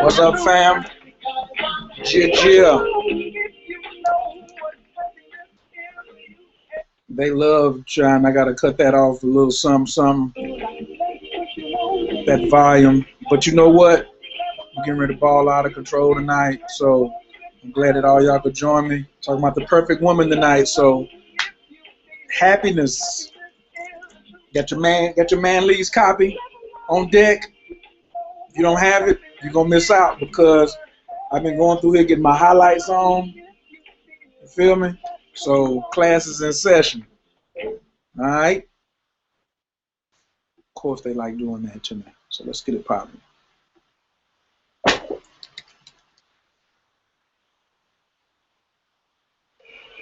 What's up, fam? Chia Chia. They love trying. I gotta cut that off a little some that volume. But you know what? We're getting ready to ball out of control tonight. So I'm glad that all y'all could join me. Talking about the perfect woman tonight. So happiness. Got your man Lee's copy on deck. If you don't have it, you're gonna miss out because I've been going through here getting my highlights on. You feel me? So class is in session. All right. Of course they like doing that to me. So let's get it popping.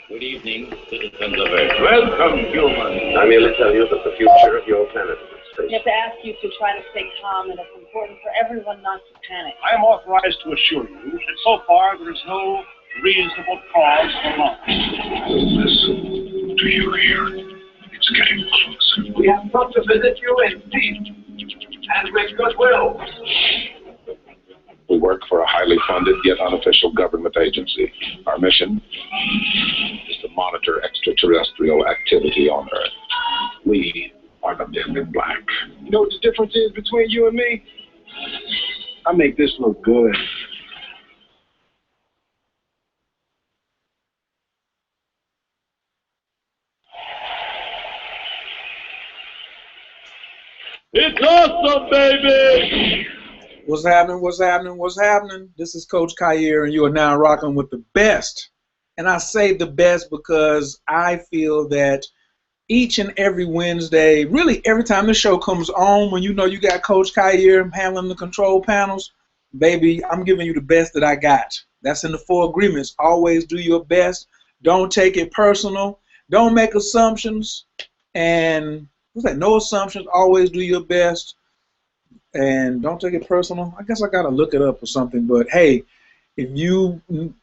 Good evening, citizens of Earth. Welcome, humans. I'm here to tell you that the future of your planet is at stake. We have to ask you to try to stay calm, and it's important for everyone not to panic. I am authorized to assure you that so far there is no reasonable cause for alarm. Listen, do you hear? It's getting closer. We have come to visit you in peace and with goodwill. We work for a highly funded yet unofficial government agency. Our mission is to monitor extraterrestrial activity on Earth. We are the men in black. You know what the difference is between you and me? I make this look good. It's awesome, baby! What's happening? What's happening? What's happening? This is Coach Khayr, and you are now rocking with the best. And I say the best because I feel that each and every Wednesday, really every time the show comes on, when you know you got Coach Khayr handling the control panels, baby, I'm giving you the best that I got. That's in the 4 agreements. Always do your best. Don't take it personal. Don't make assumptions. And what's that? No assumptions. Always do your best. And don't take it personal. I guess I got to look it up or something. But, hey, if you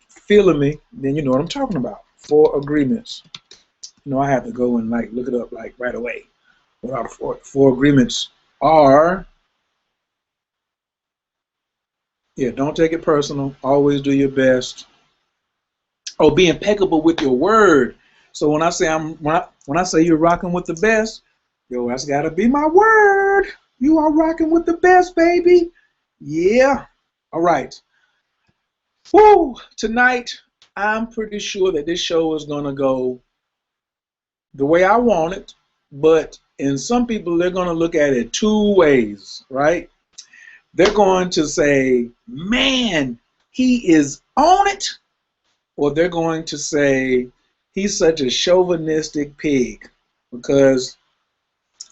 feeling me, then you know what I'm talking about. 4 agreements. You know, I have to go and, like, look it up, like, right away. What are the 4 agreements are? Yeah, don't take it personal. Always do your best. Oh, be impeccable with your word. So when I say when I say you're rocking with the best, yo, that's got to be my word. You are rocking with the best, baby. Yeah. All right. Woo! Tonight, I'm pretty sure that this show is going to go the way I want it, but in some people, they're going to look at it 2 ways, right? They're going to say, man, he is on it, or they're going to say, he's such a chauvinistic pig, because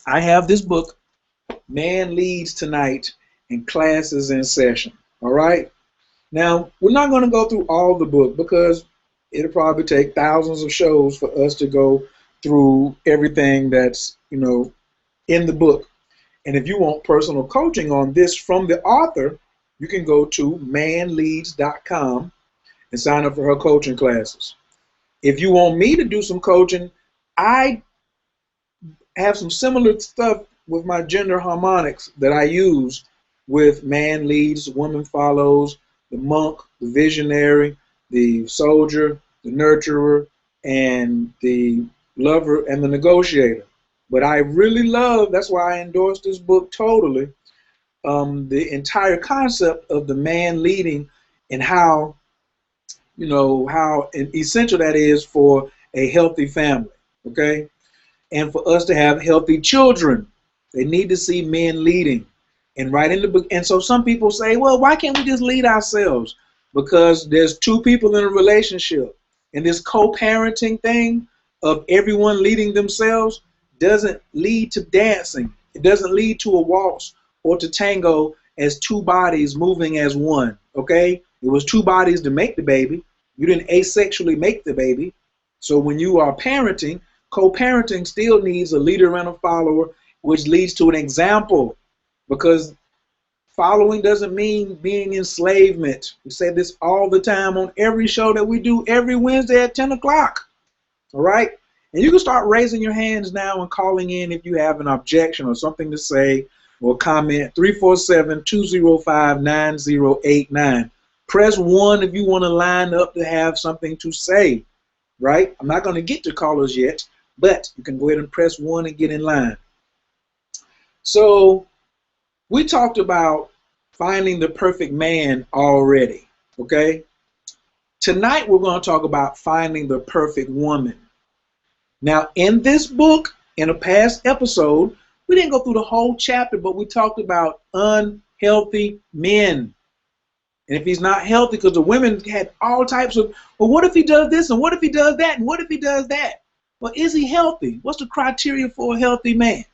I have this book, Man Leads Tonight, and class is in session. All right. Now, we're not going to go through all the book because it'll probably take thousands of shows for us to go through everything that's, you know, in the book. And if you want personal coaching on this from the author, you can go to manleads.com and sign up for her coaching classes. If you want me to do some coaching, I have some similar stuff with my gender harmonics that I use with Man Leads, Woman Follows, the Monk, the Visionary, the Soldier, the Nurturer, and the Lover and the Negotiator. But I really love, that's why I endorse this book totally, the entire concept of the man leading and how, you know, how essential that is for a healthy family, okay? And for us to have healthy children. They need to see men leading. And right in the book, and so some people say, well, why can't we just lead ourselves? Because there's 2 people in a relationship. And this co-parenting thing of everyone leading themselves doesn't lead to dancing. It doesn't lead to a waltz or to tango as 2 bodies moving as one, okay? It was 2 bodies to make the baby. You didn't asexually make the baby. So when you are parenting, co-parenting still needs a leader and a follower, which leads to an example, because following doesn't mean being enslavement. We say this all the time on every show that we do every Wednesday at 10 o'clock. All right? And you can start raising your hands now and calling in if you have an objection or something to say or comment. 347-205-9089. Press 1 if you want to line up to have something to say, right? I'm not going to get to callers yet, but you can go ahead and press 1 and get in line. So we talked about finding the perfect man already, okay? Tonight we're going to talk about finding the perfect woman. Now, in this book, in a past episode, we didn't go through the whole chapter, but we talked about unhealthy men. And if he's not healthy, because the women had all types of, well, what if he does this, and what if he does that, and what if he does that? Well, is he healthy? What's the criteria for a healthy man?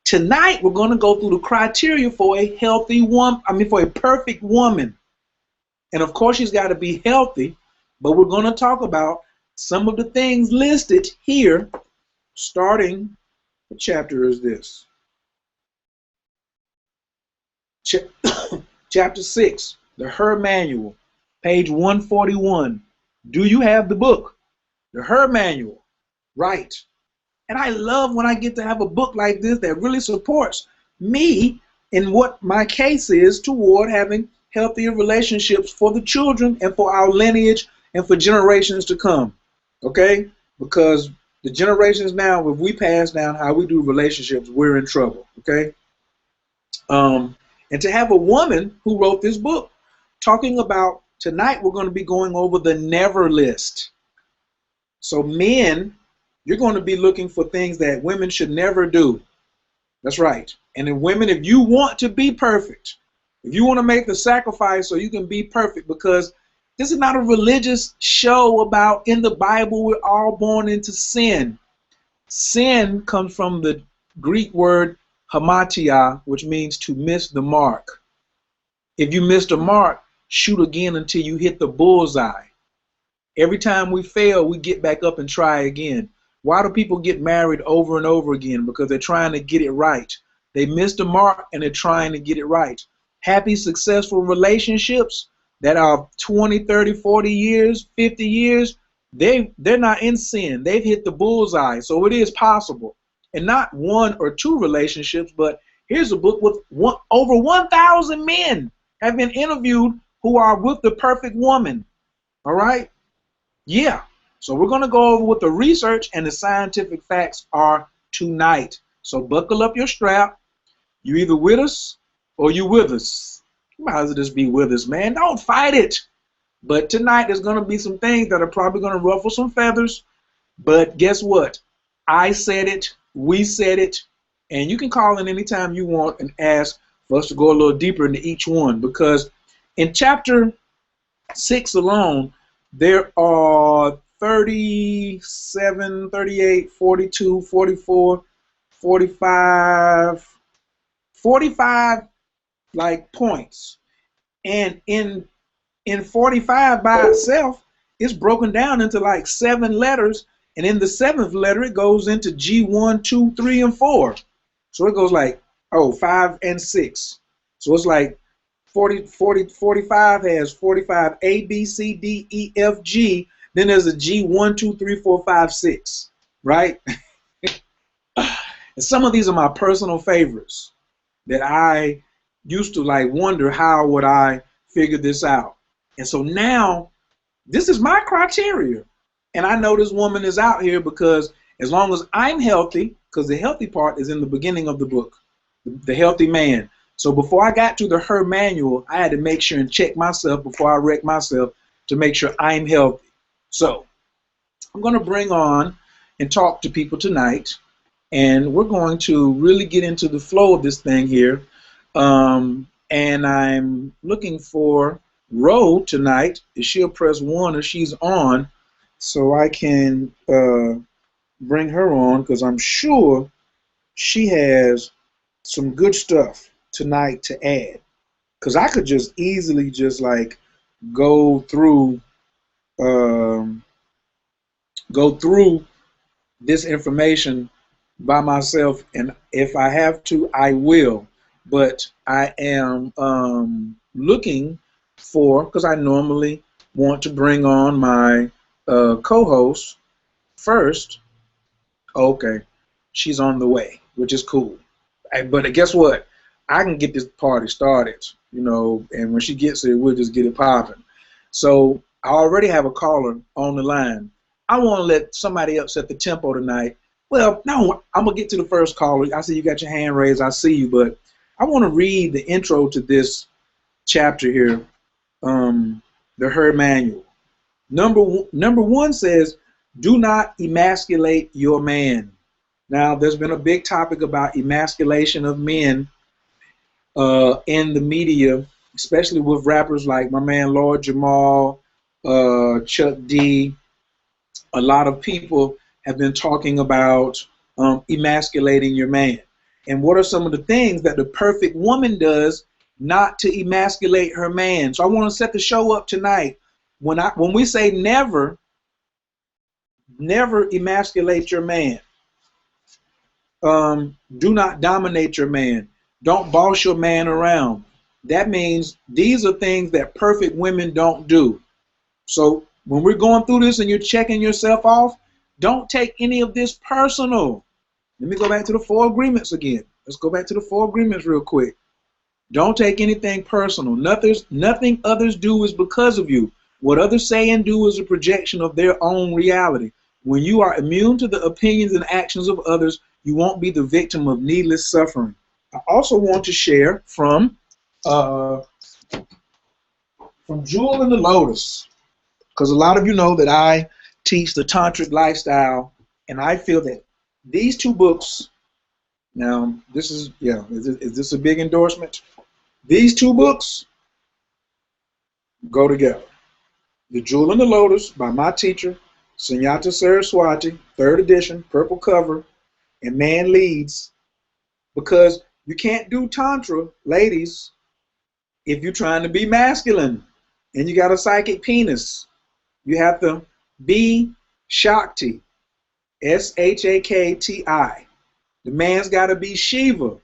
Tonight, we're going to go through the criteria for a healthy woman, for a perfect woman. And of course, she's got to be healthy, but we're going to talk about some of the things listed here, starting, what chapter is this? Chapter 6, the Her Manual, page 141. Do you have the book? The Her Manual, right. And I love when I get to have a book like this that really supports me in what my case is toward having healthier relationships for the children and for our lineage and for generations to come. Okay? Because the generations now, if we pass down how we do relationships, we're in trouble. Okay? And to have a woman who wrote this book talking about, tonight we're going to be going over the never list. So men, you're going to be looking for things that women should never do. That's right. And then women, if you want to be perfect, if you want to make the sacrifice so you can be perfect, because this is not a religious show about in the Bible we're all born into sin. Sin comes from the Greek word hamatia, which means to miss the mark. If you miss the mark, shoot again until you hit the bullseye. Every time we fail, we get back up and try again. Why do people get married over and over again? Because they're trying to get it right. They missed the mark and they're trying to get it right. Happy, successful relationships that are 20, 30, 40 years, 50 years, they're not in sin. They've hit the bullseye. So it is possible. And not 1 or 2 relationships, but here's a book with over 1,000 men have been interviewed who are with the perfect woman. All right? Yeah. So we're going to go over what the research and the scientific facts are tonight. So buckle up your strap. You either with us or you with us. You might as well just be with us, man. Don't fight it. But tonight there's going to be some things that are probably going to ruffle some feathers. But guess what? I said it. We said it. And you can call in anytime you want and ask for us to go a little deeper into each one. Because in chapter 6 alone, there are 37, 38, 42, 44, 45 like points. And in 45 by itself, it's broken down into like 7 letters. And in the 7th letter, it goes into G1, 2, 3, and 4. So it goes like, 5 and 6. So it's like 45 has 45 A, B, C, D, E, F, G. Then there's a G, 1, 2, 3, 4, 5, 6, right? And some of these are my personal favorites that I used to like wonder how would I figure this out. And so now this is my criteria. And I know this woman is out here because as long as I'm healthy, because the healthy part is in the beginning of the book, the healthy man. So before I got to the Her Manual, I had to make sure and check myself before I wreck myself to make sure I'm healthy. So I'm going to bring on and talk to people tonight, and we're going to really get into the flow of this thing here. And I'm looking for Ro tonight. If she'll press 1 if she's on, so I can bring her on, because I'm sure she has some good stuff tonight to add. Because I could just easily just like go through this information by myself, and if I have to, I will. But I am looking for, because I normally want to bring on my co-host first. Okay, she's on the way, which is cool. But guess what? I can get this party started, and when she gets here, we'll just get it popping. So I already have a caller on the line. I want to let somebody else set the tempo tonight. Well, no, I'm going to get to the first caller. I see you got your hand raised. I see you, but I want to read the intro to this chapter here, the Her Manual. Number one says, do not emasculate your man. Now, there's been a big topic about emasculation of men in the media, especially with rappers like my man Lord Jamal, Chuck D. A lot of people have been talking about emasculating your man. And what are some of the things that the perfect woman does not to emasculate her man? So I want to set the show up tonight. When we say never emasculate your man. Do not dominate your man. Don't boss your man around. That means these are things that perfect women don't do. So when we're going through this and you're checking yourself off, don't take any of this personal. Let me go back to the 4 agreements again. Let's go back to the 4 agreements real quick. Don't take anything personal. Nothing others do is because of you. What others say and do is a projection of their own reality. When you are immune to the opinions and actions of others, you won't be the victim of needless suffering. I also want to share from Jewel and the Lotus, because a lot of you know that I teach the tantric lifestyle, and I feel that these 2 books, now this is, is this a big endorsement? These 2 books go together. The Jewel and the Lotus by my teacher, Sunyata Saraswati, 3rd edition, purple cover, and Man Leads, because you can't do Tantra, ladies, if you're trying to be masculine and you got a psychic penis. You have to be Shakti, S-H-A-K-T-I. The man's got to be Shiva.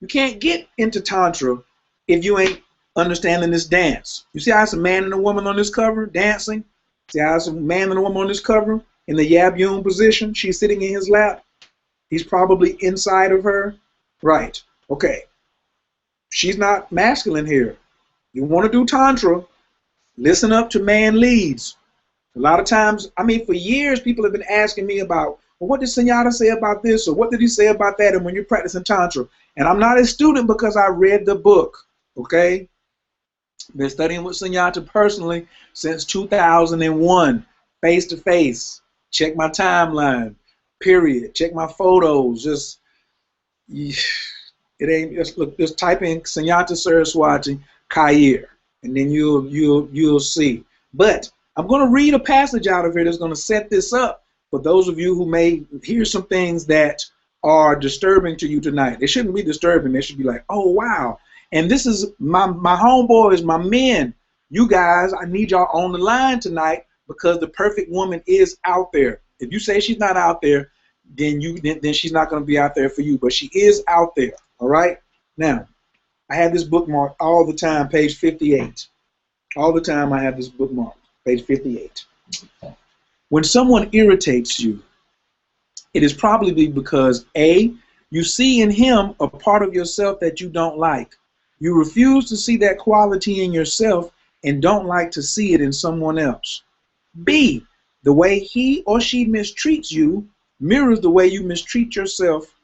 You can't get into Tantra if you ain't understanding this dance. You see how it's a man and a woman on this cover dancing? See how it's a man and a woman on this cover in the Yab-Yum position? She's sitting in his lap. He's probably inside of her. Right. Okay. She's not masculine here. You want to do Tantra, listen up to Man Leads. A lot of times, for years, people have been asking me about, well, what did Sunyata say about this, or what did he say about that, and when you're practicing Tantra. And I'm not a student because I read the book, okay? Been studying with Sunyata personally since 2001, face-to-face. Check my timeline, period. Check my photos. Just type in Sunyata Saraswati Khayr, and then you'll see. But I'm going to read a passage out of here that's going to set this up for those of you who may hear some things that are disturbing to you tonight. They shouldn't be disturbing. They should be like, oh, wow. And this is my homeboys, my men. You guys, I need y'all on the line tonight because the perfect woman is out there. If you say she's not out there, then she's not going to be out there for you. But she is out there, all right? Now, I have this bookmark all the time, page 58. All the time I have this bookmark. Page 58. When someone irritates you, it is probably because A, you see in him a part of yourself that you don't like. You refuse to see that quality in yourself and don't like to see it in someone else. B, the way he or she mistreats you mirrors the way you mistreat yourself.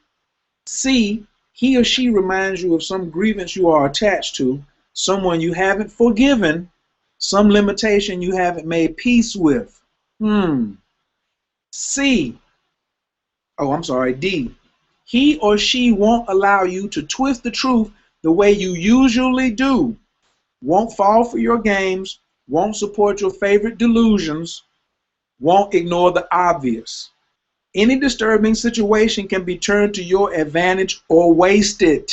C, he or she reminds you of some grievance you are attached to, someone you haven't forgiven, some limitation you haven't made peace with. D, he or she won't allow you to twist the truth the way you usually do, won't fall for your games, won't support your favorite delusions, won't ignore the obvious. Any disturbing situation can be turned to your advantage or wasted.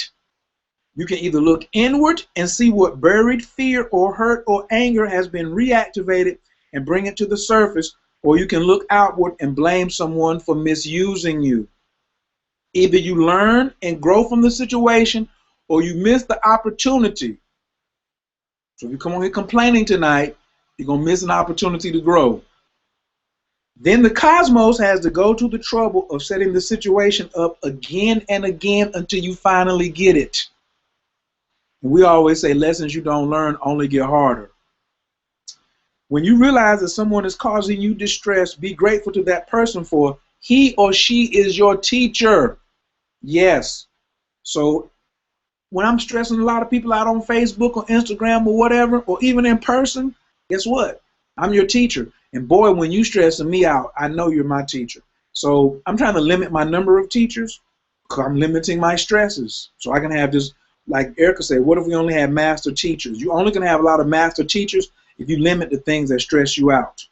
You can either look inward and see what buried fear or hurt or anger has been reactivated and bring it to the surface, or you can look outward and blame someone for misusing you. Either you learn and grow from the situation, or you miss the opportunity. So if you come on here complaining tonight, you're going to miss an opportunity to grow. Then the cosmos has to go to the trouble of setting the situation up again and again until you finally get it. And we always say lessons you don't learn only get harder. When you realize that someone is causing you distress, be grateful to that person, for he or she is your teacher. Yes. So when I'm stressing a lot of people out on Facebook or Instagram or whatever, or even in person, guess what? I'm your teacher. And boy, when you stressing me out, I know you're my teacher. So I'm trying to limit my number of teachers because I'm limiting my stresses. So I can have this, like Erica said, what if we only had master teachers? You're only going to have a lot of master teachers if you limit the things that stress you out.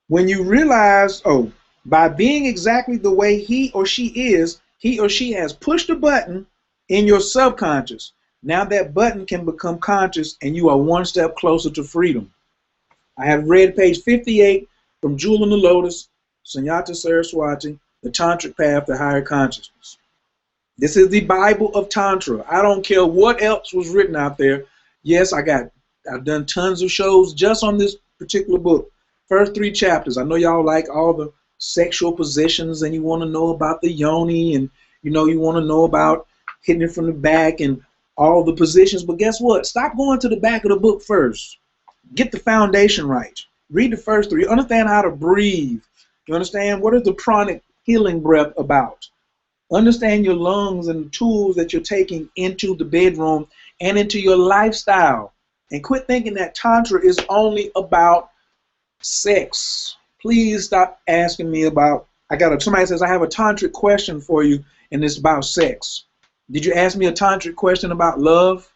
When you realize, oh, by being exactly the way he or she is, he or she has pushed a button in your subconscious. Now that button can become conscious and you are one step closer to freedom. I have read page 58 from Jewel in the Lotus, Sunyata Saraswati, The Tantric Path to Higher Consciousness. This is the Bible of Tantra. I don't care what else was written out there. Yes, I've done tons of shows just on this particular book. First 3 chapters. I know y'all like all the sexual positions and you want to know about the yoni and you want to know about hitting it from the back and all the positions. But guess what? Stop going to the back of the book first. Get the foundation right. Read the first 3. Understand how to breathe. You understand? What is the pranic healing breath about? Understand your lungs and the tools that you're taking into the bedroom and into your lifestyle. And quit thinking that Tantra is only about sex. Please stop asking me about, somebody says, I have a tantric question for you, and it's about sex. Did you ask me a tantric question about love?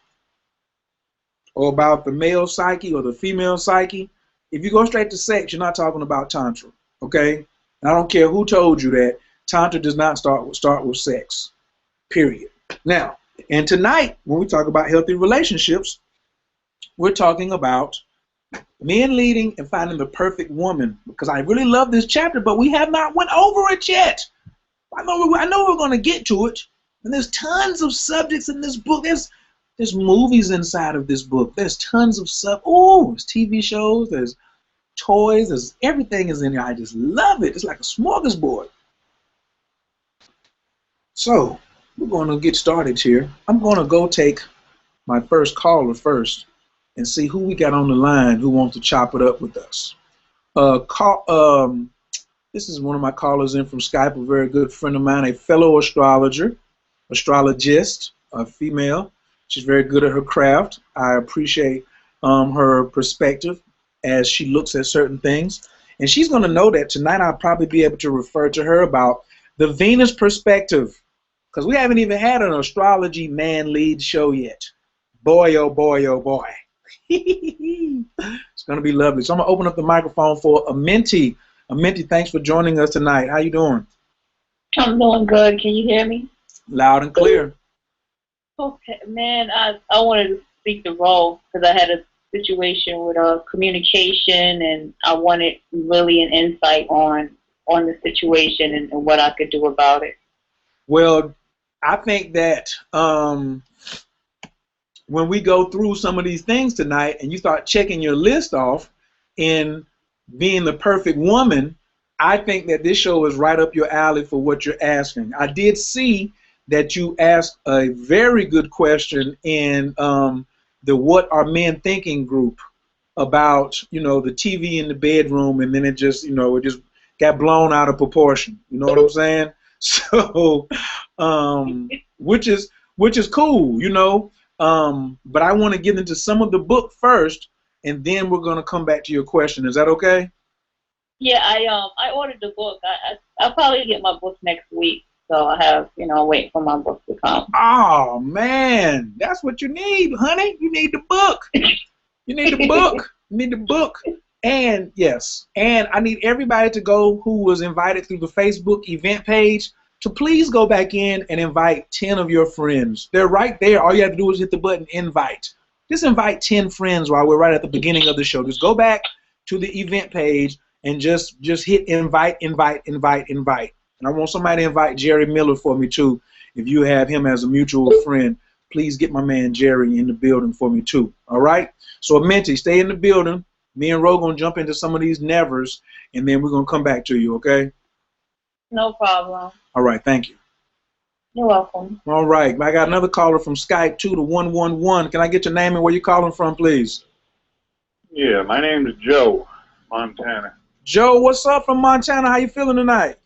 Or about the male psyche or the female psyche? If you go straight to sex, you're not talking about Tantra, okay? And I don't care who told you that. Tantra does not start with sex, period. Now, and tonight, when we talk about healthy relationships, we're talking about men leading and finding the perfect woman, because I really love this chapter, but we have not went over it yet. I know we're going to get to it, and there's tons of subjects in this book. There's movies inside of this book. There's tons of stuff. Oh, there's TV shows, there's toys, there's everything is in there. I just love it. It's like a smorgasbord. So we're going to get started here. I'm going to go take my first caller first and see who we got on the line who wants to chop it up with us. This is one of my callers in from Skype, a very good friend of mine, a fellow astrologist, a female. She's very good at her craft. I appreciate her perspective as she looks at certain things. And she's going to know that tonight I'll probably be able to refer to her about the Venus perspective, because we haven't even had an astrology man lead show yet. Boy, oh boy, oh boy. It's going to be lovely. So I'm going to open up the microphone for Amenti. Amenti, thanks for joining us tonight. How you doing? I'm doing good. Can you hear me? Loud and clear. Okay, man, I wanted to speak the role because I had a situation with communication, and I wanted really an insight on the situation and what I could do about it. Well, I think that when we go through some of these things tonight and you start checking your list off in being the perfect woman, I think that this show is right up your alley for what you're asking. I did see that you asked a very good question in the What Are Men Thinking group about, the TV in the bedroom, and then it just got blown out of proportion. You know what I'm saying? So, which is cool, but I want to get into some of the book first, and then we're going to come back to your question. Is that okay? Yeah, I ordered the book. I'll probably get my book next week. So I have, wait for my book to come. Oh, man. That's what you need, honey. You need the book. You need the book. You need the book. And, yes, and I need everybody to go who was invited through the Facebook event page to please go back in and invite 10 of your friends. They're right there. All you have to do is hit the button invite. Just invite 10 friends while we're right at the beginning of the show. Just go back to the event page and just hit invite, invite, invite, invite. And I want somebody to invite Jerry Miller for me, too. If you have him as a mutual friend, please get my man Jerry in the building for me, too. All right? So, Amenti, stay in the building. Me and Ro gonna jump into some of these nevers, and then we're gonna come back to you, okay? No problem. All right, thank you. You're welcome. All right, I got another caller from Skype 2 to 111. Can I get your name and where you're calling from, please? Yeah, my name is Joe, Montana. Joe, what's up from Montana? How you feeling tonight?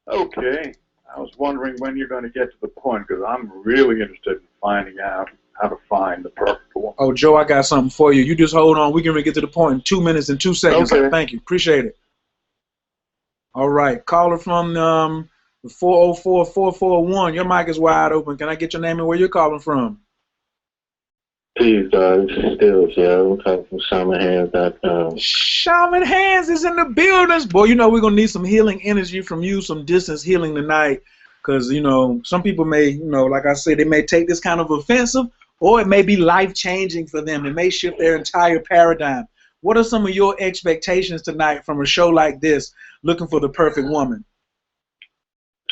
Okay. I was wondering when you're going to get to the point, because I'm really interested in finding out how to find the perfect woman. Oh, Joe, I got something for you. You just hold on. We're going to get to the point in 2 minutes and 2 seconds. Okay. Thank you. Appreciate it. All right. Caller from the 404-441. Your mic is wide open. Can I get your name and where you're calling from? Please, this is still Joe. I'm calling from ShamanHands.com. Shaman Hands is in the buildings. Boy, you know we're going to need some healing energy from you, some distance healing tonight. Because, you know, some people may, you know, like I said, they may take this kind of offensive, or it may be life-changing for them. It may shift their entire paradigm. What are some of your expectations tonight from a show like this, looking for the perfect woman?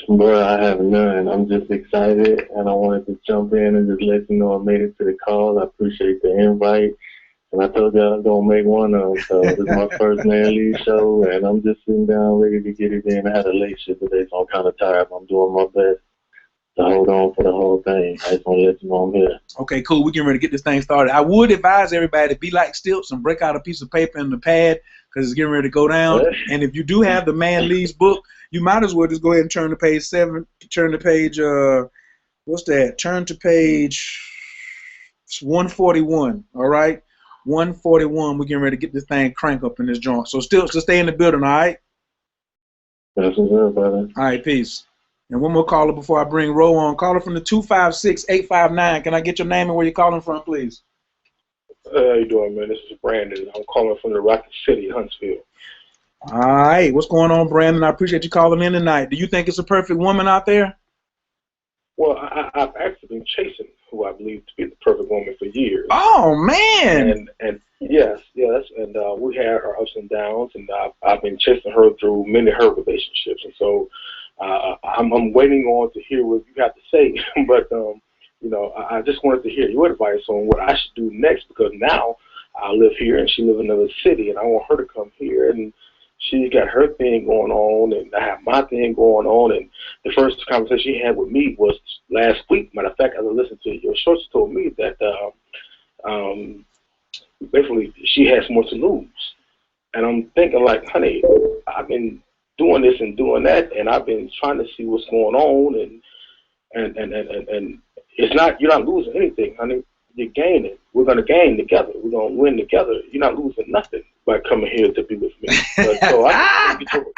Bro, I have none. I'm just excited, and I wanted to jump in and just let you know I made it to the call. I appreciate the invite. And I told you I was going to make one of them. So this is my first man lead show, and I'm just sitting down ready to get it in. I had a late shift today, so I'm kind of tired, but I'm doing my best to hold on for the whole thing. I just want to let you know I'm here. Okay, cool. We're getting ready to get this thing started. I would advise everybody to be like Stilts and break out a piece of paper and the pad, because it's getting ready to go down. And if you do have the Man Lee's book, you might as well just go ahead and turn to page 7. Turn to page, what's that? Turn to page 141, all right? 141, we're getting ready to get this thing crank up in this joint. So Stilts, just stay in the building, all right? That's what's up, brother. All right, peace. And one more caller before I bring Ro on. Caller from the 256-859. Can I get your name and where you're calling from, please? How you doing, man? This is Brandon. I'm calling from the Rocket City, Huntsville. All right. What's going on, Brandon? I appreciate you calling in tonight. Do you think it's a perfect woman out there? Well, I've actually been chasing who I believe to be the perfect woman for years. Oh, man. And yes. And we had our ups and downs, and I've been chasing her through many of her relationships. And so I'm waiting on to hear what you have to say. But, you know, I just wanted to hear your advice on what I should do next, because now I live here and she lives in another city, and I want her to come here, and she got her thing going on, and I have my thing going on. And the first conversation she had with me was last week. Matter of fact, as I listened to your show, she told me that basically she has more to lose. And I'm thinking, like, honey, I've been doing this and doing that, and I've been trying to see what's going on, and it's not, you're not losing anything, honey. You're gaining. We're going to gain together. We're going to win together. You're not losing nothing by coming here to be with me. But, so I get your, you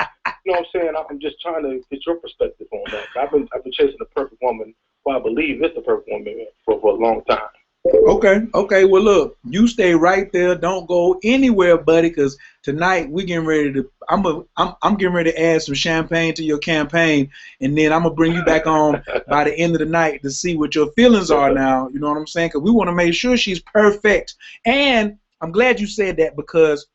know what I'm saying? I'm just trying to get your perspective on that. I've been chasing the perfect woman, who I believe is the perfect woman for a long time. Okay. Well, look, you stay right there. Don't go anywhere, buddy, because tonight we're getting ready to. I'm getting ready to add some champagne to your campaign, and then I'm gonna bring you back on by the end of the night to see what your feelings are now. You know what I'm saying? Because we want to make sure she's perfect. And I'm glad you said that, because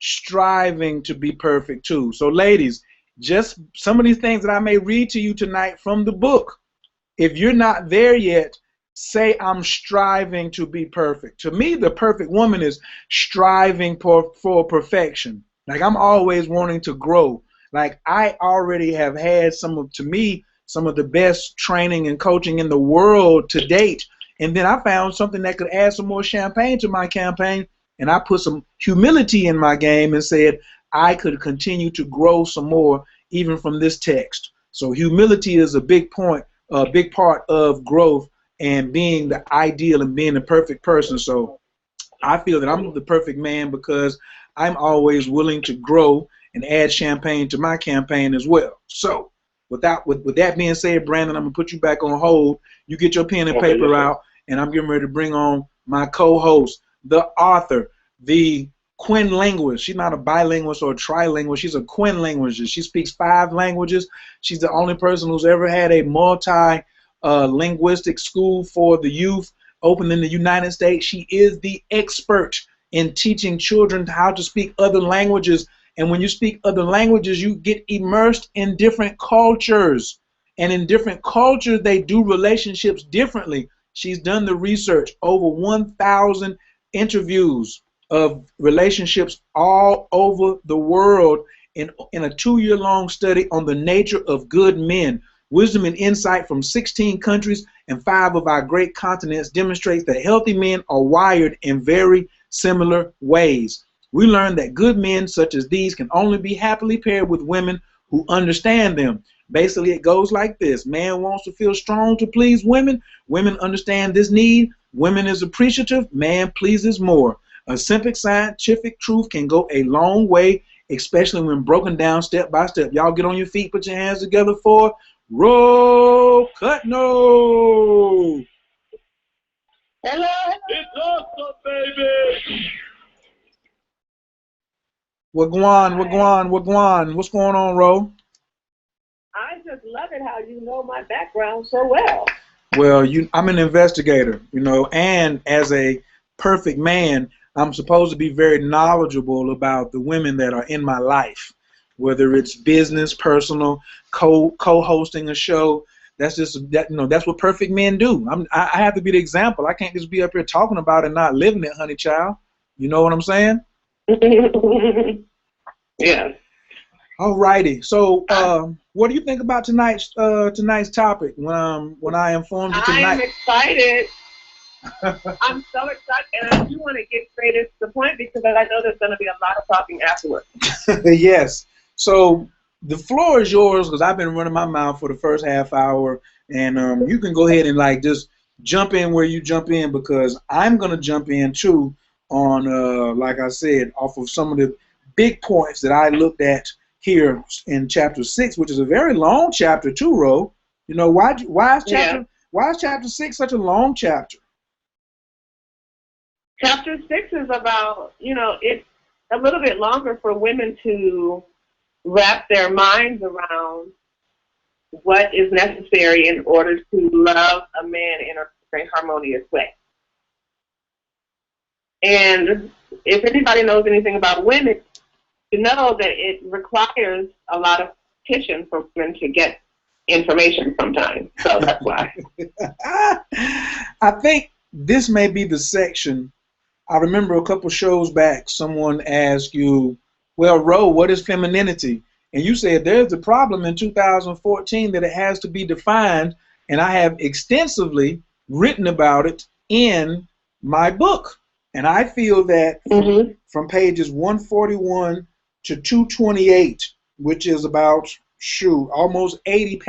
striving to be perfect too. So, ladies, just some of these things that I may read to you tonight from the book. If you're not there yet, say, I'm striving to be perfect. To me, the perfect woman is striving for perfection. Like, I'm always wanting to grow. Like, I already have had some of the best training and coaching in the world to date. And then I found something that could add some more champagne to my campaign. And I put some humility in my game and said I could continue to grow some more even from this text. So humility is a big part of growth and being the ideal and being the perfect person. So I feel that I'm the perfect man because I'm always willing to grow and add champagne to my campaign as well. So with that being said, Brandon, I'm going to put you back on hold. You get your pen and paper out, and I'm getting ready to bring on my co-host, the author, the quinlinguist. She's not a bilingualist or a trilingual. She's a quinlinguist. She speaks 5 languages. She's the only person who's ever had a multi-linguistic school for the youth open in the United States. She is the expert in teaching children how to speak other languages. And when you speak other languages, you get immersed in different cultures. And in different cultures, they do relationships differently. She's done the research, over 1,000 interviews of relationships all over the world in a 2-year-long study on the nature of good men. Wisdom and insight from 16 countries and 5 of our great continents demonstrates that healthy men are wired in very similar ways. We learned that good men such as these can only be happily paired with women who understand them. Basically, it goes like this. Man wants to feel strong to please women. Women understand this need. Women is appreciative. Man pleases more. A simple scientific truth can go a long way, especially when broken down step by step. Y'all get on your feet, put your hands together for Roll Cutno. Hello. It's awesome, baby. What's going on, Ro? I just love it how you know my background so well. Well, I'm an investigator, and as a perfect man, I'm supposed to be very knowledgeable about the women that are in my life, whether it's business, personal, co-hosting a show. That's just that's what perfect men do. I have to be the example. I can't just be up here talking about it and not living it, honey child. You know what I'm saying? Yeah. All righty. So, what do you think about tonight's topic? When I informed you tonight, I am excited. I'm so excited, and I do want to get straight to the point because I know there's going to be a lot of talking afterwards. Yes. So the floor is yours because I've been running my mouth for the first half hour, and you can go ahead and just jump in where you jump in because I'm gonna jump in too on like I said, off of some of the big points that I looked at here in chapter 6, which is a very long chapter too, Ro. Why is chapter 6 such a long chapter? Chapter 6 is about, it's a little bit longer for women to wrap their minds around what is necessary in order to love a man in a very harmonious way. And if anybody knows anything about women, you know that it requires a lot of petition for women to get information sometimes. So that's why. I think this may be the section. I remember a couple shows back, someone asked you, well, Ro, what is femininity? And you said there's a problem in 2014 that it has to be defined, and I have extensively written about it in my book. And I feel that from pages 141 to 228, which is about, almost 80,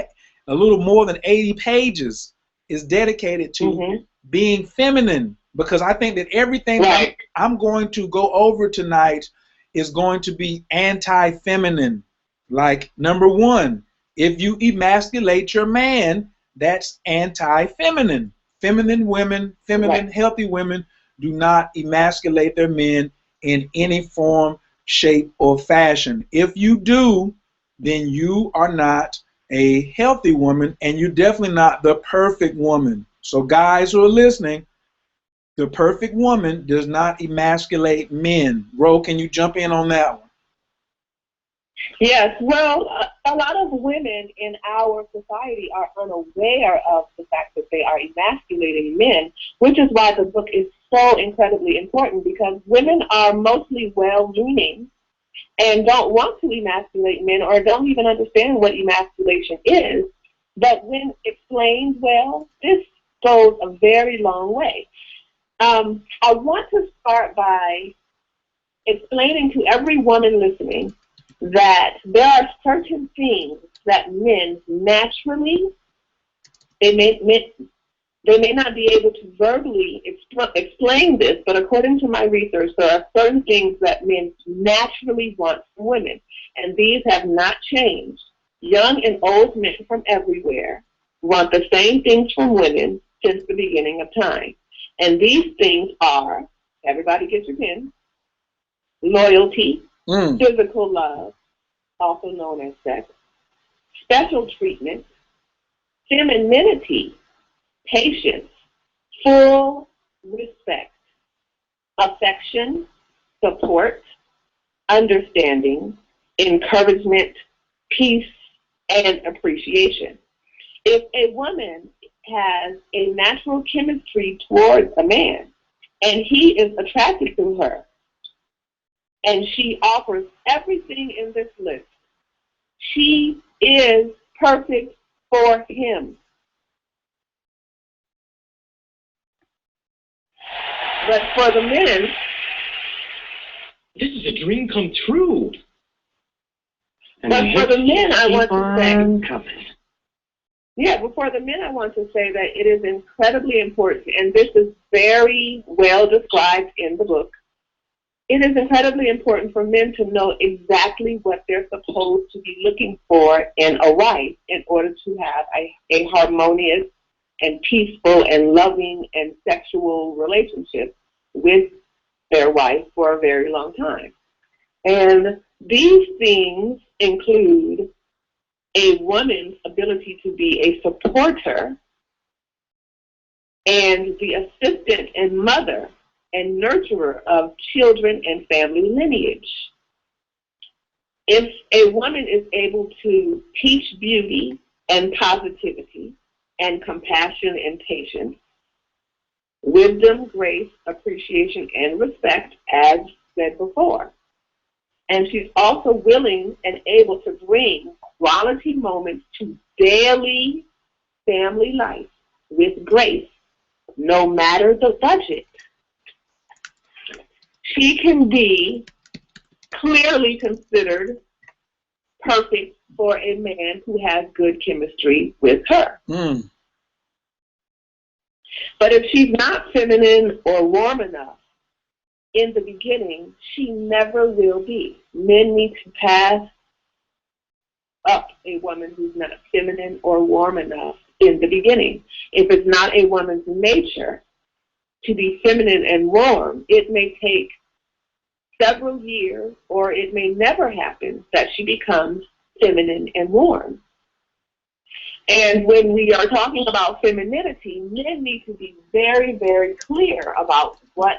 a little more than 80 pages, is dedicated to being feminine. Because I think that everything that I'm going to go over tonight is going to be anti-feminine. Like, number one, if you emasculate your man, that's anti-feminine. Feminine women, healthy women do not emasculate their men in any form, shape, or fashion. If you do, then you are not a healthy woman, and you're definitely not the perfect woman. So guys who are listening, the perfect woman does not emasculate men. Ro, can you jump in on that one? Yes, well, a lot of women in our society are unaware of the fact that they are emasculating men, which is why the book is so incredibly important, because women are mostly well-meaning and don't want to emasculate men or don't even understand what emasculation is. But when explained well, this goes a very long way. I want to start by explaining to every woman listening that there are certain things that men naturally, they may not be able to verbally explain this, but according to my research, there are certain things that men naturally want from women, and these have not changed. Young and old men from everywhere want the same things from women since the beginning of time. And these things are, everybody get your pen, loyalty, physical love, also known as sex, special treatment, femininity, patience, full respect, affection, support, understanding, encouragement, peace, and appreciation. If a woman has a natural chemistry towards a man and he is attracted to her, and she offers everything in this list. She is perfect for him. But for the men, This is a dream come true. but for the men, I want to say, yeah, before the men, I want to say that it is incredibly important, and this is very well described in the book. It is incredibly important for men to know exactly what they're supposed to be looking for in a wife in order to have a harmonious and peaceful and loving and sexual relationship with their wife for a very long time. And these things include a woman's ability to be a supporter and the assistant and mother and nurturer of children and family lineage. If a woman is able to teach beauty and positivity and compassion and patience, wisdom, grace, appreciation, and respect, as said before. And she's also willing and able to bring quality moments to daily family life with grace, no matter the budget. She can be clearly considered perfect for a man who has good chemistry with her. Mm. But if she's not feminine or warm enough in the beginning, she never will be. Men need to pass up a woman who's not feminine or warm enough in the beginning. If it's not a woman's nature to be feminine and warm, it may take several years, or it may never happen, that she becomes feminine and warm. And when we are talking about femininity, men need to be very, very clear about what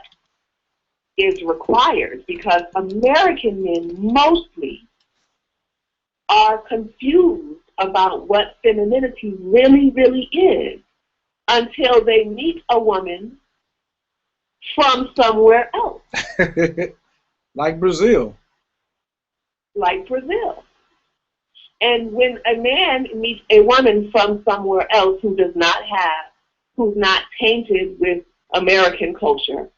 is required, because American men mostly are confused about what femininity really, really is until they meet a woman from somewhere else. Like Brazil. Like Brazil. And when a man meets a woman from somewhere else who's not tainted with American culture,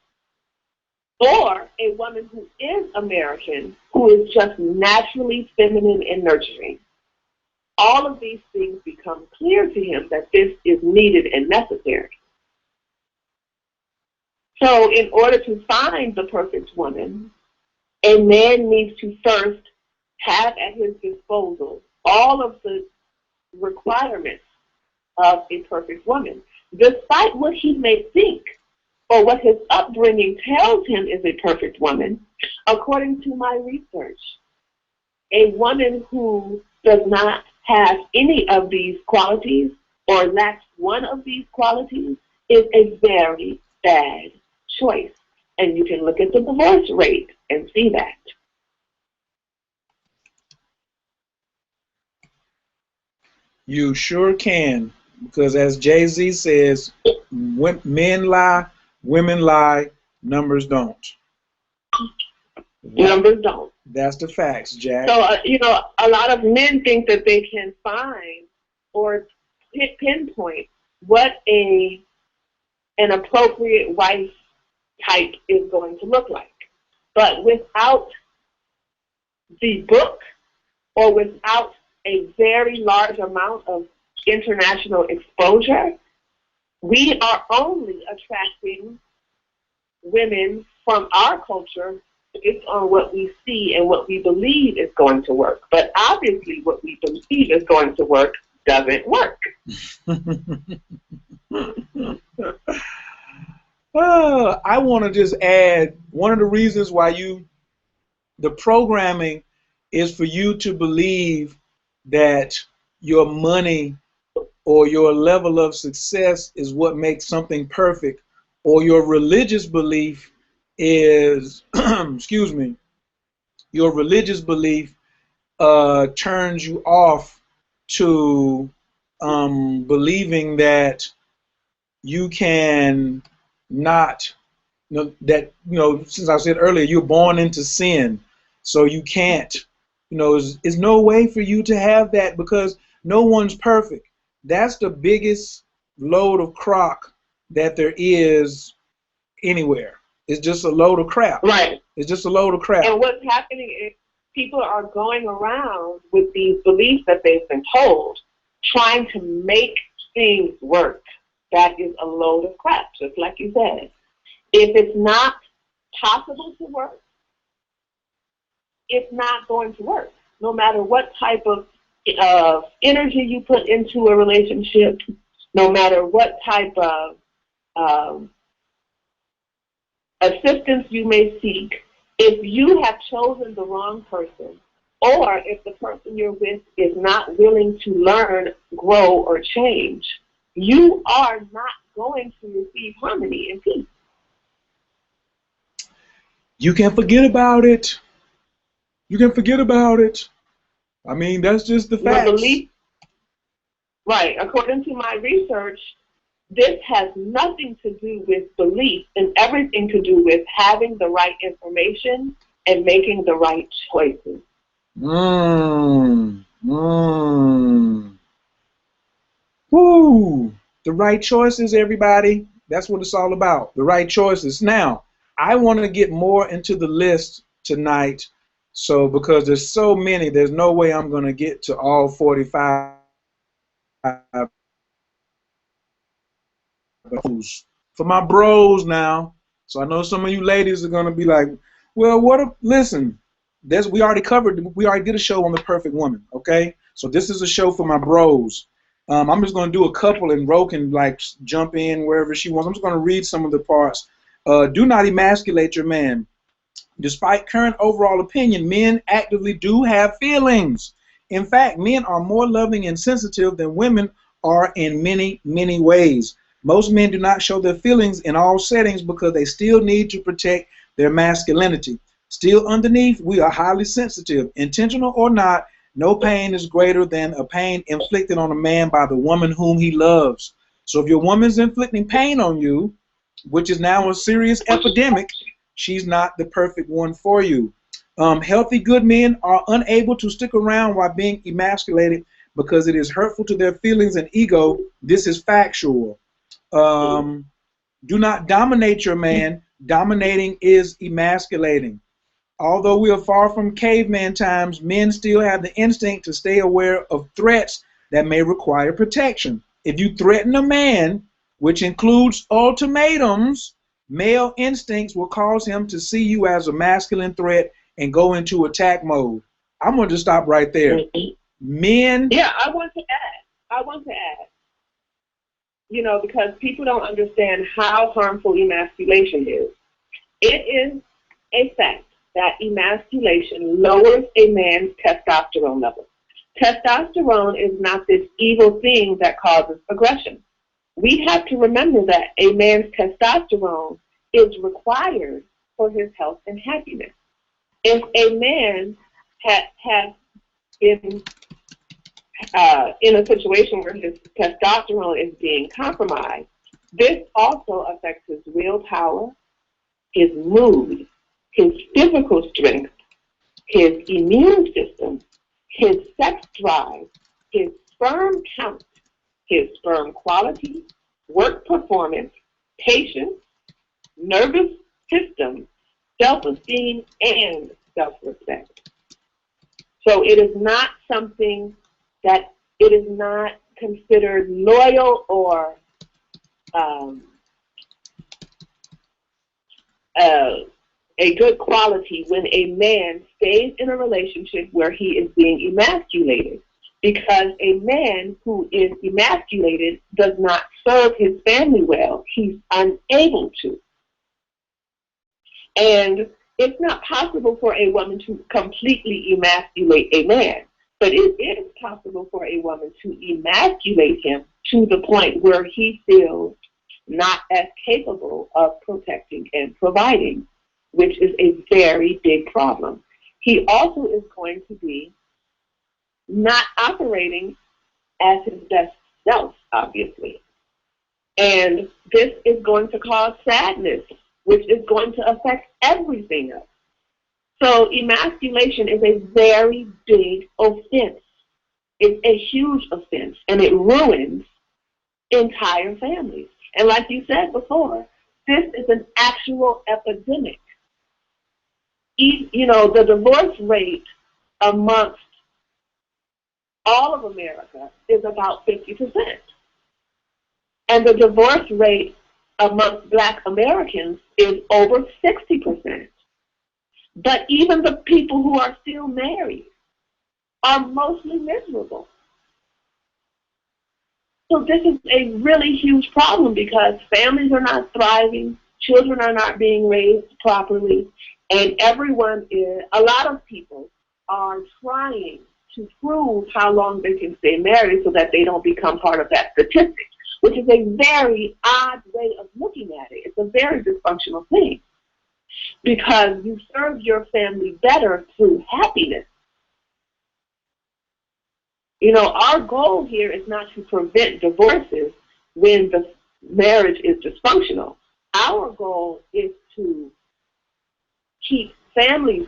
or a woman who is American, who is just naturally feminine and nurturing, all of these things become clear to him that this is needed and necessary. So in order to find the perfect woman, a man needs to first have at his disposal all of the requirements of a perfect woman, despite what he may think or what his upbringing tells him is a perfect woman. According to my research, a woman who does not have any of these qualities or lacks one of these qualities is a very bad choice. And you can look at the divorce rate and see that. You sure can, because as Jay-Z says, men lie, women lie, numbers don't. Numbers don't. That's the facts, Jack. So, a lot of men think that they can find or pinpoint what an appropriate wife type is going to look like. But without the book, or without a very large amount of international exposure, we are only attracting women from our culture based on what we see and what we believe is going to work. But obviously what we believe is going to work doesn't work. I want to just add, one of the reasons why the programming is for you to believe that your money or your level of success is what makes something perfect, or your religious belief is, excuse me, your religious belief turns you off to believing that you can not that, since I said earlier, you're born into sin, so you can't, there's no way for you to have that because no one's perfect. That's the biggest load of crock that there is anywhere. It's just a load of crap. Right. It's just a load of crap. And what's happening is people are going around with these beliefs that they've been told, trying to make things work. That is a load of crap, just like you said. If it's not possible to work, it's not going to work. No matter what type of energy you put into a relationship, no matter what type of assistance you may seek, if you have chosen the wrong person, or if the person you're with is not willing to learn, grow, or change, you are not going to receive harmony and peace. You can forget about it. You can forget about it. I mean, that's just the facts. Right. According to my research, this has nothing to do with belief and everything to do with having the right information and making the right choices. Woo! The right choices, everybody. That's what it's all about. The right choices. Now, I want to get more into the list tonight. So, because there's so many, there's no way I'm going to get to all 45. For my bros now. So I know some of you ladies are going to be like, well, listen, we already did a show on the perfect woman, okay? So this is a show for my bros. I'm just going to do a couple and Ro can like jump in wherever she wants. I'm just going to read some of the parts. Do not emasculate your man. Despite current overall opinion, men actively do have feelings. In fact, men are more loving and sensitive than women are in many, many ways. Most men do not show their feelings in all settings because they still need to protect their masculinity. Still underneath, we are highly sensitive. Intentional or not, no pain is greater than a pain inflicted on a man by the woman whom he loves. So if your woman's inflicting pain on you, which is now a serious epidemic, she's not the perfect one for you. Healthy, good men are unable to stick around while being emasculated because it is hurtful to their feelings and ego. This is factual. Do not dominate your man. Dominating is emasculating. Although we are far from caveman times, men still have the instinct to stay aware of threats that may require protection. If you threaten a man, which includes ultimatums, male instincts will cause him to see you as a masculine threat and go into attack mode. I'm going to stop right there. Men. Yeah, I want to add. Because people don't understand how harmful emasculation is. It is a fact that emasculation lowers a man's testosterone level. Testosterone is not this evil thing that causes aggression. We have to remember that a man's testosterone is required for his health and happiness. If a man has been in a situation where his testosterone is being compromised, this also affects his willpower, his mood, his physical strength, his immune system, his sex drive, his sperm count, his sperm quality, work performance, patience, nervous system, self-esteem, and self-respect. So it is not something that it is not considered loyal or a good quality when a man stays in a relationship where he is being emasculated, because a man who is emasculated does not serve his family well. He's unable to. And it's not possible for a woman to completely emasculate a man, but it is possible for a woman to emasculate him to the point where he feels not as capable of protecting and providing, which is a very big problem. He also is going to be not operating as his best self, obviously. And this is going to cause sadness which is going to affect everything else. So emasculation is a very big offense. It's a huge offense, and it ruins entire families. And like you said before, this is an actual epidemic. You know, the divorce rate amongst all of America is about 50%. And the divorce rate amongst Black Americans is over 60%. But even the people who are still married are mostly miserable. So this is a really huge problem because families are not thriving, children are not being raised properly, and a lot of people are trying to prove how long they can stay married so that they don't become part of that statistic, which is a very odd way of looking at it. It's a very dysfunctional thing because you serve your family better through happiness. You know, our goal here is not to prevent divorces when the marriage is dysfunctional. Our goal is to keep families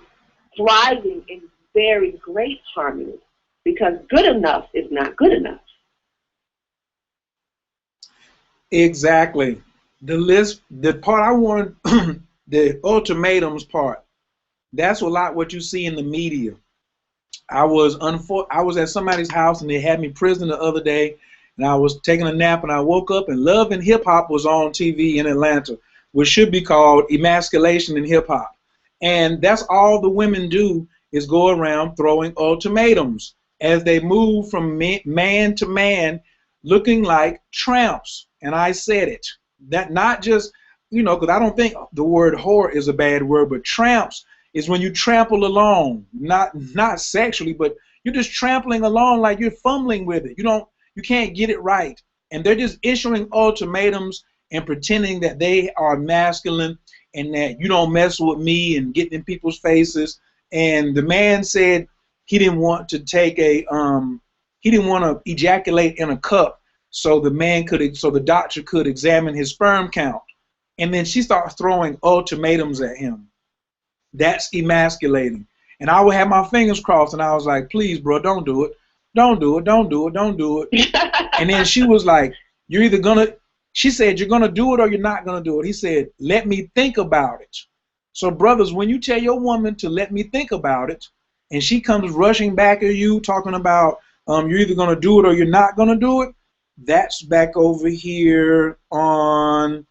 thriving in very great harmony because good enough is not good enough. Exactly. The part I wanted, the ultimatums part, that's a lot what you see in the media. I was at somebody's house and they had me prison the other day, and I was taking a nap and I woke up and Love and Hip Hop was on TV in Atlanta, which should be called Emasculation in Hip Hop. And that's all the women do is go around throwing ultimatums as they move from man to man looking like tramps. And I said it. That not just, you know, because I don't think the word whore is a bad word, but tramps is when you trample along, not sexually, but you're just trampling along like you're fumbling with it. You can't get it right. And they're just issuing ultimatums and pretending that they are masculine and that you don't mess with me and getting in people's faces. And the man said he didn't want to ejaculate in a cup so the doctor could examine his sperm count. And then she starts throwing ultimatums at him. That's emasculating. And I would have my fingers crossed and I was like, please, bro, don't do it. Don't do it. Don't do it. Don't do it. And then she was like, she said, you're going to do it or you're not going to do it. He said, let me think about it. So brothers, when you tell your woman to let me think about it, and she comes rushing back at you talking about you're either going to do it or you're not going to do it, that's back over here on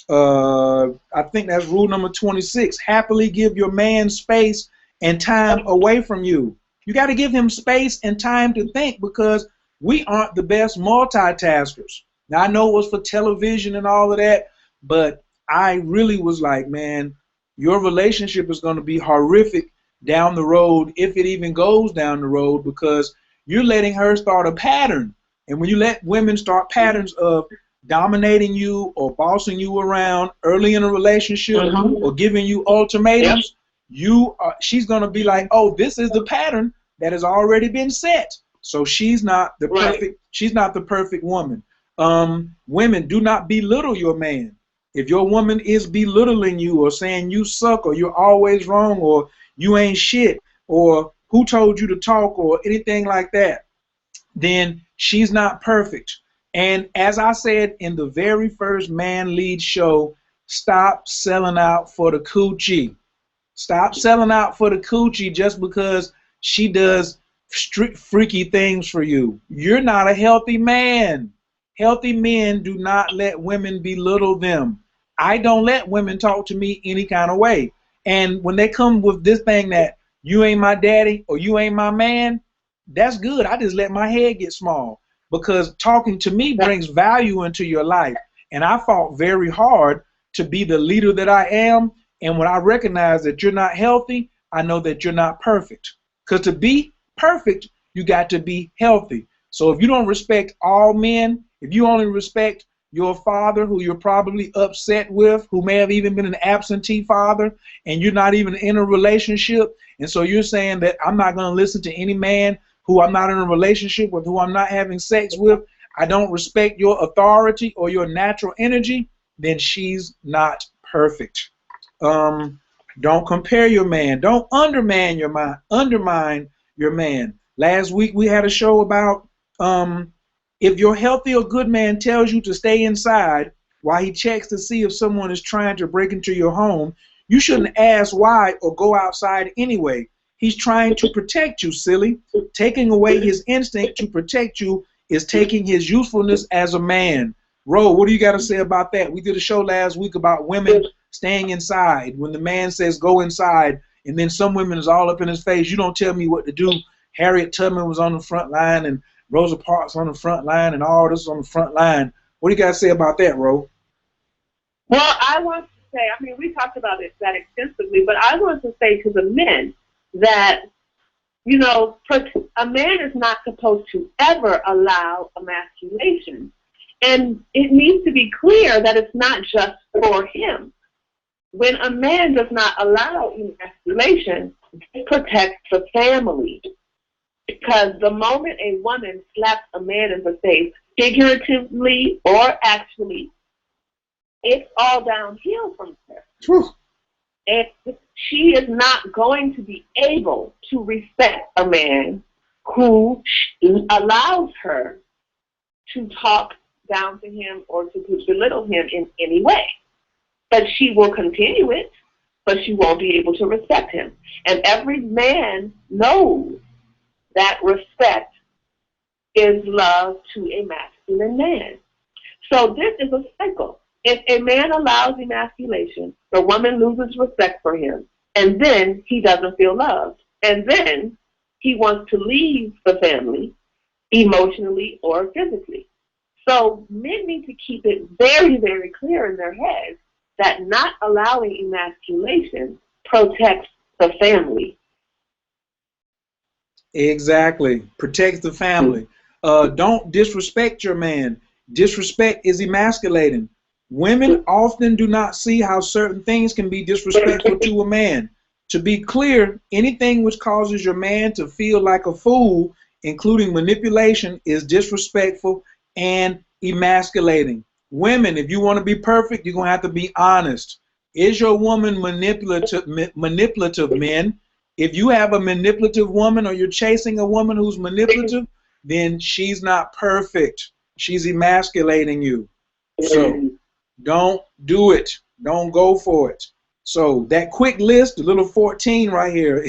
I think that's rule number 26. Happily give your man space and time away from you. You got to give him space and time to think because we aren't the best multitaskers. Now, I know it was for television and all of that, but I really was like, man, your relationship is going to be horrific down the road if it even goes down the road because you're letting her start a pattern. And when you let women start patterns of dominating you or bossing you around early in a relationship or giving you ultimatums, she's going to be like, oh, this is the pattern that has already been set. So she's not the perfect woman. Women, do not belittle your man. If your woman is belittling you or saying you suck or you're always wrong or you ain't shit or who told you to talk or anything like that, then she's not perfect. And as I said in the very first Man Lead show, stop selling out for the coochie. Stop selling out for the coochie just because she does freaky things for you. You're not a healthy man. Healthy men do not let women belittle them. I don't let women talk to me any kind of way. And when they come with this thing that you ain't my daddy or you ain't my man, that's good. I just let my head get small because talking to me brings value into your life. And I fought very hard to be the leader that I am. And when I recognize that you're not healthy, I know that you're not perfect. Because to be perfect, you got to be healthy. So if you don't respect all men, if you only respect your father who you're probably upset with, who may have even been an absentee father, and you're not even in a relationship, and so you're saying that I'm not going to listen to any man who I'm not in a relationship with, who I'm not having sex with, I don't respect your authority or your natural energy, then she's not perfect. Don't compare your man. Don't undermine your man. Last week we had a show about if your healthy or good man tells you to stay inside while he checks to see if someone is trying to break into your home, you shouldn't ask why or go outside anyway. He's trying to protect you, silly. Taking away his instinct to protect you is taking his usefulness as a man. Ro, what do you got to say about that? We did a show last week about women staying inside. When the man says go inside, and then some women is all up in his face, you don't tell me what to do. Harriet Tubman was on the front line, and Rosa Parks on the front line, and all this on the front line. What do you got to say about that, Ro? Well, I want to say, I mean, we talked about that extensively, but I want to say to the men that, you know, a man is not supposed to ever allow emasculation. And it needs to be clear that it's not just for him. When a man does not allow emasculation, it protects the family. Because the moment a woman slaps a man in the face, figuratively or actually, it's all downhill from there. She is not going to be able to respect a man who allows her to talk down to him or to belittle him in any way. But she will continue it, but she won't be able to respect him. And every man knows that respect is love to a masculine man. So this is a cycle. If a man allows emasculation, the woman loses respect for him, and then he doesn't feel loved. And then he wants to leave the family emotionally or physically. So men need to keep it very, very clear in their heads that not allowing emasculation protects the family. Exactly. Protects the family. Don't disrespect your man. Disrespect is emasculating. Women often do not see how certain things can be disrespectful to a man. To be clear, anything which causes your man to feel like a fool, including manipulation, is disrespectful and emasculating. Women, if you want to be perfect, you're going to have to be honest. Is your woman manipulative, men? If you have a manipulative woman or you're chasing a woman who's manipulative, then she's not perfect. She's emasculating you. So don't do it. Don't go for it. So that quick list, the little 14 right here.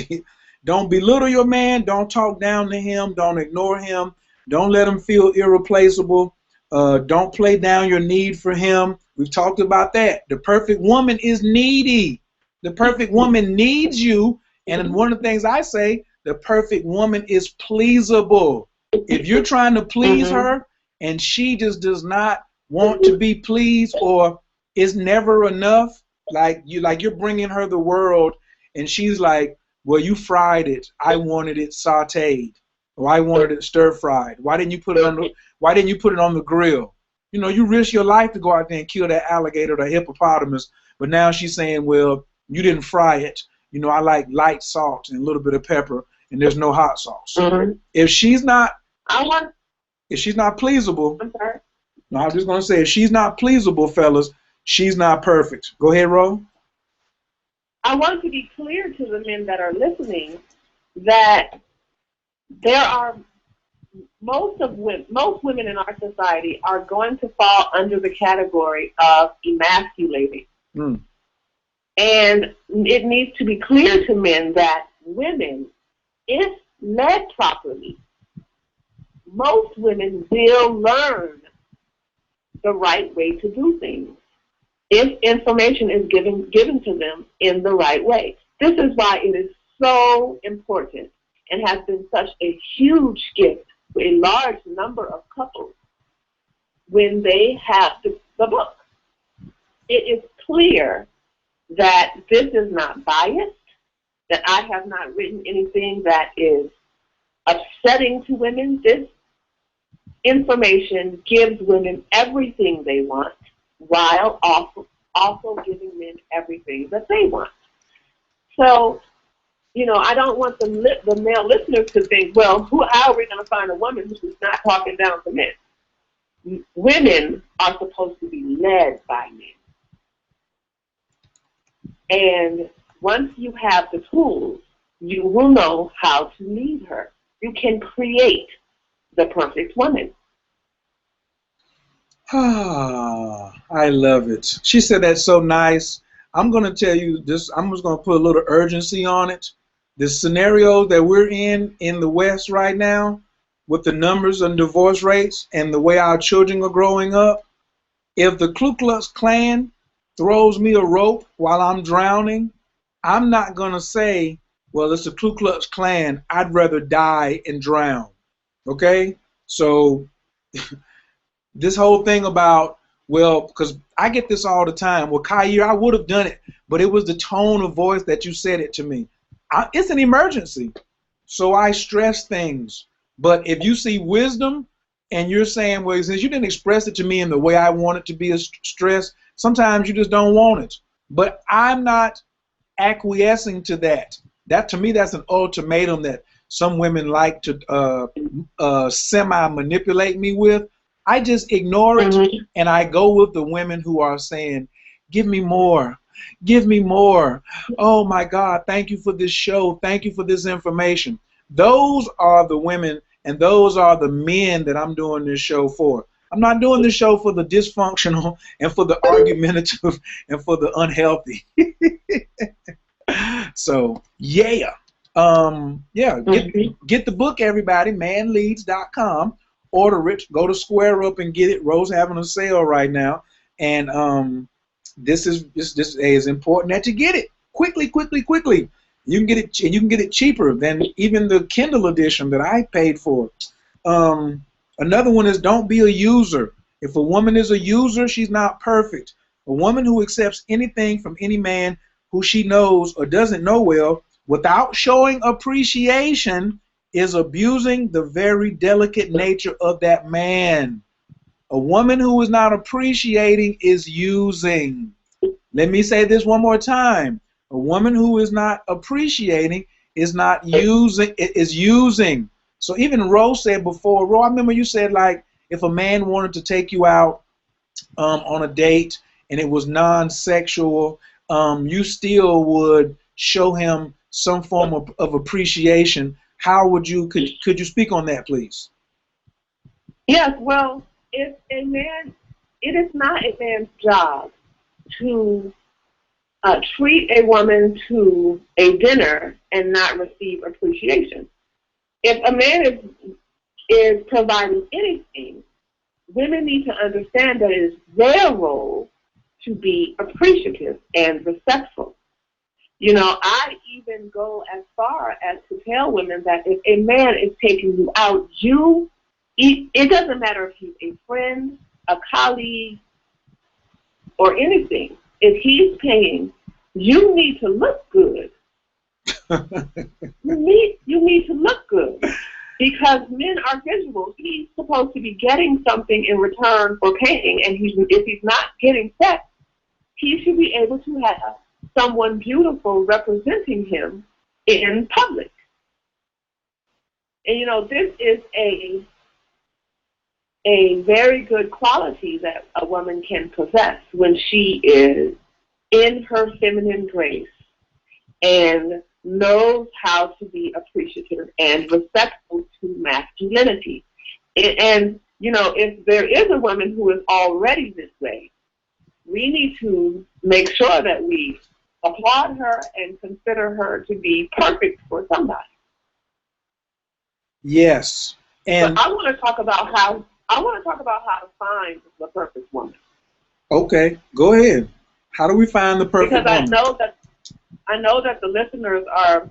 Don't belittle your man. Don't talk down to him. Don't ignore him. Don't let him feel irreplaceable. Don't play down your need for him. We've talked about that. The perfect woman is needy. The perfect woman needs you. And one of the things I say, the perfect woman is pleasable. If you're trying to please her and she just does not want to be pleased or is never enough, like you're bringing her the world and she's like, well, you fried it. I wanted it sauteed. Or I wanted it stir fried. Why didn't you put it on the grill? You know, you risk your life to go out there and kill that alligator or that hippopotamus, but now she's saying, well, you didn't fry it. You know, I like light salt and a little bit of pepper, and there's no hot sauce. If she's not pleasable, no, I'm just gonna say, if she's not pleasable, fellas, she's not perfect. Go ahead, Ro. I want to be clear to the men that are listening that there are most women in our society are going to fall under the category of emasculating. And it needs to be clear to men that women, if led properly, most women will learn the right way to do things if information is given to them in the right way. This is why it is so important and has been such a huge gift to a large number of couples when they have the book. It is clear that this is not biased, that I have not written anything that is upsetting to women. This information gives women everything they want while also giving men everything that they want. So, you know, I don't want the male listeners to think, well, how are we going to find a woman who's not talking down to men? Women are supposed to be led by men. And once you have the tools, you will know how to lead her. You can create the perfect woman. Ah, I love it. She said that's so nice. I'm going to tell you this. I'm just going to put a little urgency on it. The scenario that we're in the West right now, with the numbers and divorce rates and the way our children are growing up, if the Ku Klux Klan throws me a rope while I'm drowning, I'm not going to say, well, it's the Ku Klux Klan. I'd rather die and drown. Okay? So this whole thing about, well, because I get this all the time. Well, Khayr, I would have done it, but it was the tone of voice that you said it to me. It's an emergency, so I stress things. But if you see wisdom and you're saying, well, since you didn't express it to me in the way I want it to be stressed, sometimes you just don't want it. But I'm not acquiescing to that. That, to me, that's an ultimatum that some women like to semi-manipulate me with. I just ignore it, and I go with the women who are saying, give me more. Give me more. Oh, my God, thank you for this show. Thank you for this information. Those are the women, and those are the men that I'm doing this show for. I'm not doing this show for the dysfunctional and for the argumentative and for the unhealthy. So, yeah. Get the book, everybody, manleads.com. Order it. Go to Square Up and get it. Rose having a sale right now, and this is important that you get it quickly. You can get it, and you can get it cheaper than even the Kindle edition that I paid for. Another one is don't be a user. If a woman is a user, she's not perfect. A woman who accepts anything from any man who she knows or doesn't know well without showing appreciation is abusing the very delicate nature of that man. A woman who is not appreciating is using. Let me say this one more time. A woman who is not appreciating is not using, is using. So even Rose said before, Ro, I remember you said, like, if a man wanted to take you out on a date and it was non-sexual, you still would show him some form of appreciation. How would you, could you speak on that, please? Yes, well, if a man, it is not a man's job to treat a woman to a dinner and not receive appreciation. If a man is providing anything, women need to understand that it is their role to be appreciative and respectful. You know, I even go as far as to tell women that if a man is taking you out, it doesn't matter if he's a friend, a colleague, or anything. If he's paying, you need to look good. You need to look good, because men are visual. He's supposed to be getting something in return for paying, and if he's not getting sex, he should be able to have someone beautiful representing him in public. And you know, this is a very good quality that a woman can possess when she is in her feminine grace and knows how to be appreciative and respectful to masculinity. And you know, if there is a woman who is already this way, we need to make sure that we applaud her and consider her to be perfect for somebody. Yes. And but I want to talk about how to find the perfect woman. Okay, go ahead. How do we find the perfect woman? Because I know that the listeners are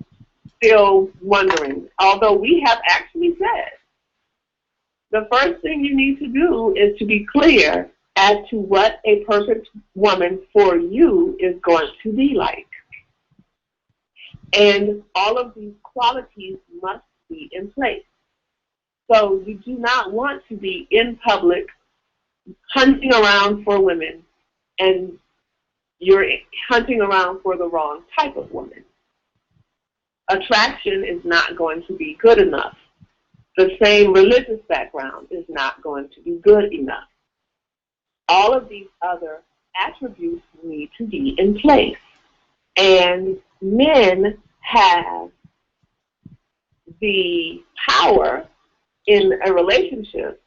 still wondering, although we have actually said the first thing you need to do is to be clear as to what a perfect woman for you is going to be like. And all of these qualities must be in place. So you do not want to be in public hunting around for women, and you're hunting around for the wrong type of woman. Attraction is not going to be good enough. The same religious background is not going to be good enough. All of these other attributes need to be in place. And men have the power in a relationship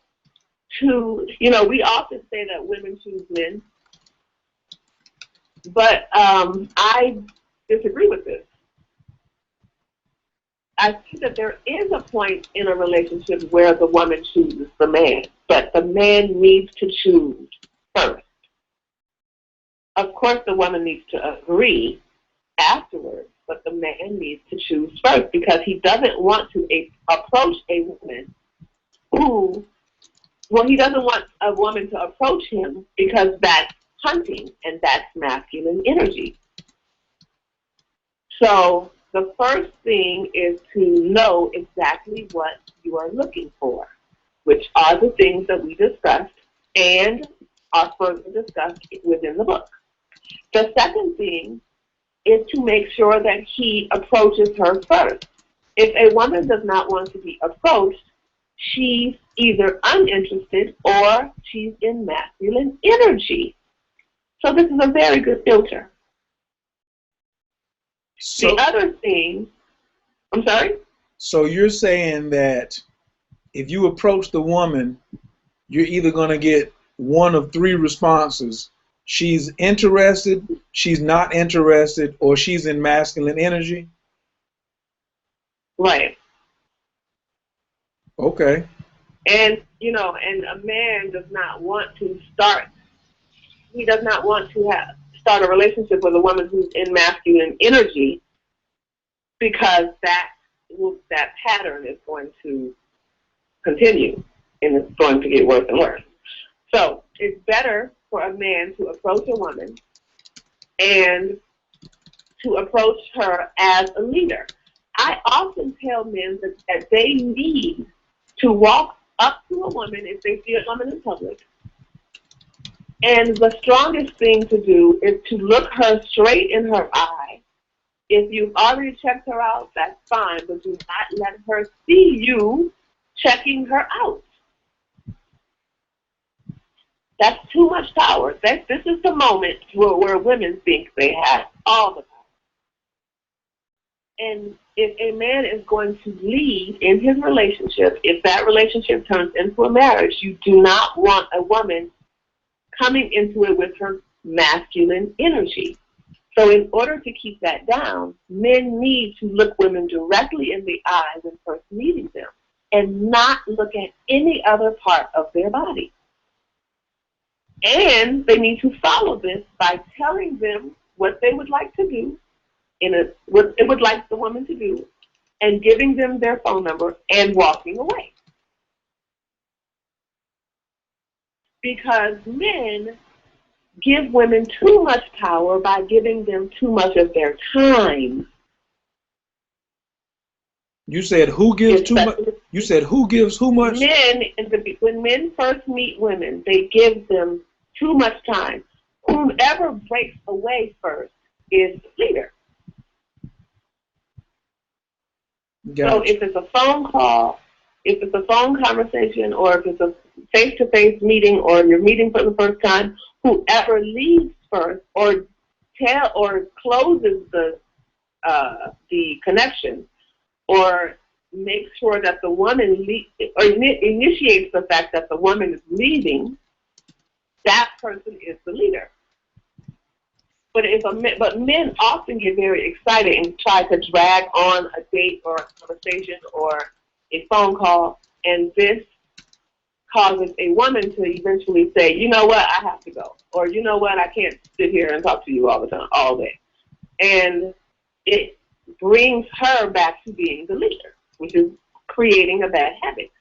to, we often say that women choose men, but I disagree with this. I think that there is a point in a relationship where the woman chooses the man, but the man needs to choose first. Of course, the woman needs to agree afterwards, but the man needs to choose first because he doesn't want to approach a woman he doesn't want a woman to approach him because that's hunting and that's masculine energy. So the first thing is to know exactly what you are looking for, which are the things that we discussed and are further discussed within the book. The second thing is to make sure that he approaches her first. If a woman does not want to be approached, she's either uninterested or she's in masculine energy. So this is a very good filter. So, the other thing, I'm sorry? So you're saying that if you approach the woman, you're either going to get one of three responses. She's interested, she's not interested, or she's in masculine energy? Right. Okay. And, and a man does not want to start a relationship with a woman who's in masculine energy because that pattern is going to continue and it's going to get worse and worse. So it's better for a man to approach a woman and to approach her as a leader. I often tell men that they need to walk up to a woman if they see a woman in public. And the strongest thing to do is to look her straight in her eye. If you've already checked her out, that's fine, but do not let her see you checking her out. That's too much power. This is the moment where women think they have all the power. And if a man is going to lead in his relationship, if that relationship turns into a marriage, you do not want a woman coming into it with her masculine energy. So in order to keep that down, men need to look women directly in the eye when first meeting them and not look at any other part of their body. And they need to follow this by telling them what they would like to do, what they would like the woman to do, and giving them their phone number and walking away. Because men give women too much power by giving them too much of their time. You said who gives too much? You said who gives who much? Men, when men first meet women, they give them too much time. Whomever breaks away first is the leader. So if it's a phone call, if it's a phone conversation, or if it's a face-to-face meeting, or you're meeting for the first time, whoever leads first or closes the connection, or makes sure that the woman initiates the fact that the woman is leaving, that person is the leader. But men often get very excited and try to drag on a date or a conversation or a phone call, and this causes a woman to eventually say, you know what, I have to go. Or you know what, I can't sit here and talk to you all the time, all day. And it brings her back to being the leader, which is creating a bad habit.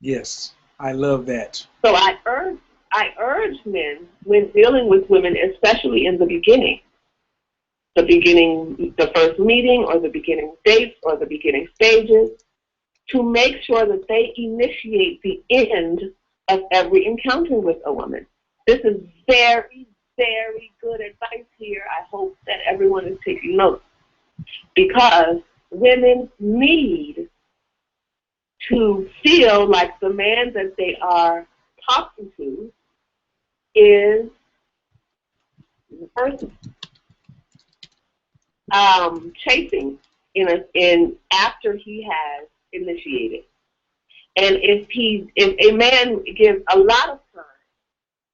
Yes, I love that. So I urge men when dealing with women, especially in the beginning, the first meeting or the beginning dates or the beginning stages, to make sure that they initiate the end of every encounter with a woman. This is very, very good advice here. I hope that everyone is taking notes, because women need to feel like the man that they are talking to is The first chasing in after he has initiated. And if a man gives a lot of time,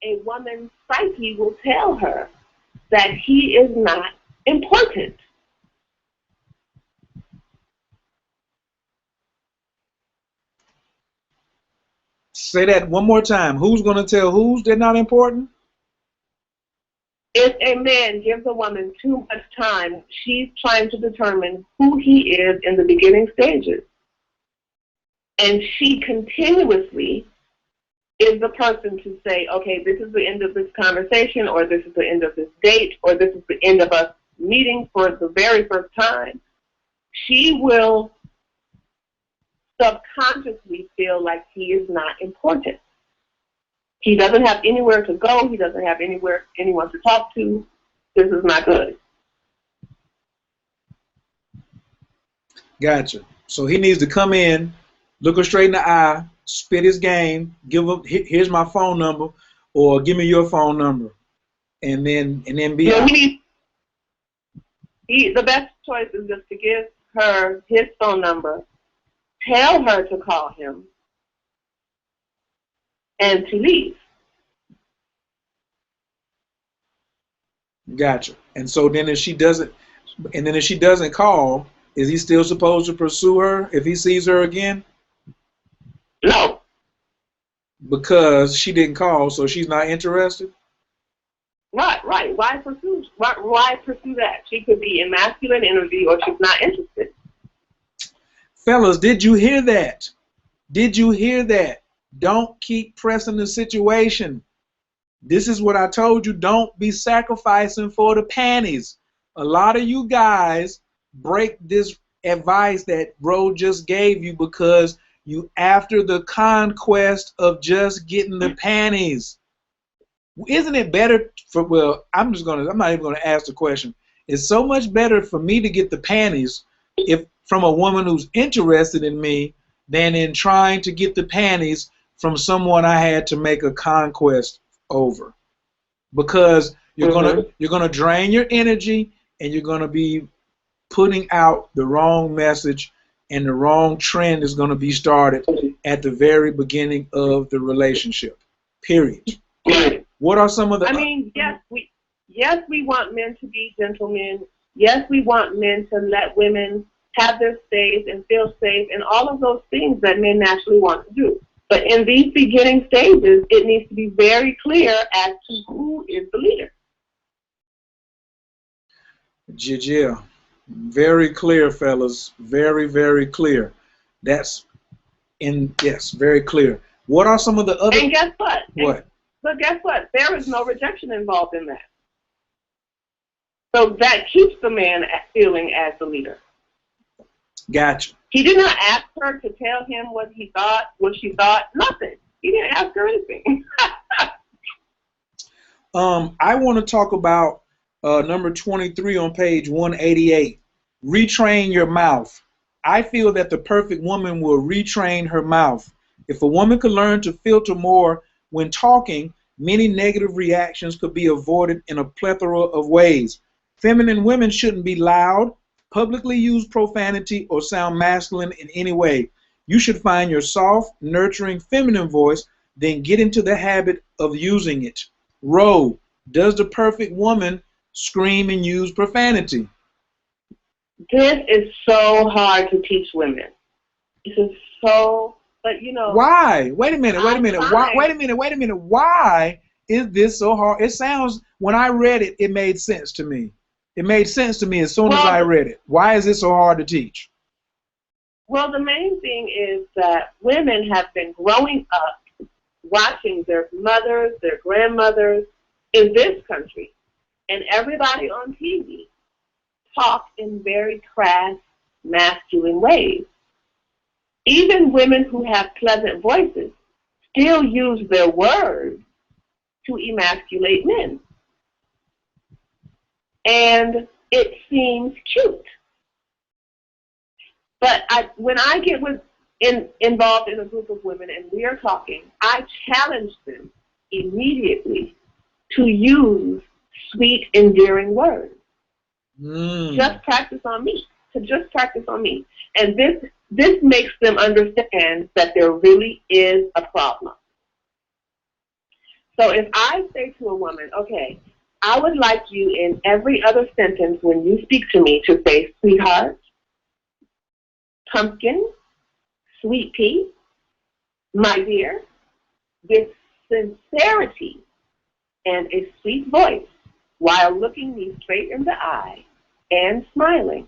a woman's psyche will tell her that he is not important. Say that one more time. Who's going to tell who's they're not important? If a man gives a woman too much time, she's trying to determine who he is in the beginning stages. And she continuously is the person to say, okay, this is the end of this conversation, or this is the end of this date, or this is the end of us meeting for the very first time. She will subconsciously feel like he is not important. He doesn't have anywhere to go. He doesn't have anyone to talk to. This is not good. Gotcha. So he needs to come in, look her straight in the eye, spit his game, give him, here's my phone number, or give me your phone number, and then be out. The best choice is just to give her his phone number, tell her to call him, and to leave. Gotcha. And so then if she doesn't call, is he still supposed to pursue her if he sees her again? No. Because she didn't call, so she's not interested? Right. Why pursue that? She could be in masculine energy, or she's not interested. Fellas, did you hear that? Did you hear that? Don't keep pressing the situation. This is what I told you. Don't be sacrificing for the panties. A lot of you guys break this advice that Ro just gave you because you after the conquest of just getting the panties. Isn't it better for, well, I'm not even gonna ask the question. It's so much better for me to get the panties if from a woman who's interested in me than in trying to get the panties from someone I had to make a conquest over. Because you're gonna drain your energy, and you're gonna be putting out the wrong message, and the wrong trend is gonna be started at the very beginning of the relationship. Period. What are some of the? I mean, yes, we want men to be gentlemen. Yes, we want men to let women have their space and feel safe, and all of those things that men naturally want to do. But in these beginning stages, it needs to be very clear as to who is the leader. Yeah. Very clear, fellas. Very, very clear. Yes, very clear. What are some of the other? And guess what? What? But guess what? There is no rejection involved in that. So that keeps the man feeling as the leader. Gotcha. He did not ask her to tell him what he thought, what she thought, nothing. He didn't ask her anything. I want to talk about number 23 on page 188. Retrain your mouth. I feel that the perfect woman will retrain her mouth. If a woman could learn to filter more when talking, many negative reactions could be avoided in a plethora of ways. Feminine women shouldn't be loud, publicly use profanity, or sound masculine in any way. You should find your soft, nurturing, feminine voice, then get into the habit of using it. Ro, does the perfect woman scream and use profanity? This is so hard to teach women. This is so, but you know. Why? Wait a minute. Why? Wait a minute. Why is this so hard? It sounds, when I read it, it made sense to me. It made sense to me as soon as I read it. Why is it so hard to teach? Well, the main thing is that women have been growing up watching their mothers, their grandmothers in this country, and everybody on TV talk in very crass, masculine ways. Even women who have pleasant voices still use their words to emasculate men. And it seems cute. But when I get involved in a group of women and we are talking, I challenge them immediately to use sweet, endearing words. Mm. Just practice on me. To just practice on me. And this makes them understand that there really is a problem. So if I say to a woman, okay, I would like you in every other sentence when you speak to me to say sweetheart, pumpkin, sweet pea, my dear, with sincerity and a sweet voice while looking me straight in the eye and smiling.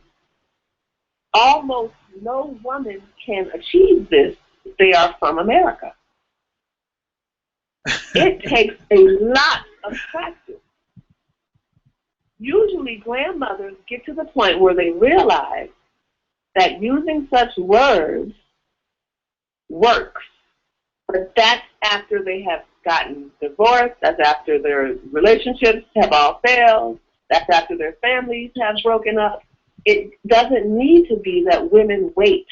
Almost no woman can achieve this if they are from America. It takes a lot of practice. Usually grandmothers get to the point where they realize that using such words works. But that's after they have gotten divorced, that's after their relationships have all failed, that's after their families have broken up. It doesn't need to be that women wait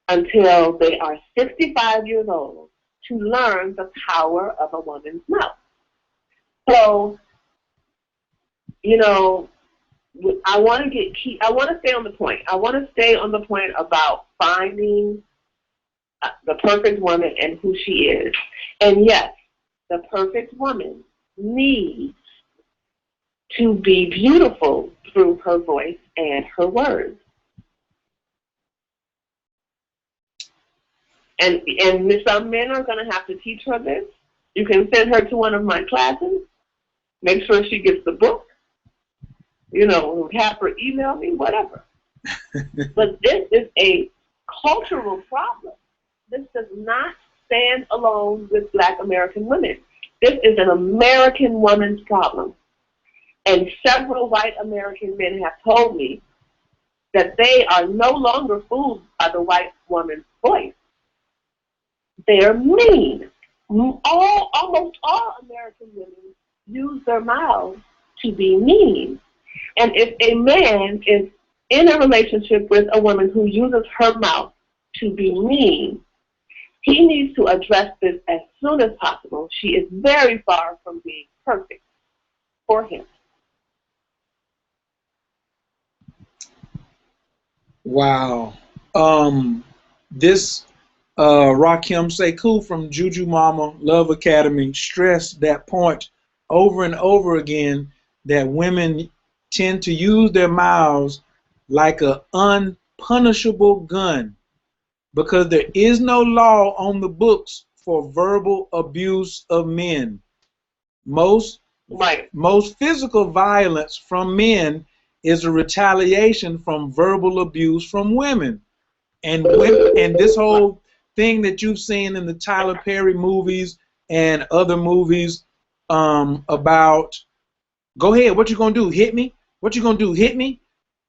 until they are 65 years old to learn the power of a woman's mouth. So, you know, I want to stay on the point. I want to stay on the point about finding the perfect woman and who she is. And yes, the perfect woman needs to be beautiful through her voice and her words. And some men are going to have to teach her this. You can send her to one of my classes. Make sure she gets the book. You know, have her email me, whatever. But this is a cultural problem. This does not stand alone with Black American women. This is an American woman's problem. And several white American men have told me that they are no longer fooled by the white woman's voice. They're mean. Almost all American women use their mouths to be mean. And if a man is in a relationship with a woman who uses her mouth to be mean, he needs to address this as soon as possible. She is very far from being perfect for him. Wow. This Rakim Sekou from Juju Mama Love Academy stressed that point over and over again, that women tend to use their mouths like an unpunishable gun, because there is no law on the books for verbal abuse of men. Most physical violence from men is a retaliation from verbal abuse from women. And this whole thing that you've seen in the Tyler Perry movies and other movies about, go ahead, what you gonna do? Hit me? What you gonna do? Hit me?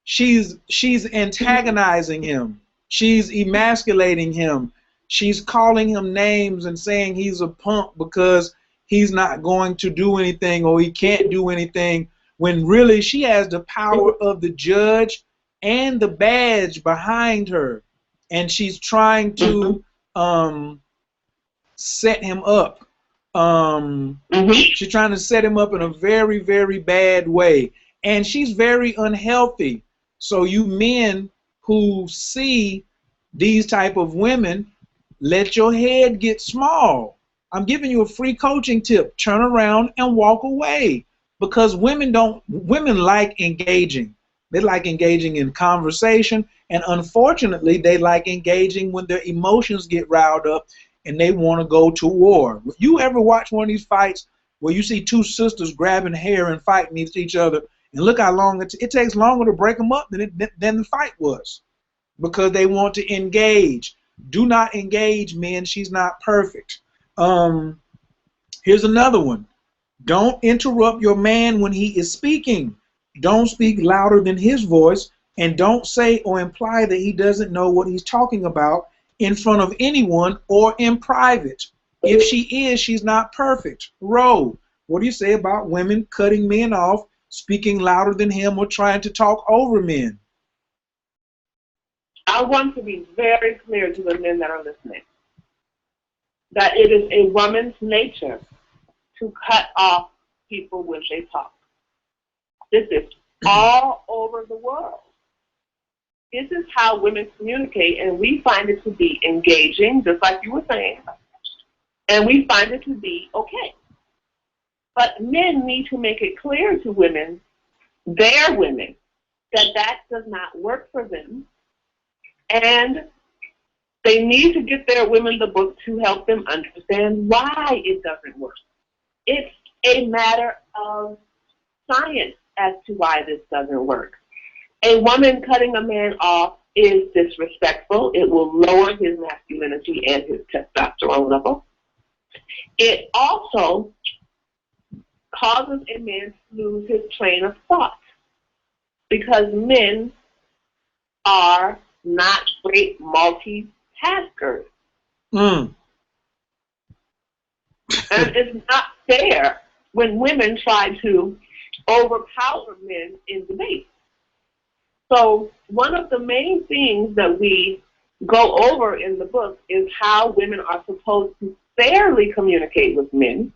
She's antagonizing him. She's emasculating him. She's calling him names and saying he's a punk because he's not going to do anything or he can't do anything, when really she has the power of the judge and the badge behind her. And she's trying to set him up. She's trying to set him up in a very, very bad way. And she's very unhealthy. So you men who see these type of women, let your head get small. I'm giving you a free coaching tip. Turn around and walk away. Because women like engaging. They like engaging in conversation, and unfortunately they like engaging when their emotions get riled up and they want to go to war. You ever watch one of these fights where you see two sisters grabbing hair and fighting each other, and look how long it takes longer to break them up than the fight was, because they want to engage. Do not engage, men. She's not perfect. Here's another one. Don't interrupt your man when he is speaking. Don't speak louder than his voice, and don't say or imply that he doesn't know what he's talking about in front of anyone or in private. If she is, she's not perfect. Ro, what do you say about women cutting men off, speaking louder than him, or trying to talk over men? I want to be very clear to the men that are listening that it is a woman's nature to cut off people when they talk. This is all over the world. This is how women communicate, and we find it to be engaging, just like you were saying, and we find it to be okay. But men need to make it clear to women, their women, that that does not work for them, and they need to get their women the book to help them understand why it doesn't work. It's a matter of science as to why this doesn't work. A woman cutting a man off is disrespectful. It will lower his masculinity and his testosterone level. It also causes a man to lose his train of thought, because men are not great multitaskers. Mm. And it's not fair when women try to overpower men in debate. So one of the main things that we go over in the book is how women are supposed to fairly communicate with men,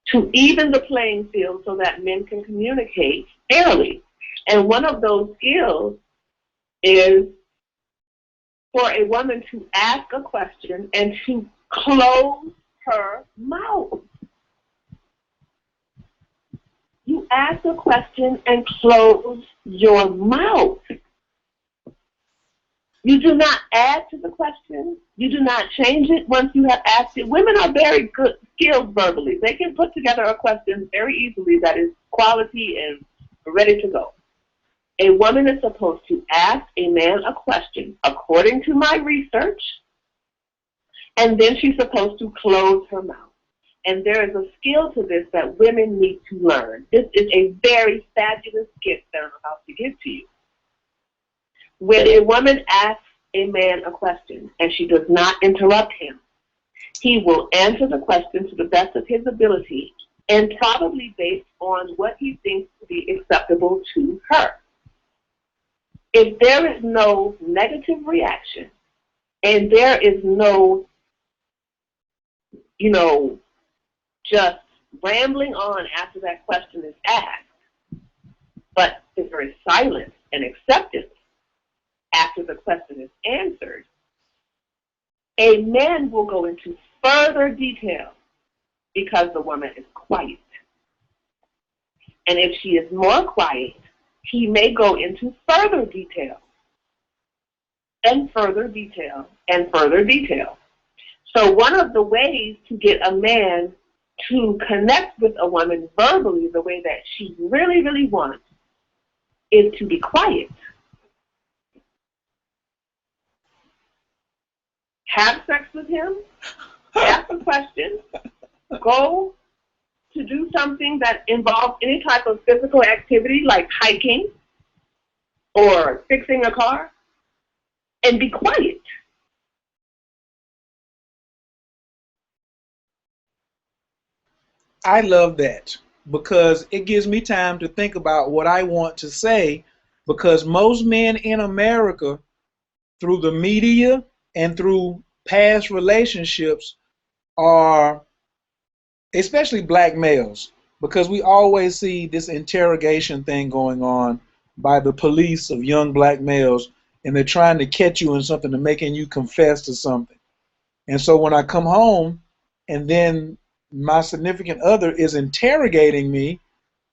to even the playing field so that men can communicate fairly. And one of those skills is for a woman to ask a question and to close her mouth. You ask a question and close your mouth. You do not add to the question. You do not change it once you have asked it. Women are very good, skilled verbally. They can put together a question very easily that is quality and ready to go. A woman is supposed to ask a man a question according to my research, and then she's supposed to close her mouth. And there is a skill to this that women need to learn. This is a very fabulous gift that I'm about to give to you. When a woman asks a man a question and she does not interrupt him, he will answer the question to the best of his ability and probably based on what he thinks to be acceptable to her. If there is no negative reaction and there is no, just rambling on after that question is asked, but if there is silence and acceptance after the question is answered, a man will go into further detail because the woman is quiet. And if she is more quiet, he may go into further detail and further detail and further detail. So one of the ways to get a man to connect with a woman verbally the way that she really, really wants is to be quiet. Have sex with him, ask a question, go to do something that involves any type of physical activity like hiking or fixing a car, and be quiet. I love that because it gives me time to think about what I want to say, because most men in America, through the media and through past relationships, are, especially black males, because we always see this interrogation thing going on by the police of young black males, and they're trying to catch you in something and making you confess to something. And so when I come home and then my significant other is interrogating me,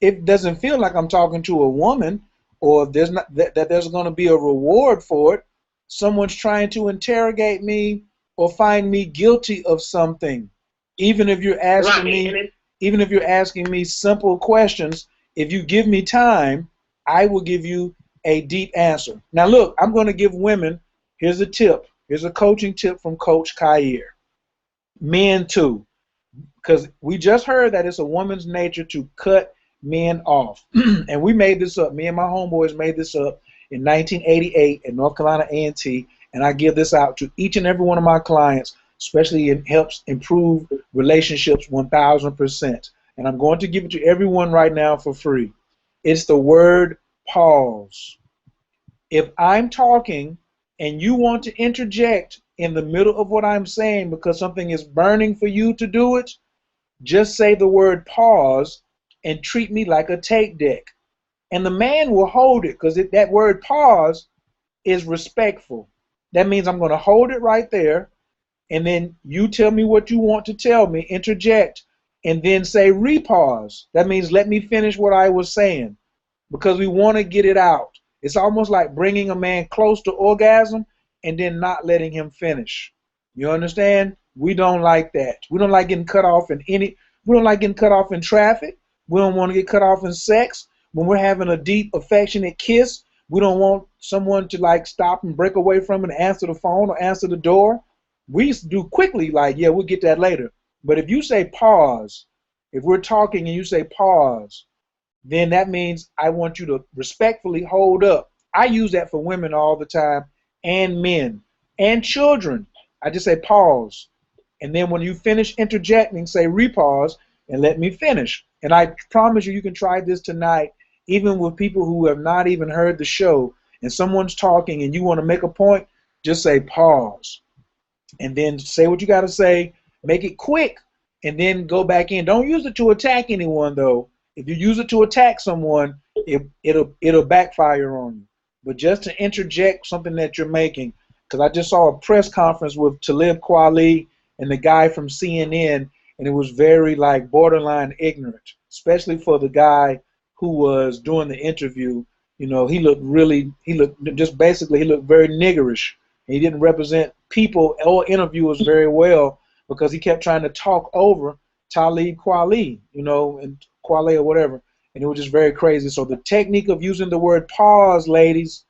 it doesn't feel like I'm talking to a woman, or there's not that there's going to be a reward for it. Someone's trying to interrogate me or find me guilty of something. Even if you're asking me simple questions, if you give me time, I will give you a deep answer. Now look, I'm going to give women, here's a tip. Here's a coaching tip from Coach Khayr. Men too, because we just heard that it's a woman's nature to cut men off. And we made this up. Me and my homeboys made this up in 1988 at North Carolina A&T, and I give this out to each and every one of my clients, especially it helps improve relationships 1,000%. And I'm going to give it to everyone right now for free. It's the word pause. If I'm talking and you want to interject in the middle of what I'm saying because something is burning for you to do it, just say the word pause and treat me like a tape deck. And the man will hold it, because that word pause is respectful. That means I'm going to hold it right there, and then you tell me what you want to tell me, interject, and then say repause. That means let me finish what I was saying, because we want to get it out. It's almost like bringing a man close to orgasm and then not letting him finish. You understand? We don't like that. We don't like getting cut off we don't like getting cut off in traffic. We don't want to get cut off in sex. When we're having a deep, affectionate kiss, we don't want someone to like stop and break away from it and answer the phone or answer the door. We used to do quickly, like, yeah, we'll get that later. But if you say pause, if we're talking and you say pause, then that means I want you to respectfully hold up. I use that for women all the time, and men, and children. I just say pause. And then when you finish interjecting, say repause and let me finish. And I promise you, you can try this tonight, even with people who have not even heard the show, and someone's talking and you want to make a point, just say pause. And then say what you got to say, make it quick, and then go back in. Don't use it to attack anyone, though. If you use it to attack someone, it'll backfire on you. But just to interject something that you're making, because I just saw a press conference with Talib Kweli and the guy from CNN, and it was very like borderline ignorant, especially for the guy who was doing the interview. You know, he looked very niggerish. He didn't represent people or interviewers very well, because he kept trying to talk over Talib Kweli, you know, and Kweli or whatever, and it was just very crazy. So the technique of using the word pause, ladies,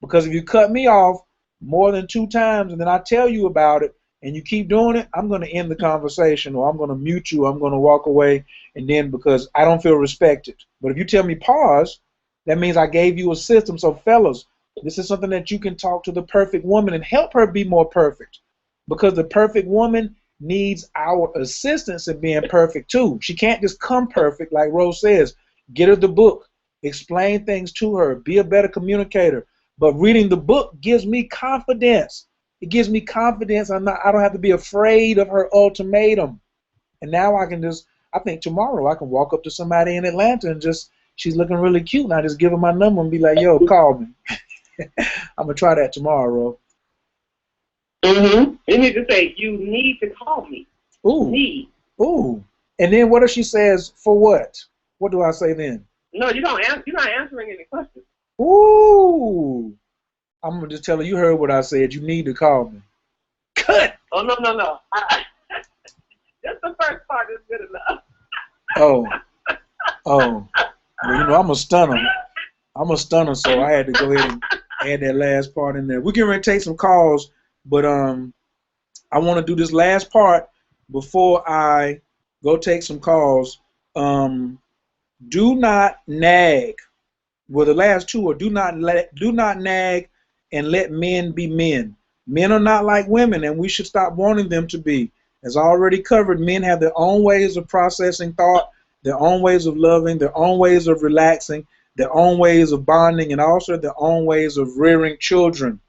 because if you cut me off more than 2 times and then I tell you about it and you keep doing it, I'm going to end the conversation, or I'm going to mute you, I'm going to walk away, and then because I don't feel respected. But if you tell me pause, that means I gave you a system. So fellas, this is something that you can talk to the perfect woman and help her be more perfect, because the perfect woman needs our assistance in being perfect too. She can't just come perfect, like Rose says. Get her the book, explain things to her, be a better communicator. But reading the book gives me confidence. It gives me confidence. I don't have to be afraid of her ultimatum. And now I think tomorrow I can walk up to somebody in Atlanta and she's looking really cute, and I just give her my number and be like, yo, call me. I'm going to try that tomorrow, Ro. Mm-hmm. You need to say, you need to call me. Ooh. Need. Ooh. And then what if she says, for what? What do I say then? No, you're not answering any questions. Ooh. I'm going to just tell her, you heard what I said. You need to call me. Cut. Oh, no. Just the first part is good enough. Oh. Well, you know, I'm a stunner. So I had to go ahead and add that last part in there. We're going to take some calls, but I want to do this last part before I go take some calls. Do not nag. Well, the last two are do not nag and let men be men. Men are not like women, and we should stop wanting them to be. As already covered, men have their own ways of processing thought, their own ways of loving, their own ways of relaxing, their own ways of bonding, and also their own ways of rearing children.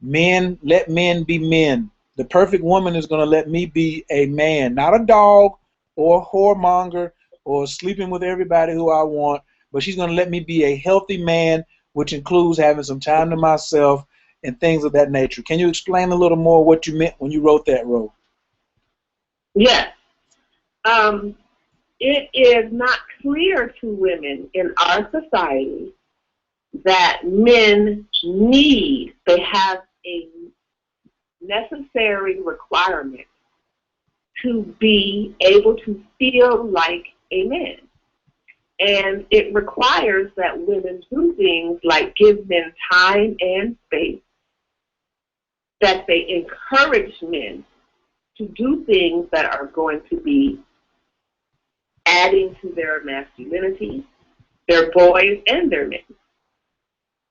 Men, let men be men. The perfect woman is going to let me be a man, not a dog or a whoremonger or sleeping with everybody who I want, but she's going to let me be a healthy man, which includes having some time to myself and things of that nature. Can you explain a little more what you meant when you wrote that, Ro? Yes. It is not clear to women in our society that men they have a necessary requirement to be able to feel like a man. And it requires that women do things like give men time and space, that they encourage men to do things that are going to be adding to their masculinity, their boys and their men.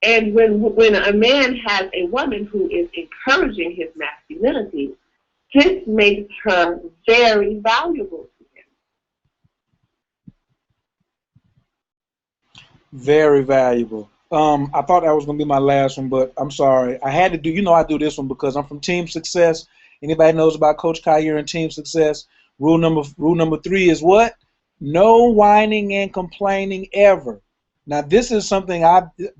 And when a man has a woman who is encouraging his masculinity, this makes her very valuable to him. Very valuable. I thought that was going to be my last one, but I'm sorry. I had to do, I do this one because I'm from Team Success. Anybody knows about Coach Khayr and Team Success? Rule number 3 is what? No whining and complaining ever. Now, this is something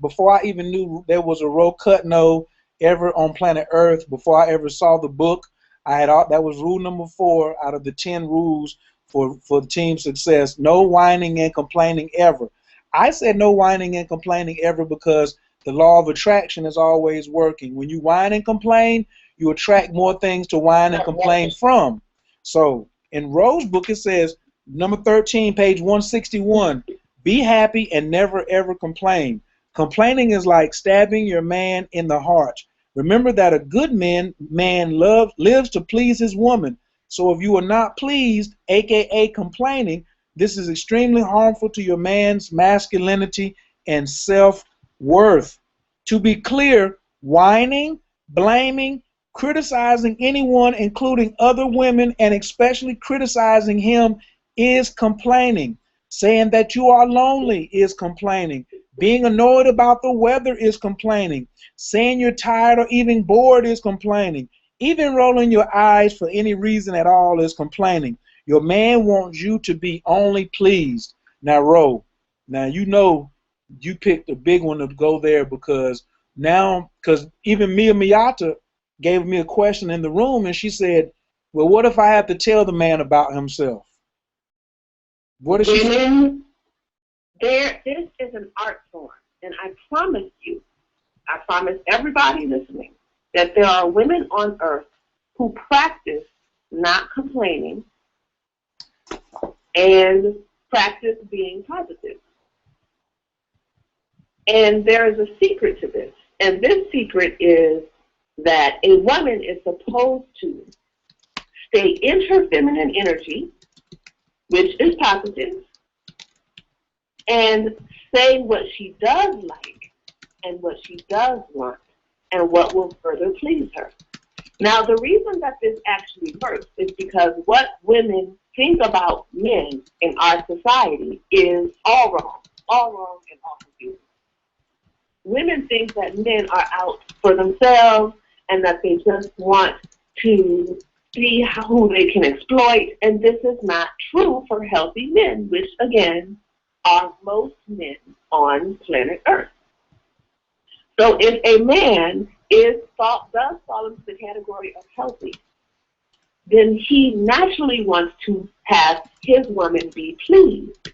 before I even knew there was a Cutno ever on planet Earth, before I ever saw the book, that was rule number 4 out of the 10 rules for team success. No whining and complaining ever. I said no whining and complaining ever because the law of attraction is always working. When you whine and complain, you attract more things to whine and complain from. So in Rose's book, it says, number 13, page 161, be happy and never ever complain. Complaining is like stabbing your man in the heart. Remember that a good man lives to please his woman. So if you are not pleased, aka complaining, this is extremely harmful to your man's masculinity and self-worth. To be clear, whining, blaming, criticizing anyone, including other women, and especially criticizing him is complaining. Saying that you are lonely is complaining. Being annoyed about the weather is complaining. Saying you're tired or even bored is complaining. Even rolling your eyes for any reason at all is complaining. Your man wants you to be only pleased. Now, Ro, now you know you picked a big one to go there because even Mia Miata gave me a question in the room and she said, well, what if I have to tell the man about himself? What is she saying? This is an art form, and I promise everybody listening that there are women on earth who practice not complaining and practice being positive. And there is a secret to this, and this secret is that a woman is supposed to stay in her feminine energy, which is positive, and say what she does like and what she does want and what will further please her. Now, the reason that this actually works is because what women think about men in our society is all wrong and all confusing. Women think that men are out for themselves and that they just want to see who they can exploit, and this is not true for healthy men, which again are most men on planet Earth. So if a man does fall into the category of healthy, then he naturally wants to have his woman be pleased.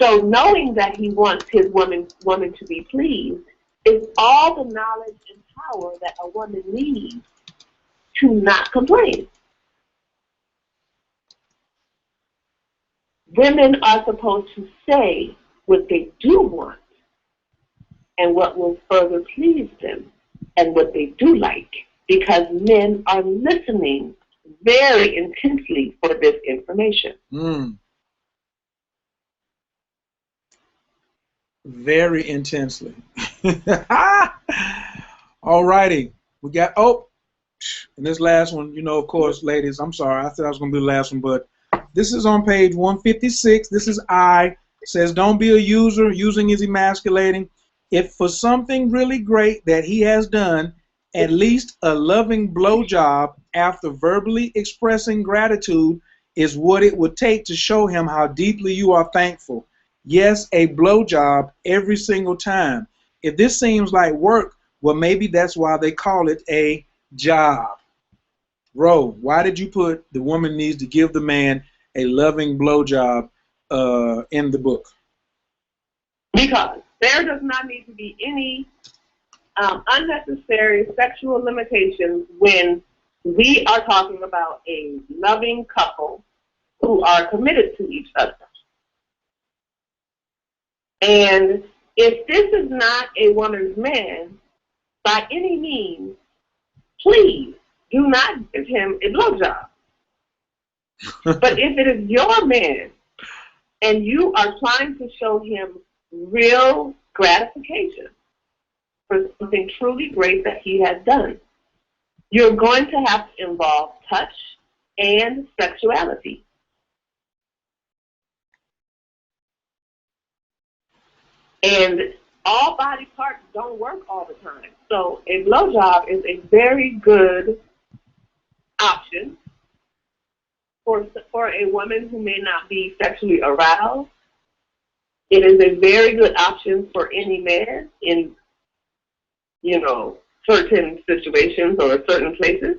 So knowing that he wants his woman to be pleased is all the knowledge and power that a woman needs to not complain. Women are supposed to say what they do want and what will further please them and what they do like, because men are listening very intensely for this information. Very intensely. All righty. We got, and this last one, of course, ladies, I'm sorry. I thought I was going to be the last one, but this is on page 156. This is It says, don't be a user. Using is emasculating. If for something really great that he has done, at least a loving blowjob after verbally expressing gratitude is what it would take to show him how deeply you are thankful. Yes, a blowjob every single time. If this seems like work, well, maybe that's why they call it a job. Ro, why did you put the woman needs to give the man a loving blowjob in the book? Because there does not need to be any unnecessary sexual limitations when we are talking about a loving couple who are committed to each other. And if this is not a woman's man, by any means, please do not give him a blowjob. But if it is your man and you are trying to show him real gratification for something truly great that he has done, you're going to have to involve touch and sexuality. And all body parts don't work all the time. So a blowjob is a very good option for a woman who may not be sexually aroused, it is a very good option for any man in, certain situations or certain places.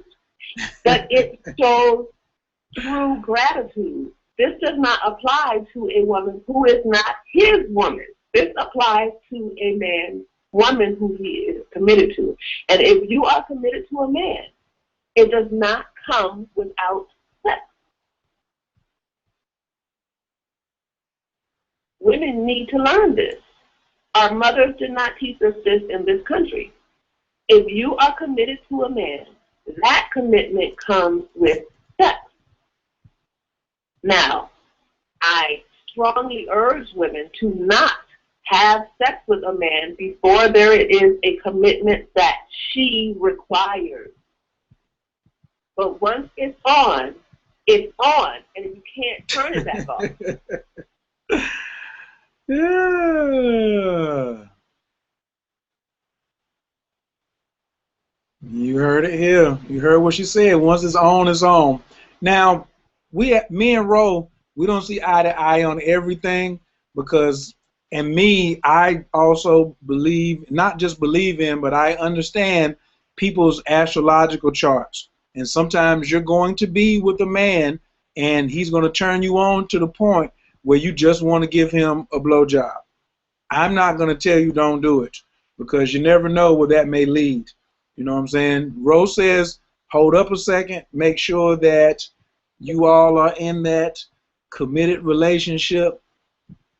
But it shows through gratitude. This does not apply to a woman who is not his woman. This applies to a woman who he is committed to. And if you are committed to a man, it does not come without sex. Women need to learn this. Our mothers did not teach us this in this country. If you are committed to a man, that commitment comes with sex. Now, I strongly urge women to not have sex with a man before there is a commitment that she requires. But once it's on, and you can't turn it back off. Yeah. You heard it here. You heard what she said. Once it's on, it's on. Now, me and Ro, we don't see eye to eye on everything because, and me, I also believe, not just believe in, but I understand people's astrological charts. And sometimes you're going to be with a man and he's going to turn you on to the point where you just want to give him a blowjob. I'm not going to tell you don't do it because you never know where that may lead. You know what I'm saying? Rose says, hold up a second, make sure that you all are in that committed relationship.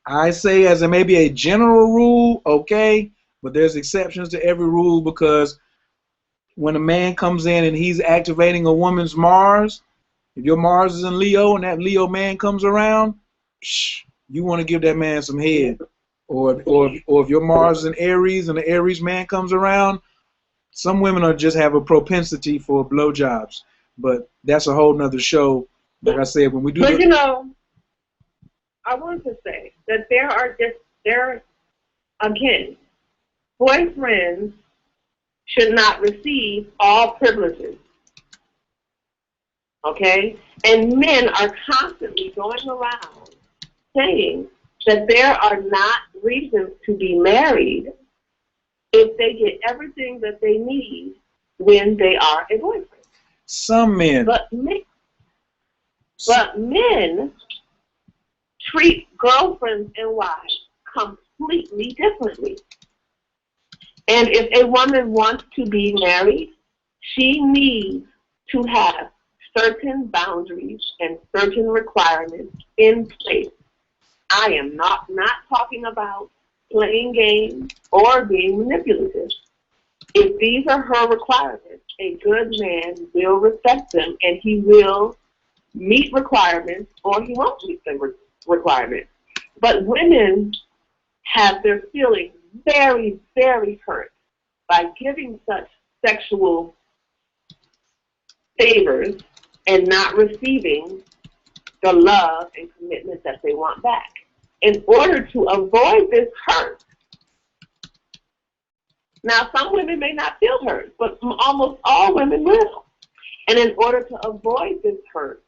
I say as a maybe a general rule, okay, but there's exceptions to every rule because when a man comes in and he's activating a woman's Mars, if your Mars is in Leo and that Leo man comes around, you want to give that man some head. Or if your Mars is in Aries and the Aries man comes around, some women are just have a propensity for blowjobs. But that's a whole nother show. Like I said, when we do. But I want to say that again, boyfriends should not receive all privileges. Okay? And men are constantly going around saying that there are not reasons to be married if they get everything that they need when they are a boyfriend. Some men. But men treat girlfriends and wives completely differently. And if a woman wants to be married, she needs to have certain boundaries and certain requirements in place. I am not talking about playing games or being manipulative. If these are her requirements, a good man will respect them and he will meet requirements or he won't meet the requirements. But women have their feelings very, very hurt by giving such sexual favors and not receiving the love and commitment that they want back. In order to avoid this hurt, now some women may not feel hurt, but almost all women will. And in order to avoid this hurt,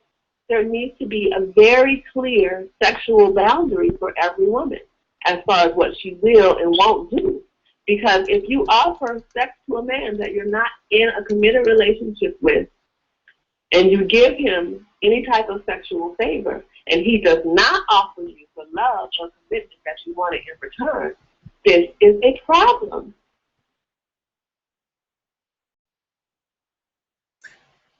there needs to be a very clear sexual boundary for every woman as far as what she will and won't do. Because if you offer sex to a man that you're not in a committed relationship with, and you give him any type of sexual favor, and he does not offer you the love or commitment that you wanted in return, this is a problem.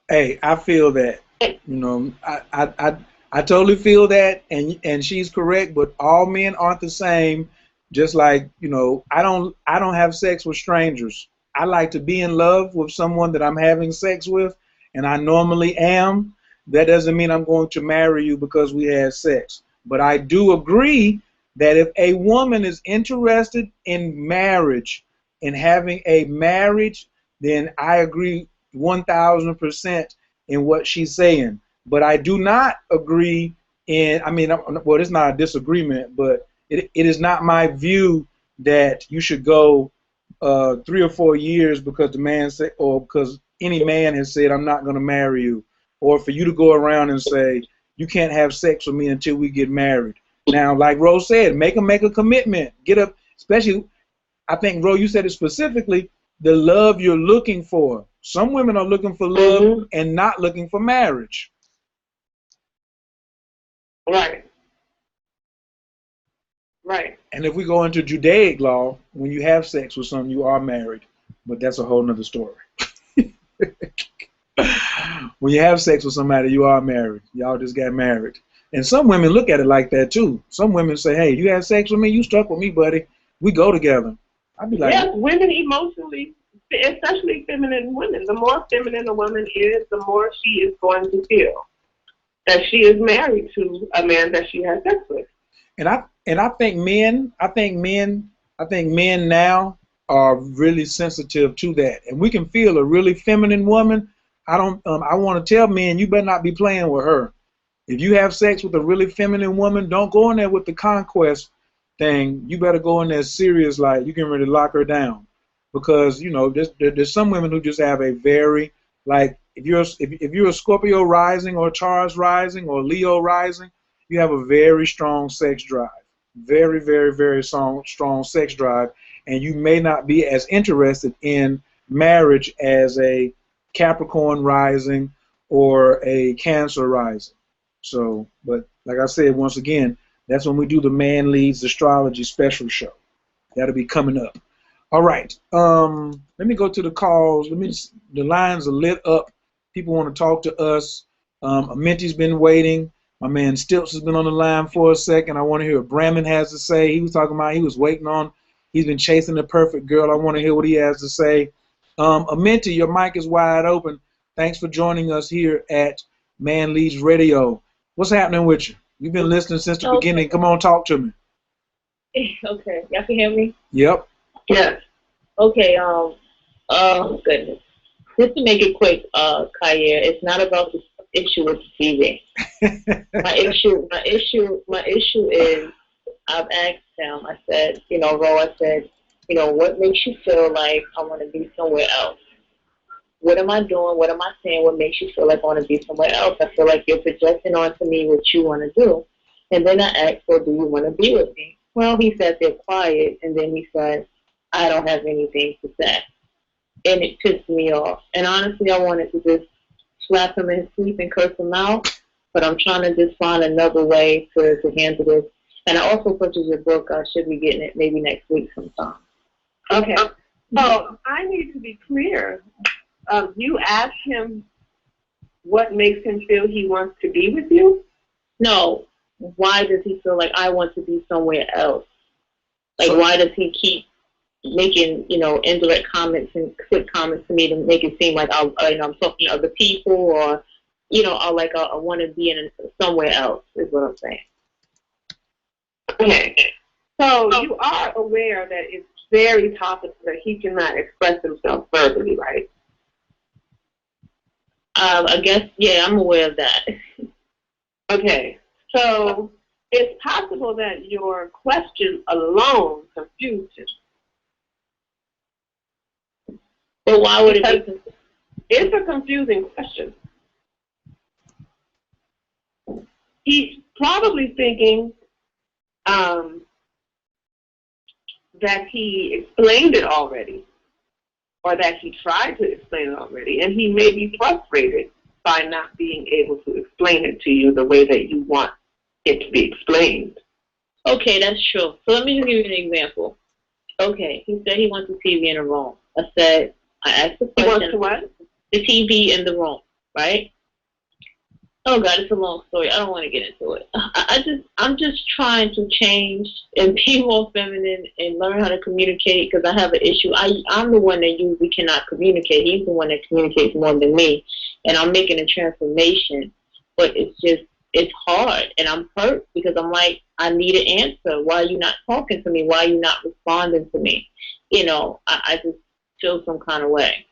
Hey, I feel that. You know, I totally feel that, and she's correct. But all men aren't the same. Just like, you know, I don't have sex with strangers. I like to be in love with someone that I'm having sex with, and I normally am. That doesn't mean I'm going to marry you because we had sex. But I do agree that if a woman is interested in marriage and having a marriage, then I agree 1,000% in what she's saying. But I do not agree in, I mean, well, it's not a disagreement, but it is not my view that you should go 3 or 4 years because the man said, or because any man has said, I'm not going to marry you. or for you to go around and say, you can't have sex with me until we get married. Now, like Rose said, make a commitment. Get up, especially, I think, Rose, you said it specifically, the love you're looking for. Some women are looking for love and not looking for marriage. Right. Right. And if we go into Judaic law, when you have sex with someone, you are married. But that's a whole nother story. When you have sex with somebody, you are married. Y'all just got married. And some women look at it like that too. Some women say, hey, you had sex with me, you stuck with me, buddy. We go together. I'd be like, yes, women emotionally, especially feminine women, the more feminine a woman is, the more she is going to feel that she is married to a man that she has sex with. And I think men now are really sensitive to that. And we can feel a really feminine woman. I want to tell men, you better not be playing with her. If you have sex with a really feminine woman, don't go in there with the conquest thing. You better go in there serious, like you can really lock her down, because you know there's some women who just have a very, like, if you're a Scorpio rising or Taurus rising or Leo rising, you have a very strong sex drive, very, very, very strong sex drive, and you may not be as interested in marriage as a Capricorn rising or a Cancer rising. So, but like I said, once again, that's when we do the Man Leads Astrology special show. That'll be coming up. All right. Let me go to the calls. The lines are lit up. People want to talk to us. Amenti's been waiting. My man Stilts has been on the line for a second. I want to hear what Brahman has to say. He was talking about he's been chasing the perfect girl. I want to hear what he has to say. Amenti, your mic is wide open. Thanks for joining us here at Man Leads Radio. What's happening with you? You've been listening since the beginning. Come on, talk to me. Okay, y'all can hear me? Yep. Yes. Okay, oh goodness. Just to make it quick, Khayr, it's not about the issue with the TV. my issue is, I've asked him, I said, what makes you feel like I want to be somewhere else? What am I doing? What am I saying? What makes you feel like I want to be somewhere else? I feel like you're projecting onto me what you want to do. And then I asked, well, do you want to be with me? Well, he said they're quiet. And then he said, I don't have anything to say. And it pissed me off. And honestly, I wanted to just slap him in his sleep and curse him out. But I'm trying to just find another way to handle this. And I also purchased your book. I should be getting it maybe next week sometime. Okay. So I need to be clear. You asked him what makes him feel he wants to be with you? No. Why does he feel like I want to be somewhere else? Like, why does he keep making, indirect comments and quick comments to me to make it seem like I'm talking to other people, or, I want to be in somewhere else is what I'm saying. Okay. So you are aware that it's very topical that he cannot express himself verbally, right? I guess, yeah, I'm aware of that. Okay. So it's possible that your question alone confused him. But why would it be? It's a confusing question. He's probably thinking that he explained it already, or that he tried to explain it already, and he may be frustrated by not being able to explain it to you the way that you want it to be explained. Okay, that's true. So let me just give you an example. Okay, he said he wants the TV in the room. I asked the question. He wants to what? The TV in the room, right? Oh God, it's a long story. I don't want to get into it. I'm just trying to change and be more feminine and learn how to communicate, because I have an issue. I'm the one that usually cannot communicate. He's the one that communicates more than me, and I'm making a transformation. But it's hard, and I'm hurt because I'm like, I need an answer. Why are you not talking to me? Why are you not responding to me? I just feel some kind of way.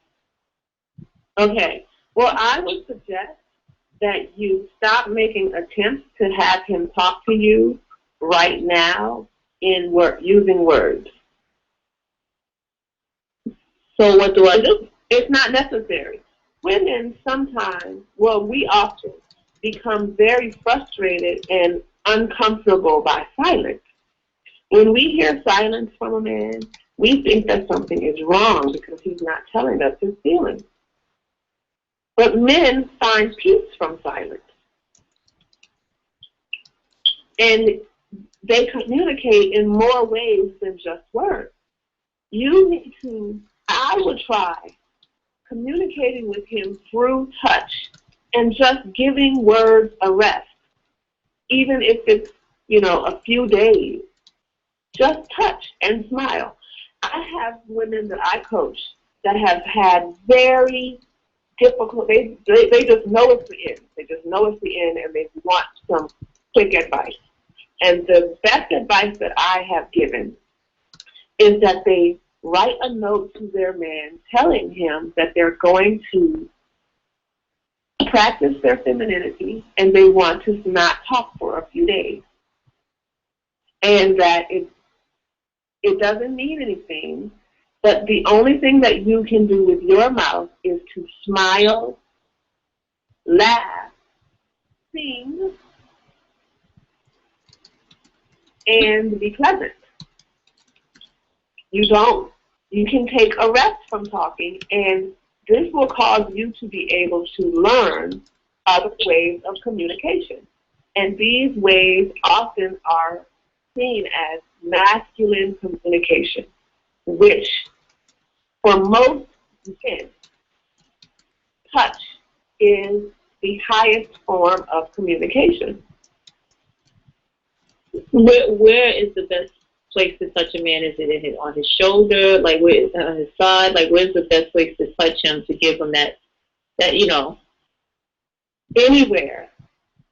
Okay. Well, I would suggest that you stop making attempts to have him talk to you right now using words. So what do I do? It's not necessary. women sometimes, well, we often become very frustrated and uncomfortable by silence. When we hear silence from a man, we think that something is wrong because he's not telling us his feelings. But men find peace from silence. And they communicate in more ways than just words. You need to, I would try communicating with him through touch and just giving words a rest. Even if it's, a few days, just touch and smile. I have women that I coach that have had very difficult, they just know it's the end. They just know it's the end and they want some quick advice. And the best advice that I have given is that they write a note to their man telling him that they're going to practice their femininity and they want to not talk for a few days. And that it doesn't mean anything, but the only thing that you can do with your mouth is to smile, laugh, sing, and be pleasant. You can take a rest from talking, and this will cause you to be able to learn other ways of communication. And these ways often are seen as masculine communication, which for most men, touch is the highest form of communication. Where is the best place to touch a man? Is it on his shoulder? Like where on his side? Like where's the best place to touch him to give him that anywhere?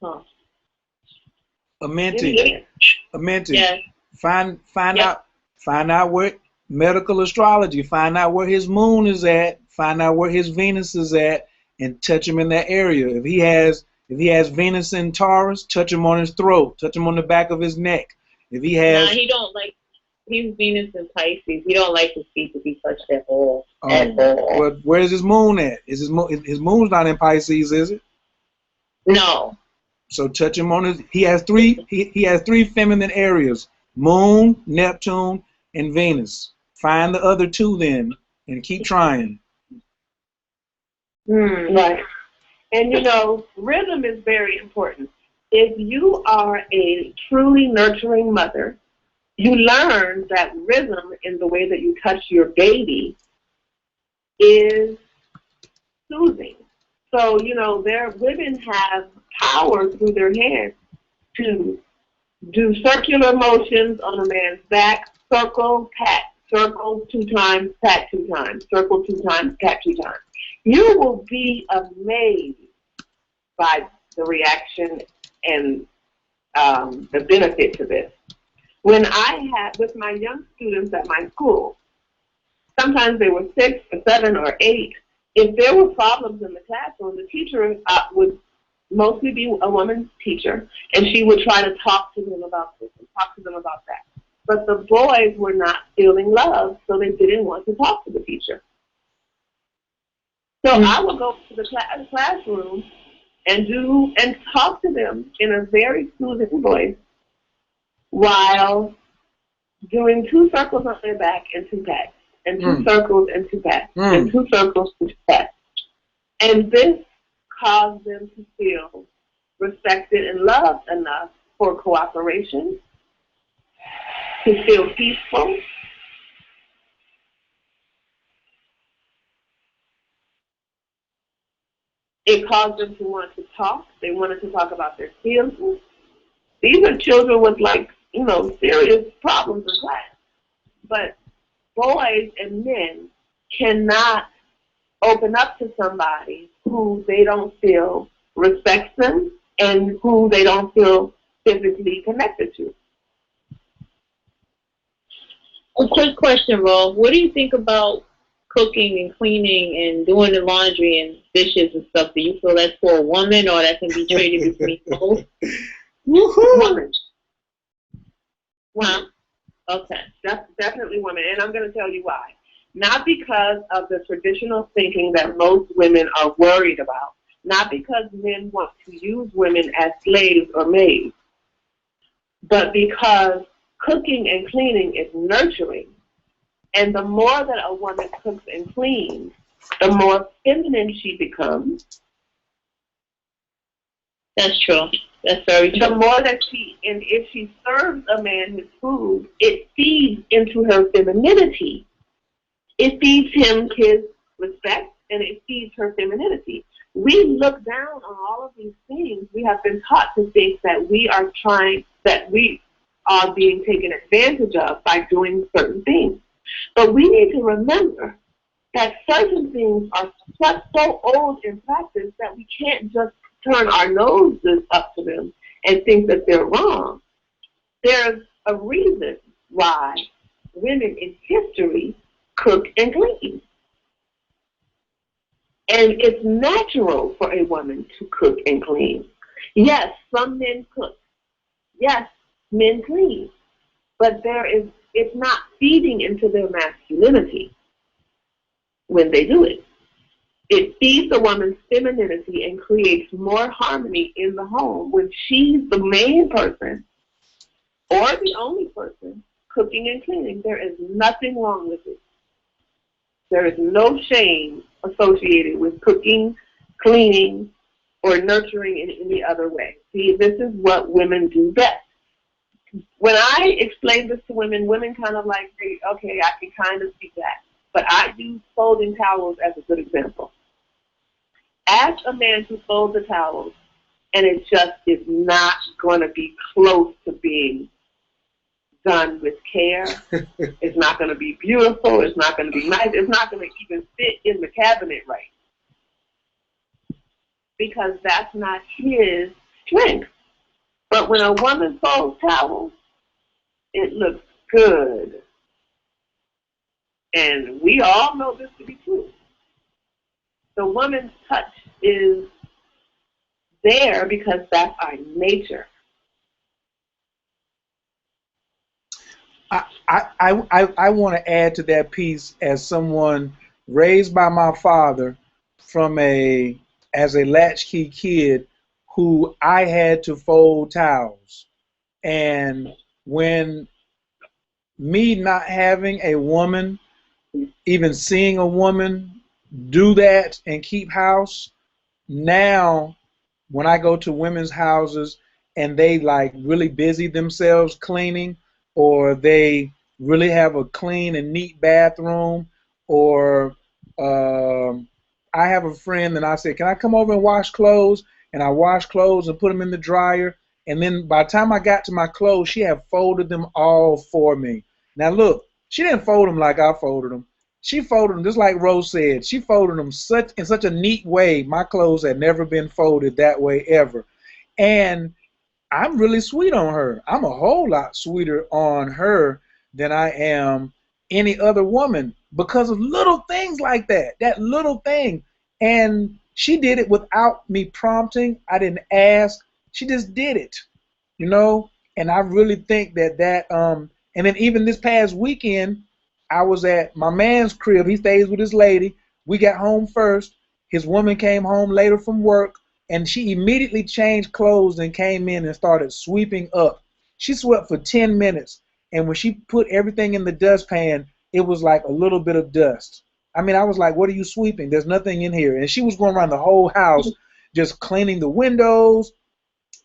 Huh. A mentee. Yeah. Find out where medical astrology. Find out where his moon is at. Find out where his Venus is at, and touch him in that area. If he has Venus in Taurus, touch him on his throat. Touch him on the back of his neck. If he has, he don't like. He's Venus in Pisces. He don't like his feet to be touched at all. But where is his moon at? His moon's not in Pisces, is it? No. So touch him on his. He has three feminine areas: Moon, Neptune, and Venus. Find the other two then, and keep trying. Right. And rhythm is very important. If you are a truly nurturing mother, you learn that rhythm in the way that you touch your baby is soothing. So, women have power through their hands to do circular motions on a man's back, circle, pat, circle 2 times, pat 2 times, circle 2 times, pat 2 times. You will be amazed by the reaction and the benefit to this. When I had, with my young students at my school, sometimes they were 6 or 7 or 8, if there were problems in the classroom, the teacher would mostly be a woman teacher, and she would try to talk to them about this and talk to them about that. But the boys were not feeling love, so they didn't want to talk to the teacher. So I would go to the classroom and talk to them in a very soothing voice while doing 2 circles on their back and 2 pats, and 2 circles and 2 pats, and 2 circles and 2 pats. And this caused them to feel respected and loved enough for cooperation, to feel peaceful. It caused them to want to talk. They wanted to talk about their feelings. These are children with serious problems in class. But boys and men cannot open up to somebody who they don't feel respects them and who they don't feel physically connected to. A quick question, Ro. What do you think about cooking and cleaning and doing the laundry and dishes and stuff? Do you feel that's for a woman or that can be traded between both? Women. Huh? Okay. That's definitely women, and I'm going to tell you why. not because of the traditional thinking that most women are worried about, not because men want to use women as slaves or maids, but because cooking and cleaning is nurturing. And the more that a woman cooks and cleans, the more feminine she becomes. That's true. That's very true. The more that and if she serves a man his food, it feeds into her femininity. It feeds him his respect, and it feeds her femininity. We look down on all of these things. We have been taught to think that we are being taken advantage of by doing certain things. But we need to remember that certain things are so old in practice that we can't just turn our noses up to them and think that they're wrong. There's a reason why women in history cook and clean. And it's natural for a woman to cook and clean. Yes, some men cook. Yes, men clean. But it's not feeding into their masculinity when they do it. It feeds a woman's femininity and creates more harmony in the home when she's the main person or the only person cooking and cleaning. There is nothing wrong with it. There is no shame associated with cooking, cleaning, or nurturing in any other way. See, this is what women do best. When I explain this to women, women kind of like say, okay, I can kind of see that. But I use folding towels as a good example. Ask a man to fold the towels, and it just is not going to be close to being done with care. It's not going to be beautiful. It's not going to be nice. It's not going to even fit in the cabinet right. Because that's not his strength. But when a woman folds towels, it looks good. And we all know this to be true. The woman's touch is there because that's our nature. I want to add to that piece as someone raised by my father as a latchkey kid who I had to fold towels. And when me not having a woman, even seeing a woman do that and keep house, now when I go to women's houses and they like really busy themselves cleaning, or they really have a clean and neat bathroom, or I have a friend and I said, can I come over and wash clothes? And I wash clothes and put them in the dryer. And then by the time I got to my clothes, she had folded them all for me. Now look, she didn't fold them like I folded them. She folded them just like Rose said. She folded them in such a neat way. My clothes had never been folded that way ever. And I'm really sweet on her. I'm a whole lot sweeter on her than I am any other woman because of little things like that, that little thing. And she did it without me prompting. I didn't ask. She just did it, you know? And I really think that and then even this past weekend, I was at my man's crib. He stays with his lady. We got home first. His woman came home later from work. And she immediately changed clothes and came in and started sweeping up. She swept for 10 minutes. And when she put everything in the dustpan, it was like a little bit of dust. I mean, I was like, what are you sweeping? There's nothing in here. And she was going around the whole house just cleaning the windows.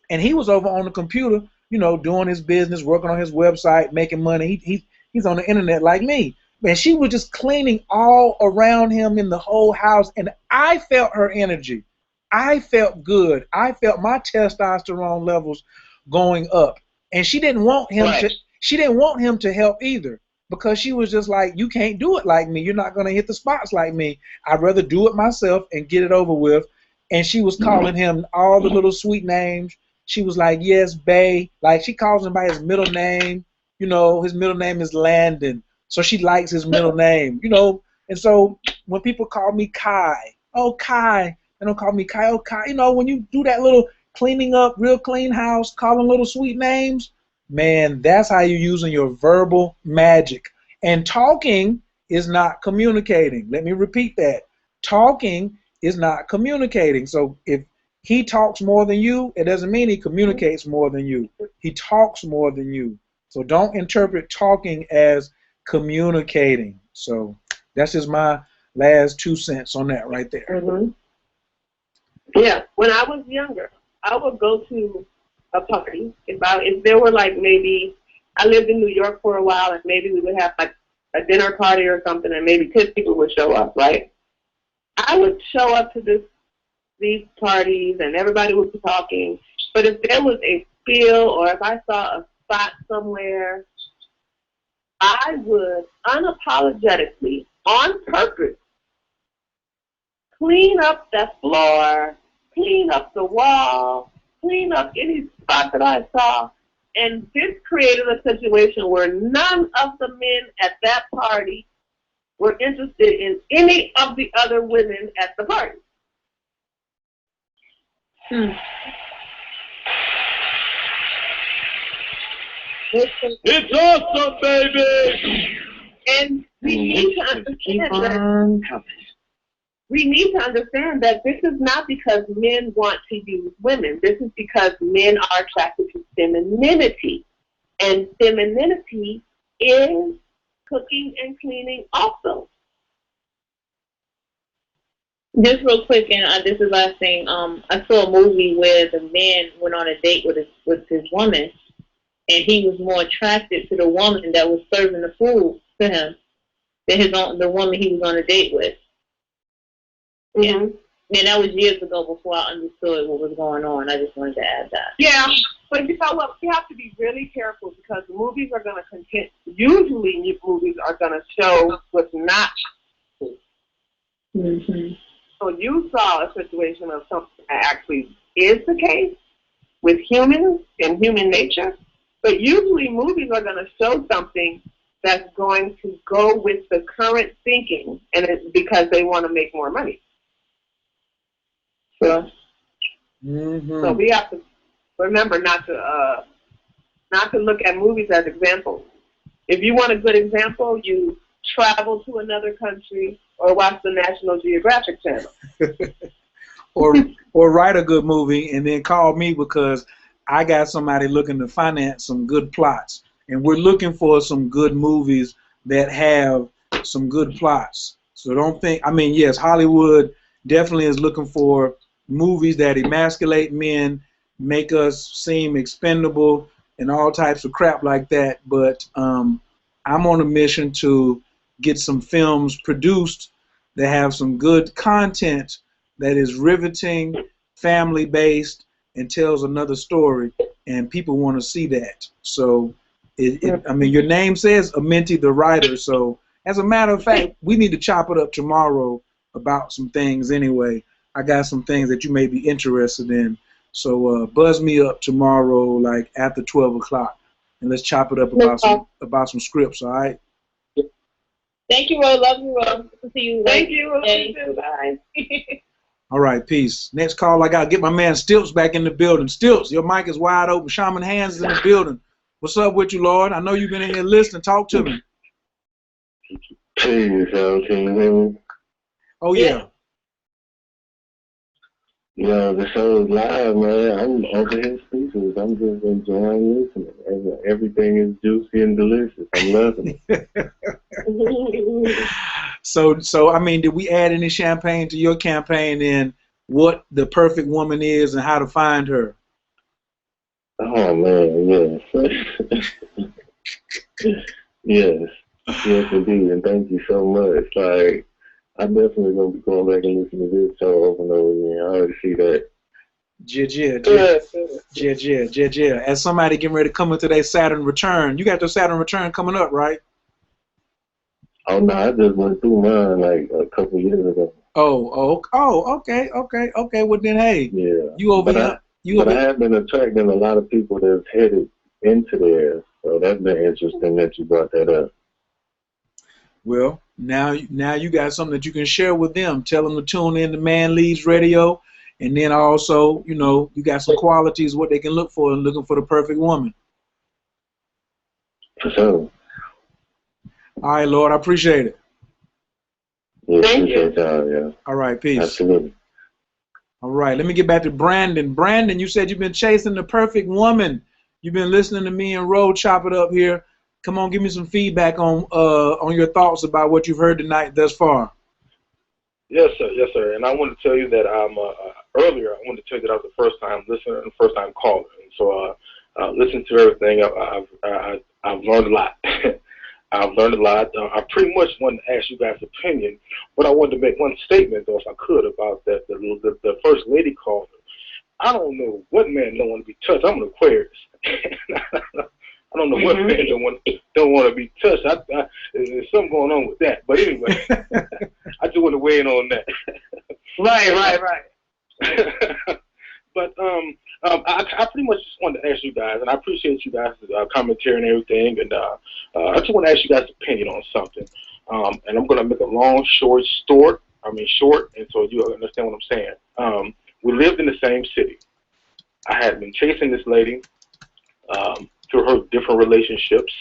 And he was over on the computer, you know, doing his business, working on his website, making money. He's on the internet like me. And she was just cleaning all around him in the whole house. And I felt her energy. I felt good. I felt my testosterone levels going up, and she didn't want him to. She didn't want him to help either, because she was just like, "You can't do it like me. You're not gonna hit the spots like me. I'd rather do it myself and get it over with." And she was calling him all the little sweet names. She was like, "Yes, bae." Like she calls him by his middle name. You know, his middle name is Landon, so she likes his middle name. You know, and so when people call me Kai, oh Kai. They don't call me Kai. Oh, Kai. You know, when you do that little cleaning up, real clean house, calling little sweet names, man, that's how you're using your verbal magic. And talking is not communicating. Let me repeat that. Talking is not communicating. So if he talks more than you, it doesn't mean he communicates more than you. He talks more than you. So don't interpret talking as communicating. So that's just my last 2 cents on that right there. Mm-hmm. Yeah, when I was younger, I would go to a party. If there were like maybe, I lived in New York for a while, and maybe we would have like a dinner party or something, and maybe 10 people would show up, right? I would show up to these parties, and everybody would be talking. But if there was a spill, or if I saw a spot somewhere, I would unapologetically, on purpose, clean up that floor, clean up the wall, clean up any spot that I saw. And this created a situation where none of the men at that party were interested in any of the other women at the party. It's awesome, baby! And we need to understand that. We need to understand that this is not because men want to use women. This is because men are attracted to femininity. And femininity is cooking and cleaning also. Just real quick, and this is last thing. I saw a movie where the man went on a date with his woman, and he was more attracted to the woman that was serving the food to him than the woman he was on a date with. Mm-hmm. And that was years ago before I understood what was going on. I just wanted to add that. Yeah, but you know what? We have to be really careful because movies are going to contain. Usually, movies are going to show what's not true. Mm-hmm. So you saw a situation of something that actually is the case with humans and human nature. But usually, movies are going to show something that's going to go with the current thinking, and it's because they want to make more money. So, so we have to remember not to look at movies as examples. If you want a good example, you travel to another country or watch the National Geographic Channel. or write a good movie and then call me because I got somebody looking to finance some good plots. And we're looking for some good movies that have some good plots. So don't think, I mean, yes, Hollywood definitely is looking for movies that emasculate men, make us seem expendable, and all types of crap like that. But I'm on a mission to get some films produced that have some good content that is riveting, family-based, and tells another story, and people want to see that. So, I mean, your name says Amenti the writer, so as a matter of fact, we need to chop it up tomorrow about some things anyway. I got some things that you may be interested in. So buzz me up tomorrow, like after 12 o'clock, and let's chop it up about some scripts, all right? Thank you, Ro. Love you, Ro. Good to see you. Thank you. Bye. All right, peace. Next call, I got to get my man Stilts back in the building. Stilts, your mic is wide open. Shaman Hands is in the building. What's up with you, Lord? I know you've been in here listening. Talk to me. Hey, can you hear me? Oh, yeah. Yeah, the show is live, man. I'm over here speechless. I'm just enjoying listening. Everything is juicy and delicious. I'm loving it. So I mean, did we add any champagne to your campaign in what the perfect woman is and how to find her? Oh, man, yes. Yes, indeed, and thank you so much. Like, I'm definitely going to be going back and listening to this show over and over again. I already see that. Yeah. As somebody getting ready to come into their Saturn return, you got your Saturn return coming up, right? Oh, no, I just went through mine like a couple years ago. Oh, okay. Well, then, hey, yeah. You over here. But I have been attracting a lot of people that's headed into there, so that's been interesting that you brought that up. Well, now you got something that you can share with them. Tell them to tune in to Man Leads Radio, and then also, you know, you got some qualities what they can look for in looking for the perfect woman. For sure. All right, Lord, I appreciate it. Yeah, Thank you. appreciate y'all, yeah. All right, peace. Absolutely. All right, let me get back to Brandon. Brandon, you said you've been chasing the perfect woman. You've been listening to me and Ro chop it up here. Come on, give me some feedback on your thoughts about what you've heard tonight thus far. Yes, sir. Yes, sir. And I want to tell you that earlier. I wanted to tell you that I was the first time listener and first time caller. And so, listen to everything. I've learned a lot. I've learned a lot. I pretty much wanted to ask you guys' opinion, but I wanted to make one statement, though, if I could, about that the first lady caller. I don't know what man don't want to be touched. I'm an Aquarius. I don't know what man don't want to be touched. There's something going on with that. But anyway, I just want to weigh in on that. Right. But I pretty much just wanted to ask you guys, and I appreciate you guys' commentary and everything, and I just want to ask you guys' opinion on something. And I'm going to make a long, short, and so you understand what I'm saying. We lived in the same city. I had been chasing this lady through her different relationships,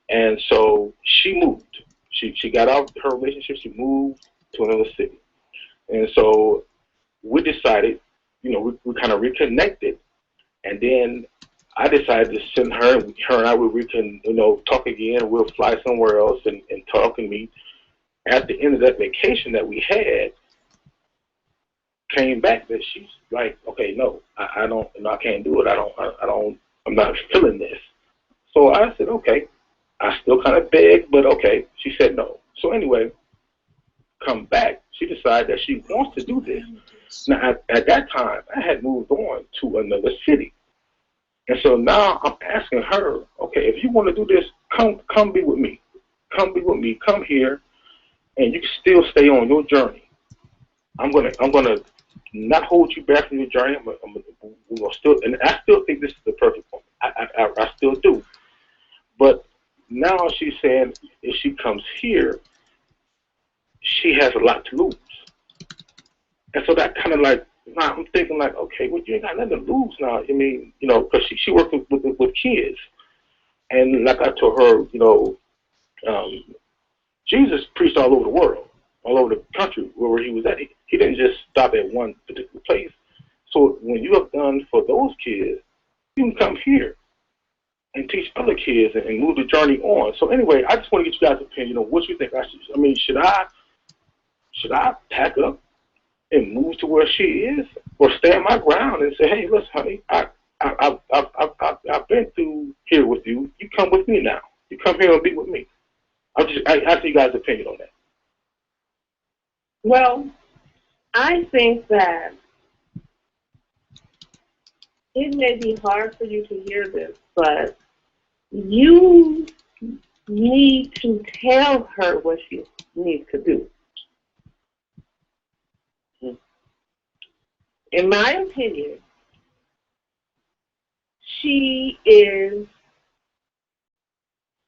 and so she moved. She got out of her relationship. She moved to another city, and so we decided, we kind of reconnected, and then I decided to send her and I we can talk again. We'll fly somewhere else and talk and meet. At the end of that vacation that we had, came back that she's like, okay, no, I can't do it. I'm not feeling this. So I said, okay. I still kind of begged, but okay. She said no. So anyway, come back. She decided that she wants to do this. Now, at that time, I had moved on to another city. And so now I'm asking her, okay, if you want to do this, come be with me. Come be with me. Come here, and you can still stay on your journey. I'm gonna not hold you back from your journey. We're gonna still, and I still think this is the perfect one. I still do. But now she's saying if she comes here, she has a lot to lose. And so that kind of like, now I'm thinking like, okay, well, you ain't got nothing to lose now. I mean, because she works with kids. And like I told her, Jesus preached all over the world, all over the country where he was at. He didn't just stop at one particular place. So when you have done for those kids, you can come here and teach other kids and move the journey on. So anyway, I just want to get you guys' opinion on what you think I should. I mean, should I pack up and move to where she is, or stand my ground and say, hey, listen, honey, I've been through here with you. You come with me now. You come here and be with me. I ask you guys' opinion on that. Well, I think that it may be hard for you to hear this, but you need to tell her what she needs to do. In my opinion, she is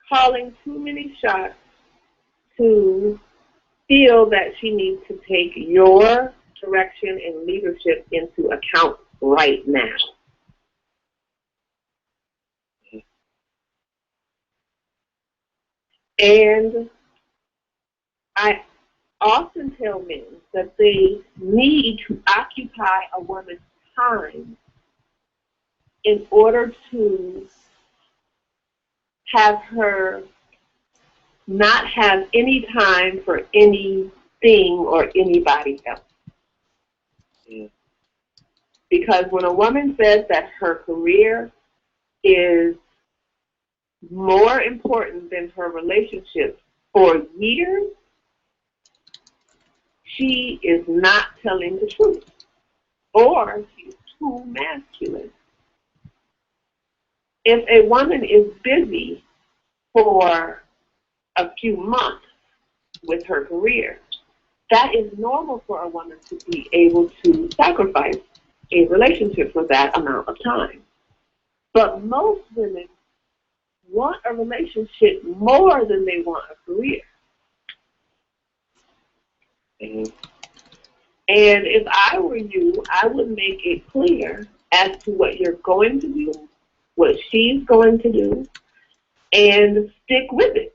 calling too many shots to feel that she needs to take your direction and leadership into account right now. And I often tell men that they need to occupy a woman's time in order to have her not have any time for anything or anybody else. Because when a woman says that her career is more important than her relationship for years, she is not telling the truth, or she's too masculine. If a woman is busy for a few months with her career, that is normal for a woman to be able to sacrifice a relationship for that amount of time. But most women want a relationship more than they want a career. And if I were you, I would make it clear as to what you're going to do, what she's going to do, and stick with it.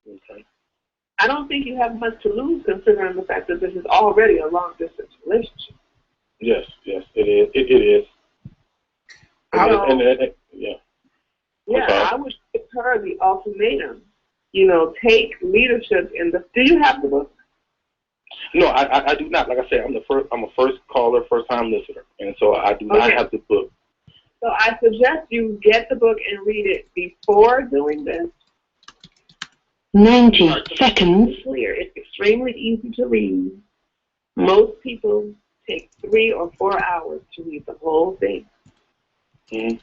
Okay. I don't think you have much to lose considering the fact that this is already a long-distance relationship. Yes, it is. It is. Yeah. Yeah, I would give her the ultimatum. You know, take leadership in the. Do you have the book? No, I do not. Like I said, I'm a first caller, first time listener, and so I do not have the book. So I suggest you get the book and read it before doing this. 90 seconds. Clear. It's extremely easy to read. Most people take 3 or 4 hours to read the whole thing. Mm-hmm.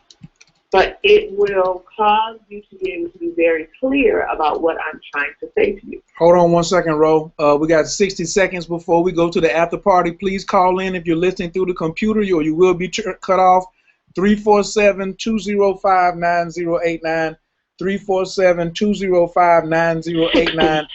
But it will cause you to be able to be very clear about what I'm trying to say to you. Hold on 1 second, Ro. We got 60 seconds before we go to the after party. Please call in if you're listening through the computer, or you will be cut off. 347-205-9089. 347-205-9089.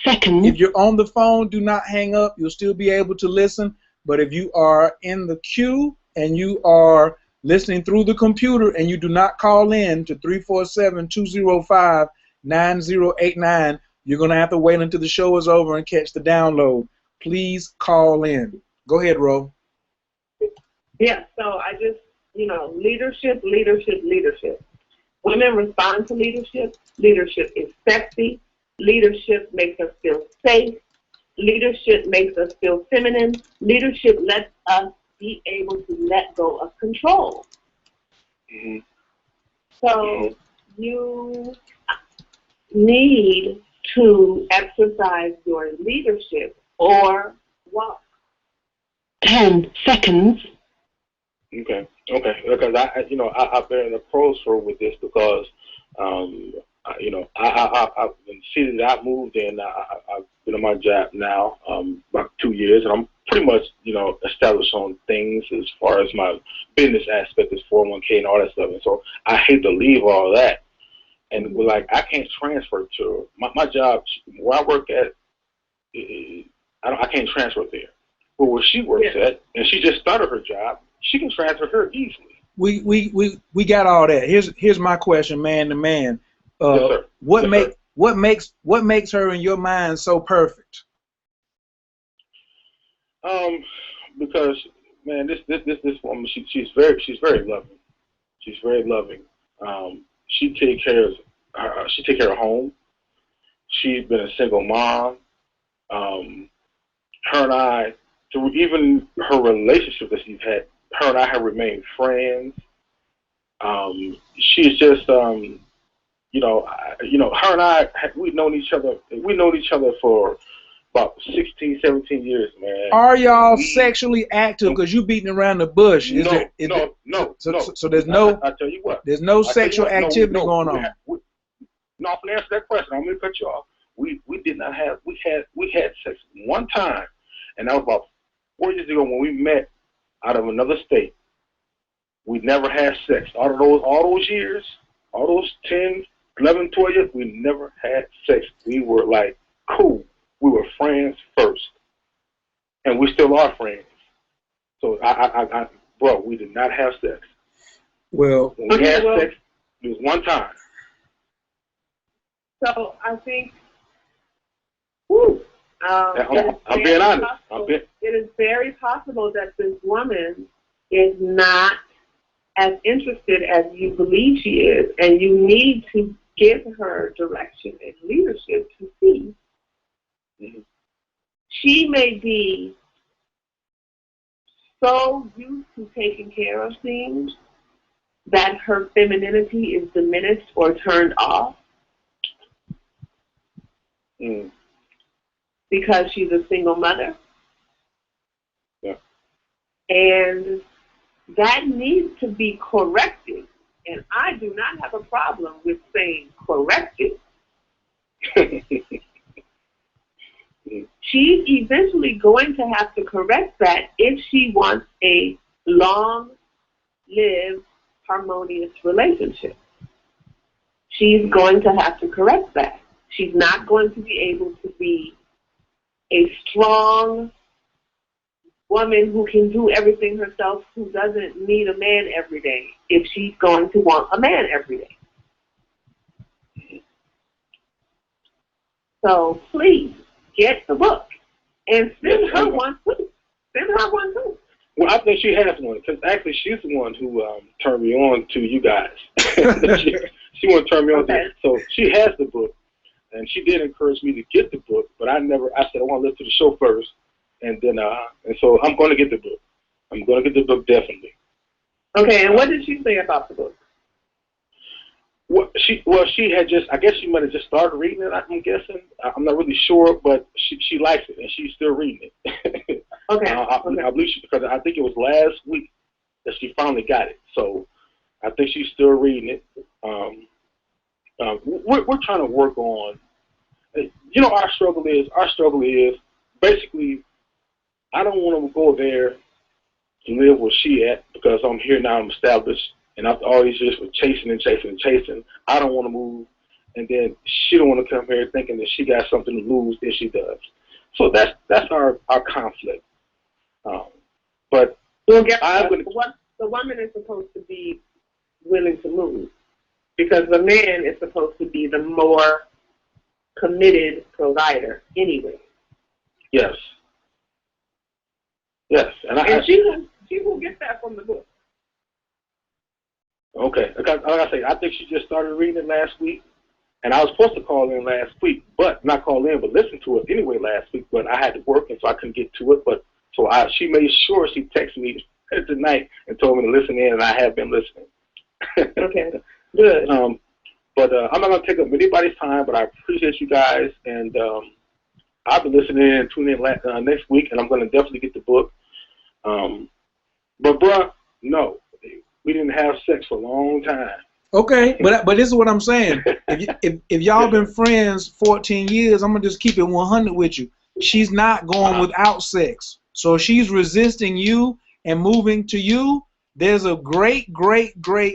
If you're on the phone, do not hang up. You'll still be able to listen. But if you are in the queue and you are listening through the computer and you do not call in to 347-205-9089, you're going to have to wait until the show is over and catch the download. Please call in. Go ahead, Ro. Yeah, so I just, leadership. Women respond to leadership. Leadership is sexy. Leadership makes us feel safe. Leadership makes us feel feminine. Leadership lets us be able to let go of control. Mm-hmm. So you need to exercise your leadership or walk. 10 seconds. Okay. Because I've been in a crossroad with this because, I've been seeing that I moved in. I've been on my job now about 2 years, and I'm pretty much, established on things as far as my business aspect is 401k and all that stuff. And so I hate to leave all that. And I can't transfer to my job where I work at. I can't transfer there. But where she works at, and she just started her job, she can transfer her easily. We got all that. Here's my question, man to man. Yes, sir. What makes her in your mind so perfect? Because man, this woman, she's very loving. She's very loving. She take care of home. She's been a single mom. Her and I, through even her relationship that she's had, her and I have remained friends. She's just, her and I, we've known each other for about 16, 17 years, man. Are y'all sexually active? Because you beating around the bush. No. So there's no. I tell you what. There's no sexual activity going on. No, I'm gonna answer that question. I'm gonna cut you off. We did not have. We had sex one time, and that was about 4 years ago when we met out of another state. We never had sex. All those years, all those 10, 11, 12 years, we never had sex. We were cool. We were friends first, and we still are friends. So bro, we did not have sex. Well, when we had sex, it was one time. So I think, I'm being honest. It is very possible that this woman is not as interested as you believe she is, and you need to give her direction and leadership to see. Mm-hmm. She may be so used to taking care of things that her femininity is diminished or turned off because she's a single mother. Yeah. And that needs to be corrected. And I do not have a problem with saying corrected. She's eventually going to have to correct that if she wants a long-lived, harmonious relationship. She's going to have to correct that. She's not going to be able to be a strong woman who can do everything herself, who doesn't need a man every day, if she's going to want a man every day. So please, get the book and send her one too. Send her one too. Well, I think she has one because actually she's the one who turned me on to you guys. she wanted to turn me on to it. So she has the book, and she did encourage me to get the book, but I said I want to listen to the show first, and then and so I'm going to get the book. I'm going to get the book definitely. Okay, and what did she say about the book? She had just, I guess she might have just started reading it, I'm guessing. I'm not really sure, but she likes it, and she's still reading it. Okay. I believe because I think it was last week that she finally got it. So I think she's still reading it. We're trying to work on, our struggle is basically, I don't want to go there and live where she at because I'm here now, I'm established, and after all these years with chasing and chasing and chasing, I don't want to move, and then she don't want to come here thinking that she got something to lose if she does. So that's our conflict. But the woman is supposed to be willing to move because the man is supposed to be the more committed provider anyway. Yes. And she will get that from the book. Okay. Like I say, I think she just started reading it last week, and I was supposed to call in last week, but not call in, but listen to it anyway last week. But I had to work, and so I couldn't get to it. But so she made sure she texted me tonight and told me to listen in, and I have been listening. Okay, good. But I'm not going to take up anybody's time, but I appreciate you guys, and I'll be listening and tuning in next week, and I'm going to definitely get the book. But, bruh, no, we didn't have sex for a long time. Okay, but this is what I'm saying. If y'all been friends 14 years, I'm going to just keep it 100 with you. She's not going without sex. So she's resisting you and moving to you. There's a great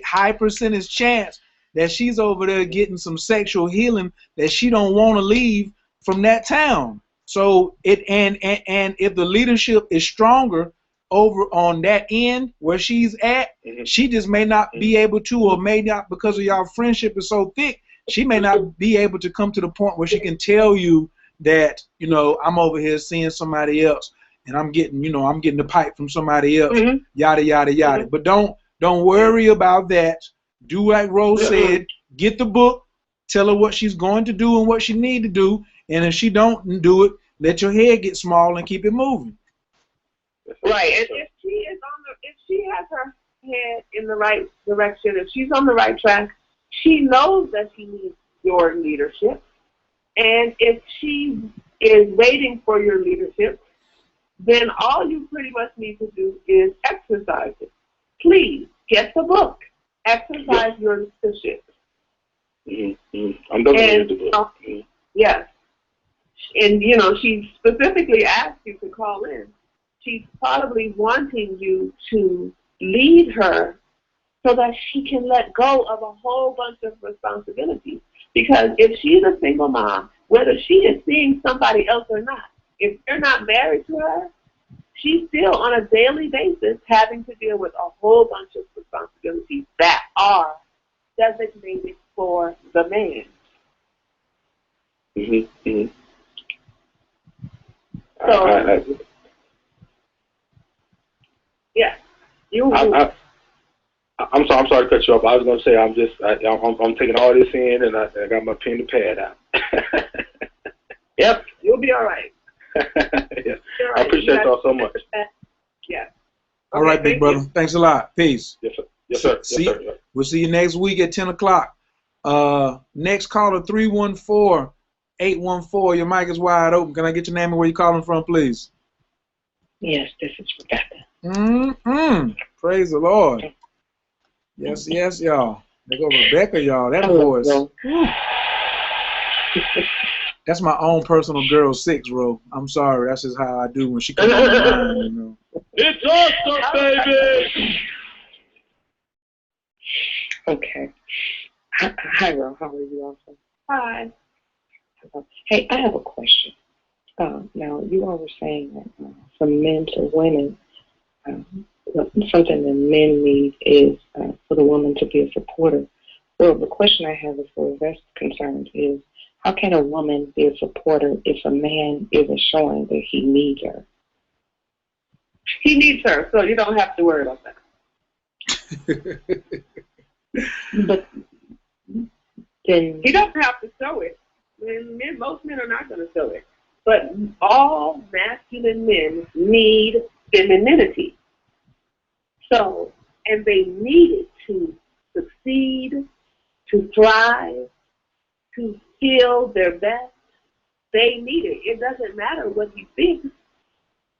high percentage chance that she's over there getting some sexual healing that she don't want to leave from that town. So and if the leadership is stronger over on that end where she's at, she just may not be able to, or may not, because of y'all friendship is so thick, she may not be able to come to the point where she can tell you that, I'm over here seeing somebody else and I'm getting the pipe from somebody else, yada yada yada. But don't worry about that. Do like Rose said, get the book, tell her what she's going to do and what she need to do, and if she don't do it, let your head get small and keep it moving. Right, and if she has her head in the right direction, if she's on the right track, she knows that she needs your leadership. And if she is waiting for your leadership, then all you pretty much need to do is exercise it. Please get the book. Exercise your leadership. I'm definitely the book. Yes. And, she specifically asked you to call in. She's probably wanting you to lead her so that she can let go of a whole bunch of responsibilities. Because if she's a single mom, whether she is seeing somebody else or not, if you're not married to her, she's still on a daily basis having to deal with a whole bunch of responsibilities that are designated for the man. So, yeah. I'm sorry to cut you off. I was going to say I'm taking all this in, and I got my pen and pad out. Yep, you'll be all right. Yeah. I appreciate y'all so much. Yeah. All right, big brother. Thanks a lot. Peace. Yes, sir. Yes, sir. Yes, sir. Yes. We'll see you next week at 10 o'clock. Next caller, 314-814. Your mic is wide open. Can I get your name and where you're calling from, please? Yes, this is Rebecca. Praise the Lord. Yes, y'all. There go Rebecca, y'all. That voice. That's my own personal girl 6, Ro. I'm sorry. That's just how I do when she comes on the line, It's awesome, baby! Okay. Hi, Ro. How are you also? Hi. Hey, I have a question. Now, you all were saying that from men to women, something that men need is for the woman to be a supporter. Well, the question I have as far as that's concerned is, How can a woman be a supporter if a man isn't showing that he needs her? He needs her, so you don't have to worry about that. But then He doesn't have to show it. Most men are not going to show it. But all masculine men need femininity. So, and they need it to succeed, to thrive, to feel their best. They need it. It doesn't matter what you think.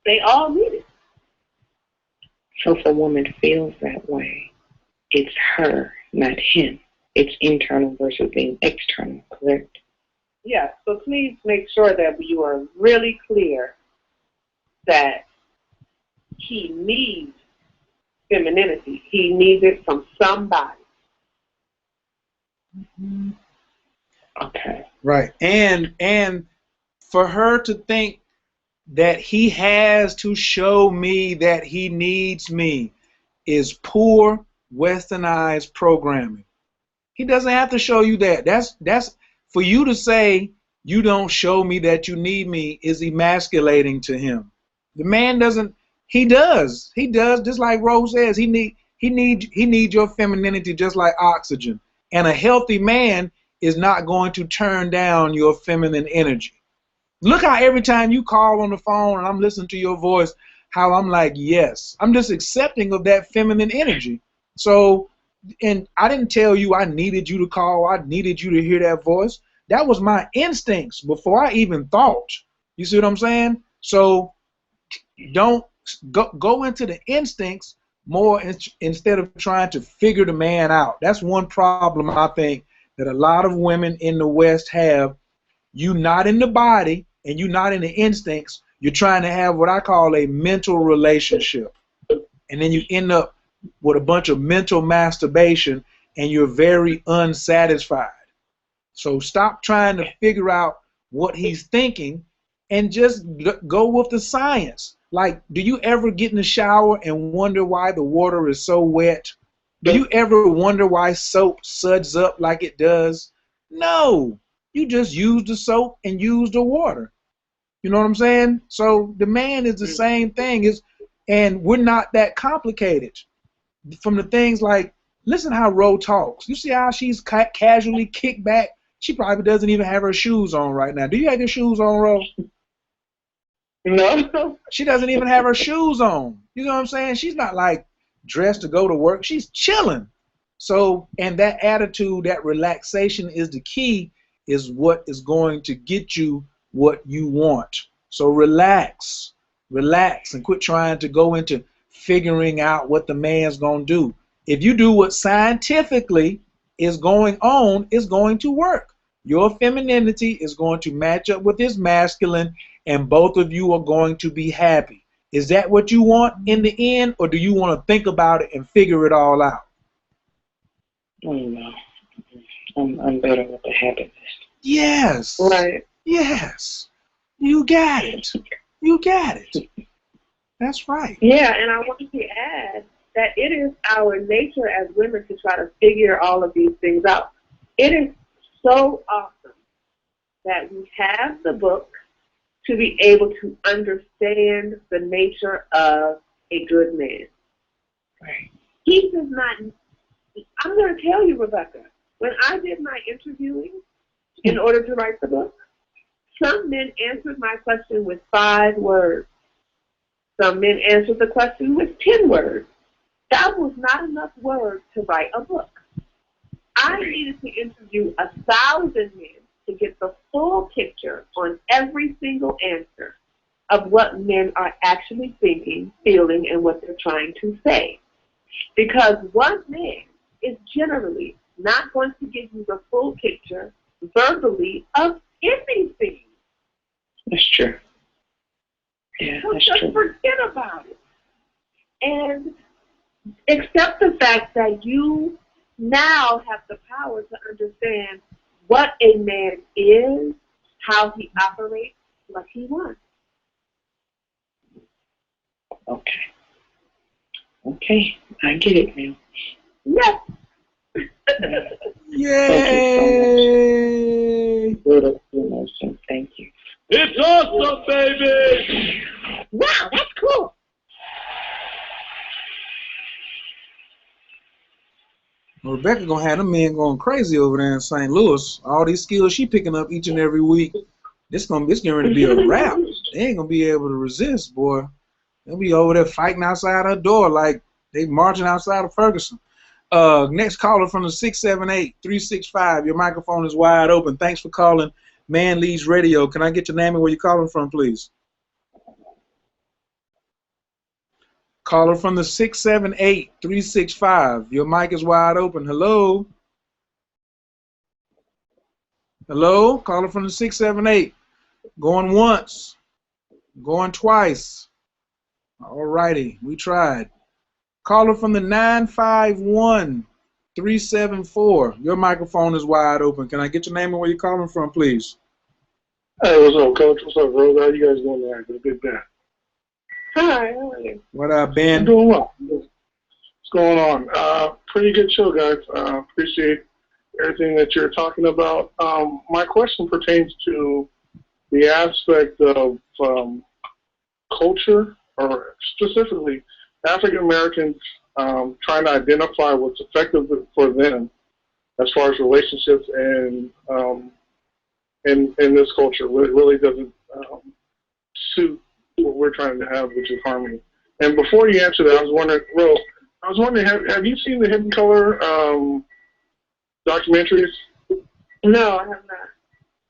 They all need it. so if a woman feels that way, it's her, not him. It's internal versus being external, correct? Yes, so please make sure that you are really clear that he needs femininity. He needs it from somebody. Okay. Right. And for her to think that he has to show me that he needs me is poor westernized programming. He doesn't have to show you that. That's for you to say you don't show me that you need me is emasculating to him. The man doesn't. He does. He does. Just like Rose says, he needs your femininity just like oxygen. And a healthy man is not going to turn down your feminine energy. Look how every time you call on the phone and I'm listening to your voice, how I'm like, yes. I'm just accepting of that feminine energy. So, and I didn't tell you I needed you to call. I needed you to hear that voice. That was my instincts before I even thought. You see what I'm saying? So don't go into the instincts more instead of trying to figure the man out. That's one problem I think that a lot of women in the West have. You not in the body and you not in the instincts. You're trying to have what I call a mental relationship. And then you end up with a bunch of mental masturbation and you're very unsatisfied. So stop trying to figure out what he's thinking and just go with the science. Like, do you ever get in the shower and wonder why the water is so wet? Do you ever wonder why soap suds up like it does? No. You just use the soap and use the water. You know what I'm saying? So the man is the same thing. And we're not that complicated. From the things like, listen how Ro talks. You see how she's casually kicked back? She probably doesn't even have her shoes on right now. Do you have your shoes on, Ro? No. She doesn't even have her shoes on. You know what I'm saying? She's not like dressed to go to work. She's chilling. So, and that attitude, that relaxation is the key, is what is going to get you what you want. So relax, and quit trying to go into figuring out what the man's going to do. If you do what scientifically is going on, it's going to work. Your femininity is going to match up with his masculine, and both of you are going to be happy. Is that what you want in the end, or do you want to think about it and figure it all out? Oh, no. I'm better with the happiness. Yes. Right. Yes. You got it. You got it. That's right. Yeah, and I wanted to add that it is our nature as women to try to figure all of these things out. It is so awesome that we have the book to be able to understand the nature of a good man. Right. He does not, I'm going to tell you, Rebecca, when I did my interviewing in order to write the book, some men answered my question with 5 words. Some men answered the question with 10 words. That was not enough words to write a book. I needed to interview 1,000 men to get the full picture on every single answer of what men are actually thinking, feeling, and what they're trying to say. Because one man is generally not going to give you the full picture verbally of anything. That's true. Yeah, So that's just true. forget about it. And accept the fact that you now have the power to understand what a man is, how he operates, what he wants. Okay. Okay, I get it now. Yes. Yay! Thank you so much. baby! Wow, that's cool. Well, Rebecca gonna have them men going crazy over there in St. Louis. All these skills she picking up each and every week. It's getting ready to be a wrap. They ain't gonna be able to resist, boy. They'll be over there fighting outside her door like they marching outside of Ferguson. Next caller from the 678-365. Your microphone is wide open. Thanks for calling Man Leads Radio. Can I get your name and where you're calling from, please? Caller from the 678-365. Your mic is wide open. Hello? Hello? Caller from the 678. Going once. Going twice. All righty. We tried. Caller from the 951-374. Your microphone is wide open. Can I get your name and where you're calling from, please? Hey, what's up, Coach? What's up, bro? How you guys doing tonight? It's a good day. Hi, how are you? What up, Ben? I'm doing well. What's going on? Pretty good show, guys. Appreciate everything that you're talking about. My question pertains to the aspect of culture, or specifically African Americans trying to identify what's effective for them as far as relationships and in this culture. It really doesn't suit what we're trying to have, which is harmony. And before you answer that, I was wondering, have you seen the Hidden Color documentaries? No, I have not.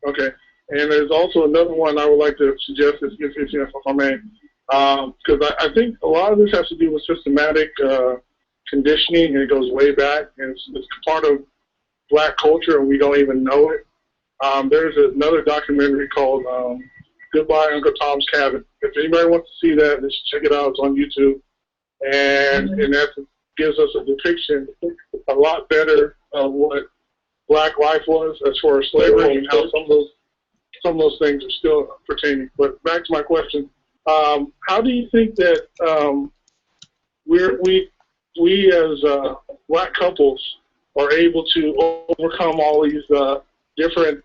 Okay. And there's also another one I would like to suggest, if I may, because I think a lot of this has to do with systematic conditioning, and it goes way back, and it's part of black culture, and we don't even know it. There's another documentary called Goodbye Uncle Tom's Cabin. If anybody wants to see that, just check it out. It's on YouTube. And that gives us a depiction a lot better of what black life was as far as slavery and how some of those things are still pertaining. But back to my question, how do you think that we as black couples are able to overcome all these different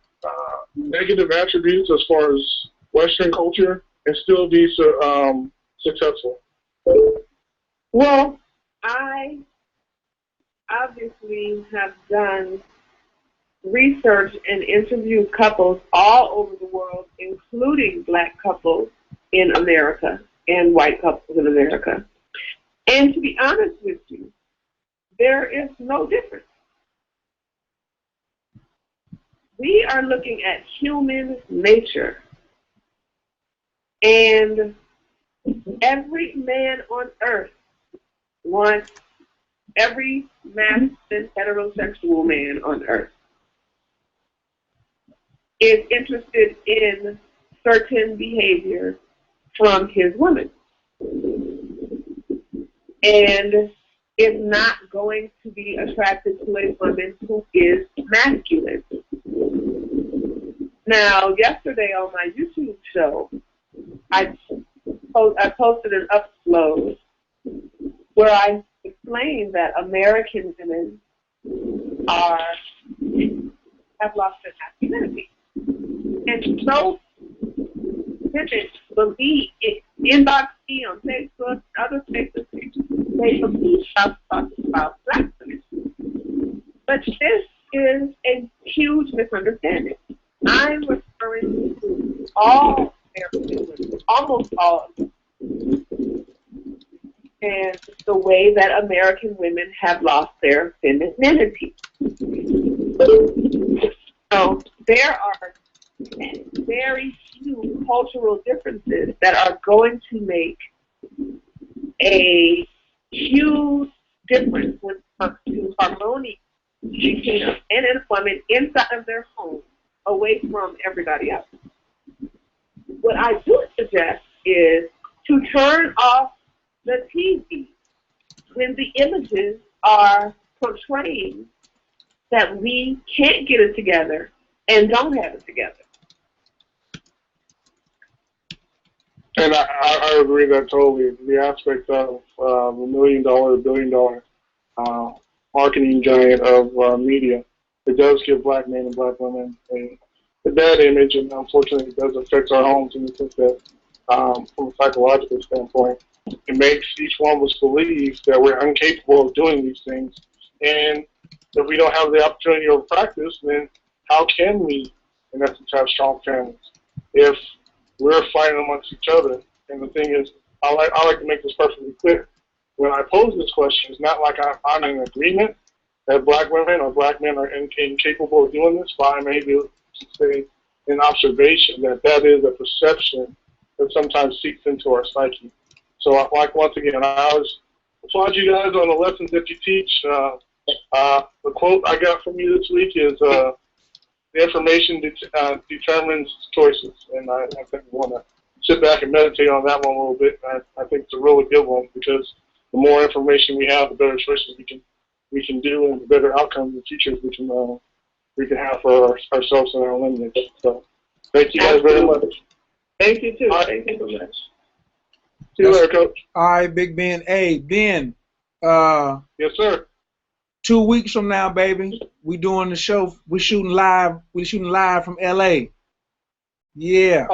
negative attributes as far as Western culture and still be successful? Well, I obviously have done research and interviewed couples all over the world, including black couples in America and white couples in America. And to be honest with you, there is no difference. We are looking at human nature. And every man on earth wants every masculine heterosexual man on earth is interested in certain behavior from his woman and is not going to be attracted to a woman who is masculine. Now, yesterday on my YouTube show, I posted an upload where I explained that American women have lost their masculinity. And so women believe it, inbox me on Facebook, other places, they believe I'm talking about black women. But this is a huge misunderstanding. I'm referring to all American women, almost all of them, and the way that American women have lost their femininity. So there are very few cultural differences that are going to make a huge difference when it comes to harmony between a man and a woman inside of their home, away from everybody else. What I do suggest is to turn off the TV when the images are portraying that we can't get it together and don't have it together. And I agree that totally. The aspect of a $1 million, $1 billion marketing giant of media, it does give black men and black women a bad image, and unfortunately it does affect our homes in the sense that from a psychological standpoint, it makes each one of us believe that we're incapable of doing these things. And if we don't have the opportunity or practice, then how can we, in essence, have strong families if we're fighting amongst each other? And the thing is, I like to make this perfectly clear. When I pose this question, it's not like I'm in agreement that black women or black men are incapable of doing this, but I may be able to say an observation that is a perception that sometimes seeps into our psyche. So, like, once again, I always applaud you guys on the lessons that you teach. The quote I got from you this week is, the information determines choices. And I think we want to sit back and meditate on that one a little bit. I think it's a really good one, because the more information we have, the better choices we can do, and the better outcomes and futures we can have for ourselves and our lineage. So, thank you guys very much. Thank you too. Thank you so much. See you later, Coach. All right, Big Ben. Hey, Ben. Yes, sir. 2 weeks from now, baby, we doing the show. We're shooting live. We're shooting live from LA. Yeah.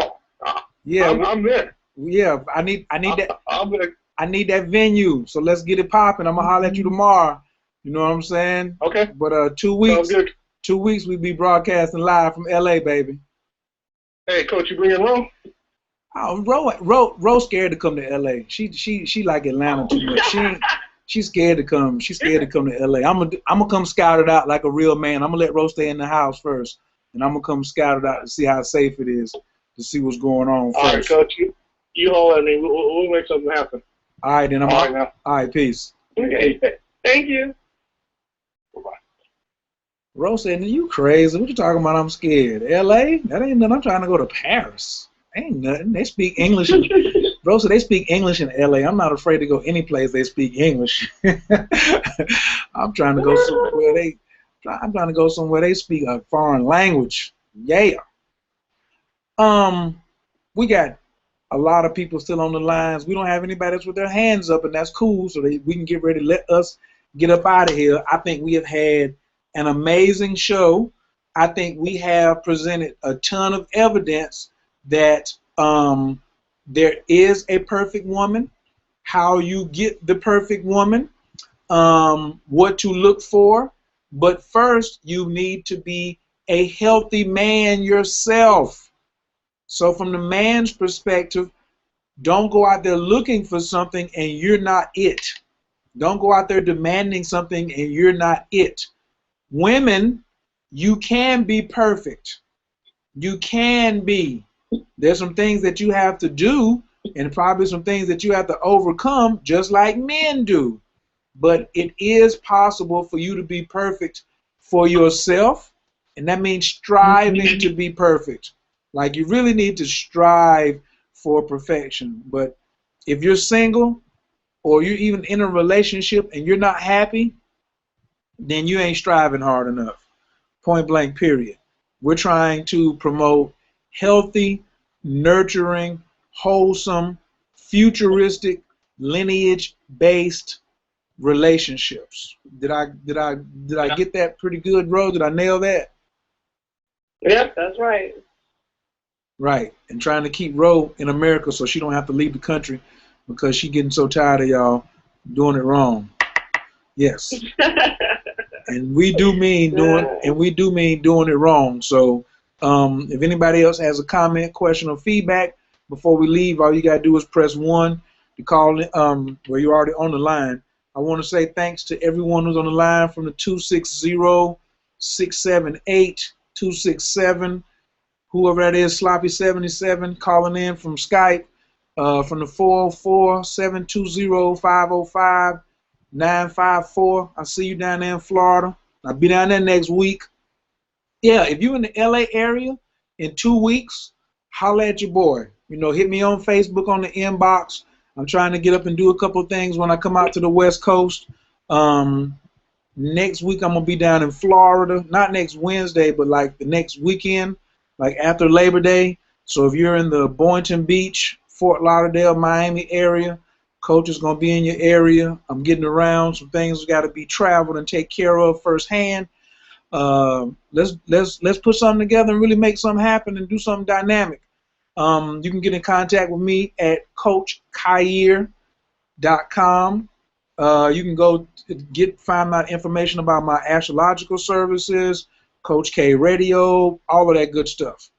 Yeah. I'm there. Yeah. I need that. I'm there. I need that venue. So let's get it popping. I'm gonna holler at you tomorrow. You know what I'm saying? Okay. But 2 weeks. Sounds good. 2 weeks we be broadcasting live from LA, baby. Hey, Coach, you bringing Ro? Oh, Ro scared to come to LA. She like Atlanta too much. She's scared to come. She's scared to come to LA. I'm gonna come scout it out like a real man. I'm gonna let Ro stay in the house first, and I'm gonna come scout it out to see how safe it is, to see what's going on first. All right, Coach. You hold at me. We'll make something happen. All right, then. All right, now. All right, peace. Okay. Thank you. Bye-bye. Ro said, "You crazy? What you talking about? I'm scared. LA? That ain't nothing. I'm trying to go to Paris. Ain't nothing. They speak English." Bro said they speak English in LA. I'm not afraid to go any place they speak English. I'm trying to go somewhere they speak a foreign language. Yeah. We got a lot of people still on the lines. We don't have anybody else with their hands up, and that's cool. So we can get ready to let us get up out of here. I think we have had an amazing show. I think we have presented a ton of evidence that there is a perfect woman, how you get the perfect woman, what to look for. But first, you need to be a healthy man yourself. So from the man's perspective, don't go out there looking for something and you're not it. Don't go out there demanding something and you're not it. Women, you can be perfect. You can be. There's some things that you have to do, and probably some things that you have to overcome, just like men do. But it is possible for you to be perfect for yourself, and that means striving to be perfect. Like, you really need to strive for perfection. But if you're single, or you're even in a relationship and you're not happy, then you ain't striving hard enough. Point blank, period. We're trying to promote healthy, nurturing, wholesome, futuristic, lineage-based relationships. Did I get that pretty good, Ro? Did I nail that? Yep, that's right. Right. And trying to keep Ro in America so she don't have to leave the country because she's getting so tired of y'all doing it wrong. Yes. And we do mean doing it wrong. So if anybody else has a comment, question, or feedback before we leave, all you gotta do is press 1 to call in, where you're already on the line. I want to say thanks to everyone who's on the line from the 260-678-267, whoever that is, Sloppy77 calling in from Skype, from the 404-720-505-954. I see you down there in Florida. I'll be down there next week. Yeah, if you're in the LA area in 2 weeks, holler at your boy. You know, hit me on Facebook on the inbox. I'm trying to get up and do a couple of things when I come out to the West Coast. Next week I'm going to be down in Florida. Not next Wednesday, but like the next weekend, like after Labor Day. So if you're in the Boynton Beach, Fort Lauderdale, Miami area, Coach is going to be in your area. I'm getting around. Some things got to be traveled and take care of firsthand. Let's put something together and really make something happen and do something dynamic. You can get in contact with me at CoachKhayr.com. You can go find out information about my astrological services, Coach K Radio, all of that good stuff.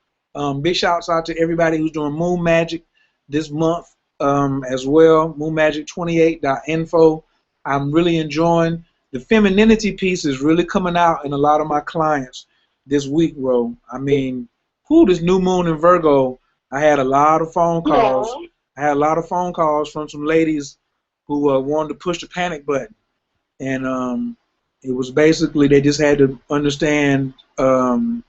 Big shouts out to everybody who's doing Moon Magic this month as well. Moonmagic28.info. I'm really enjoying the femininity piece is really coming out in a lot of my clients this week, Ro. I mean, this new moon in Virgo, I had a lot of phone calls. Yeah. I had a lot of phone calls from some ladies who wanted to push the panic button. And it was basically they just had to understand, I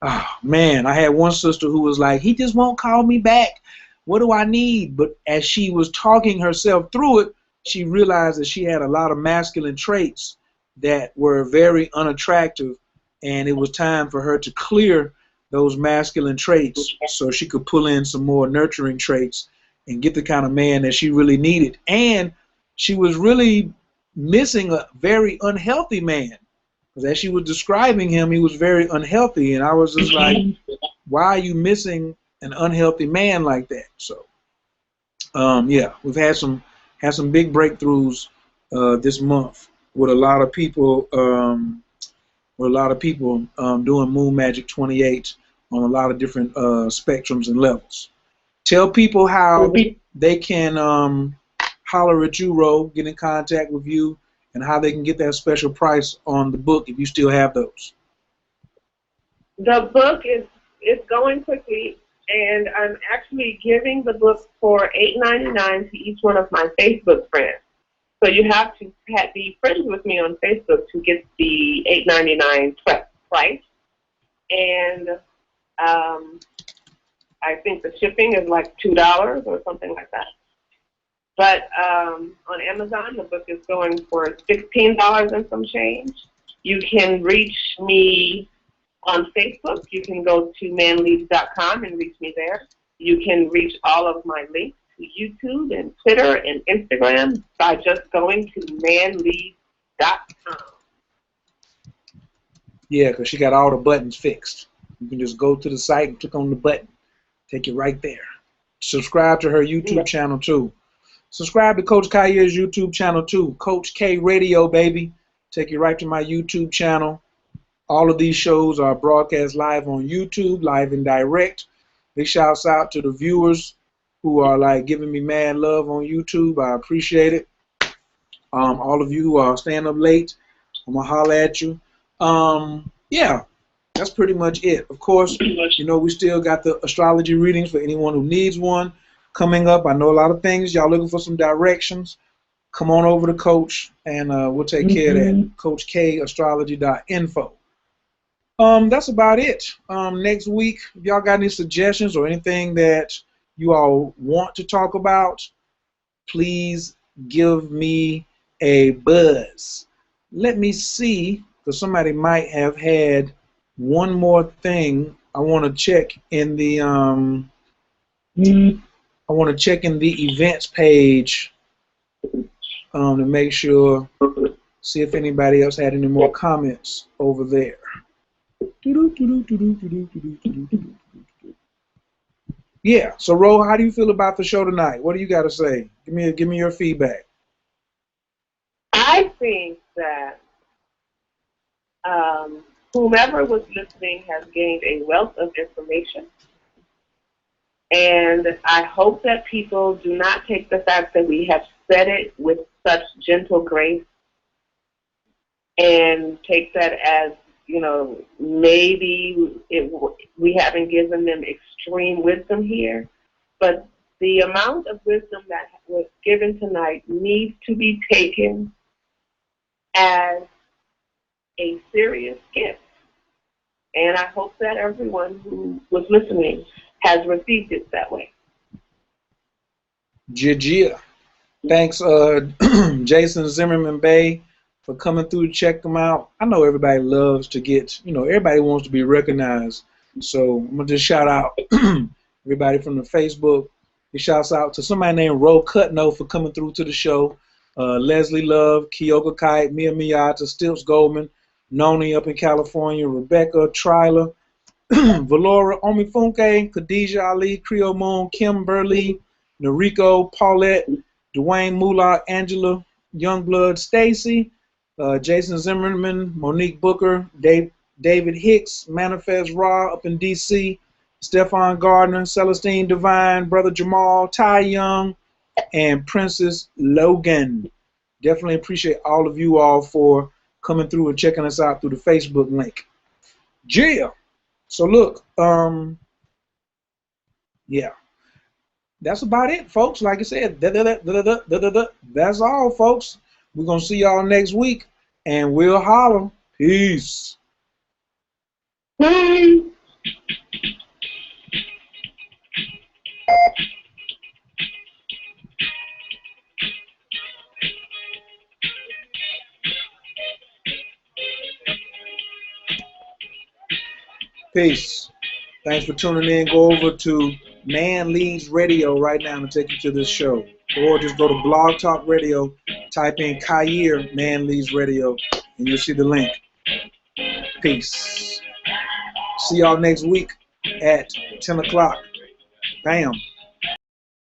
had one sister who was like, he just won't call me back. What do I need? But as she was talking herself through it, she realized that she had a lot of masculine traits that were very unattractive, and it was time for her to clear those masculine traits so she could pull in some more nurturing traits and get the kind of man that she really needed. And she was really missing a very unhealthy man, because as she was describing him, he was very unhealthy, and I was just like, why are you missing an unhealthy man like that? So we've had some big breakthroughs this month with a lot of people doing Moon Magic 28 on a lot of different spectrums and levels. Tell people how they can holler at you, Ro, get in contact with you, and how they can get that special price on the book if you still have those. The book is going quickly, and I'm actually giving the book for $8.99 to each one of my Facebook friends. So you have to be friends with me on Facebook to get the $8.99 price. And I think the shipping is like $2 or something like that. But on Amazon, the book is going for $16 and some change. You can reach me on Facebook. You can go to manleads.com and reach me there. You can reach all of my links to YouTube and Twitter and Instagram by just going to manleads.com. Yeah, because she got all the buttons fixed. You can just go to the site and click on the button. Take you right there. Subscribe to her YouTube channel, too. Subscribe to Coach Khayr's YouTube channel, too. Coach K Radio, baby. Take you right to my YouTube channel. All of these shows are broadcast live on YouTube, live and direct. Big shouts out to the viewers who are like giving me mad love on YouTube. I appreciate it. All of you who are staying up late, I'm going to holler at you. Yeah, that's pretty much it. Of course, you know, we still got the astrology readings for anyone who needs one coming up. I know a lot of things. Y'all looking for some directions. Come on over to Coach, and we'll take care of that. CoachKAstrology.info. That's about it. Next week, if y'all got any suggestions or anything that you all want to talk about, please give me a buzz. Let me see, because somebody might have had one more thing. I want to check in the events page to make sure, see if anybody else had any more comments over there. Yeah. So, Ro, how do you feel about the show tonight? What do you got to say? Give me your feedback. I think that whomever was listening has gained a wealth of information. And I hope that people do not take the fact that we have said it with such gentle grace and take that as, you know, maybe we haven't given them extreme wisdom here. But the amount of wisdom that was given tonight needs to be taken as a serious gift. And I hope that everyone who was listening has received it that way. Gia. Thanks, Jason Zimmerman Bay, for coming through to check them out. I know everybody loves to get, you know, everybody wants to be recognized. So I'm going to just shout out everybody from the Facebook. He shouts out to somebody named Ro Cutno for coming through to the show. Leslie Love, Kyoka Kite, Mia Miyata, Stilts Goldman, Noni up in California, Rebecca, Tryla, Valora, Omifunke, Khadijah Ali, Creole Moon, Kimberly, Noriko, Paulette, Dwayne Moolah, Angela, Youngblood, Stacy, Jason Zimmerman, Monique Booker, David Hicks, Manifest Raw up in D.C., Stephon Gardner, Celestine Divine, Brother Jamal, Ty Young, and Princess Logan. Definitely appreciate all of you all for coming through and checking us out through the Facebook link. Yeah. So look, yeah. That's about it, folks. Like I said, that's all, folks. We're going to see y'all next week, and we'll holler. Peace. Bye. Peace. Thanks for tuning in. Go over to Man Leads Radio right now to take you to this show. Or just go to Blog Talk Radio, type in Khayr Man Leads Radio, and you'll see the link. Peace. See y'all next week at 10 o'clock. Bam.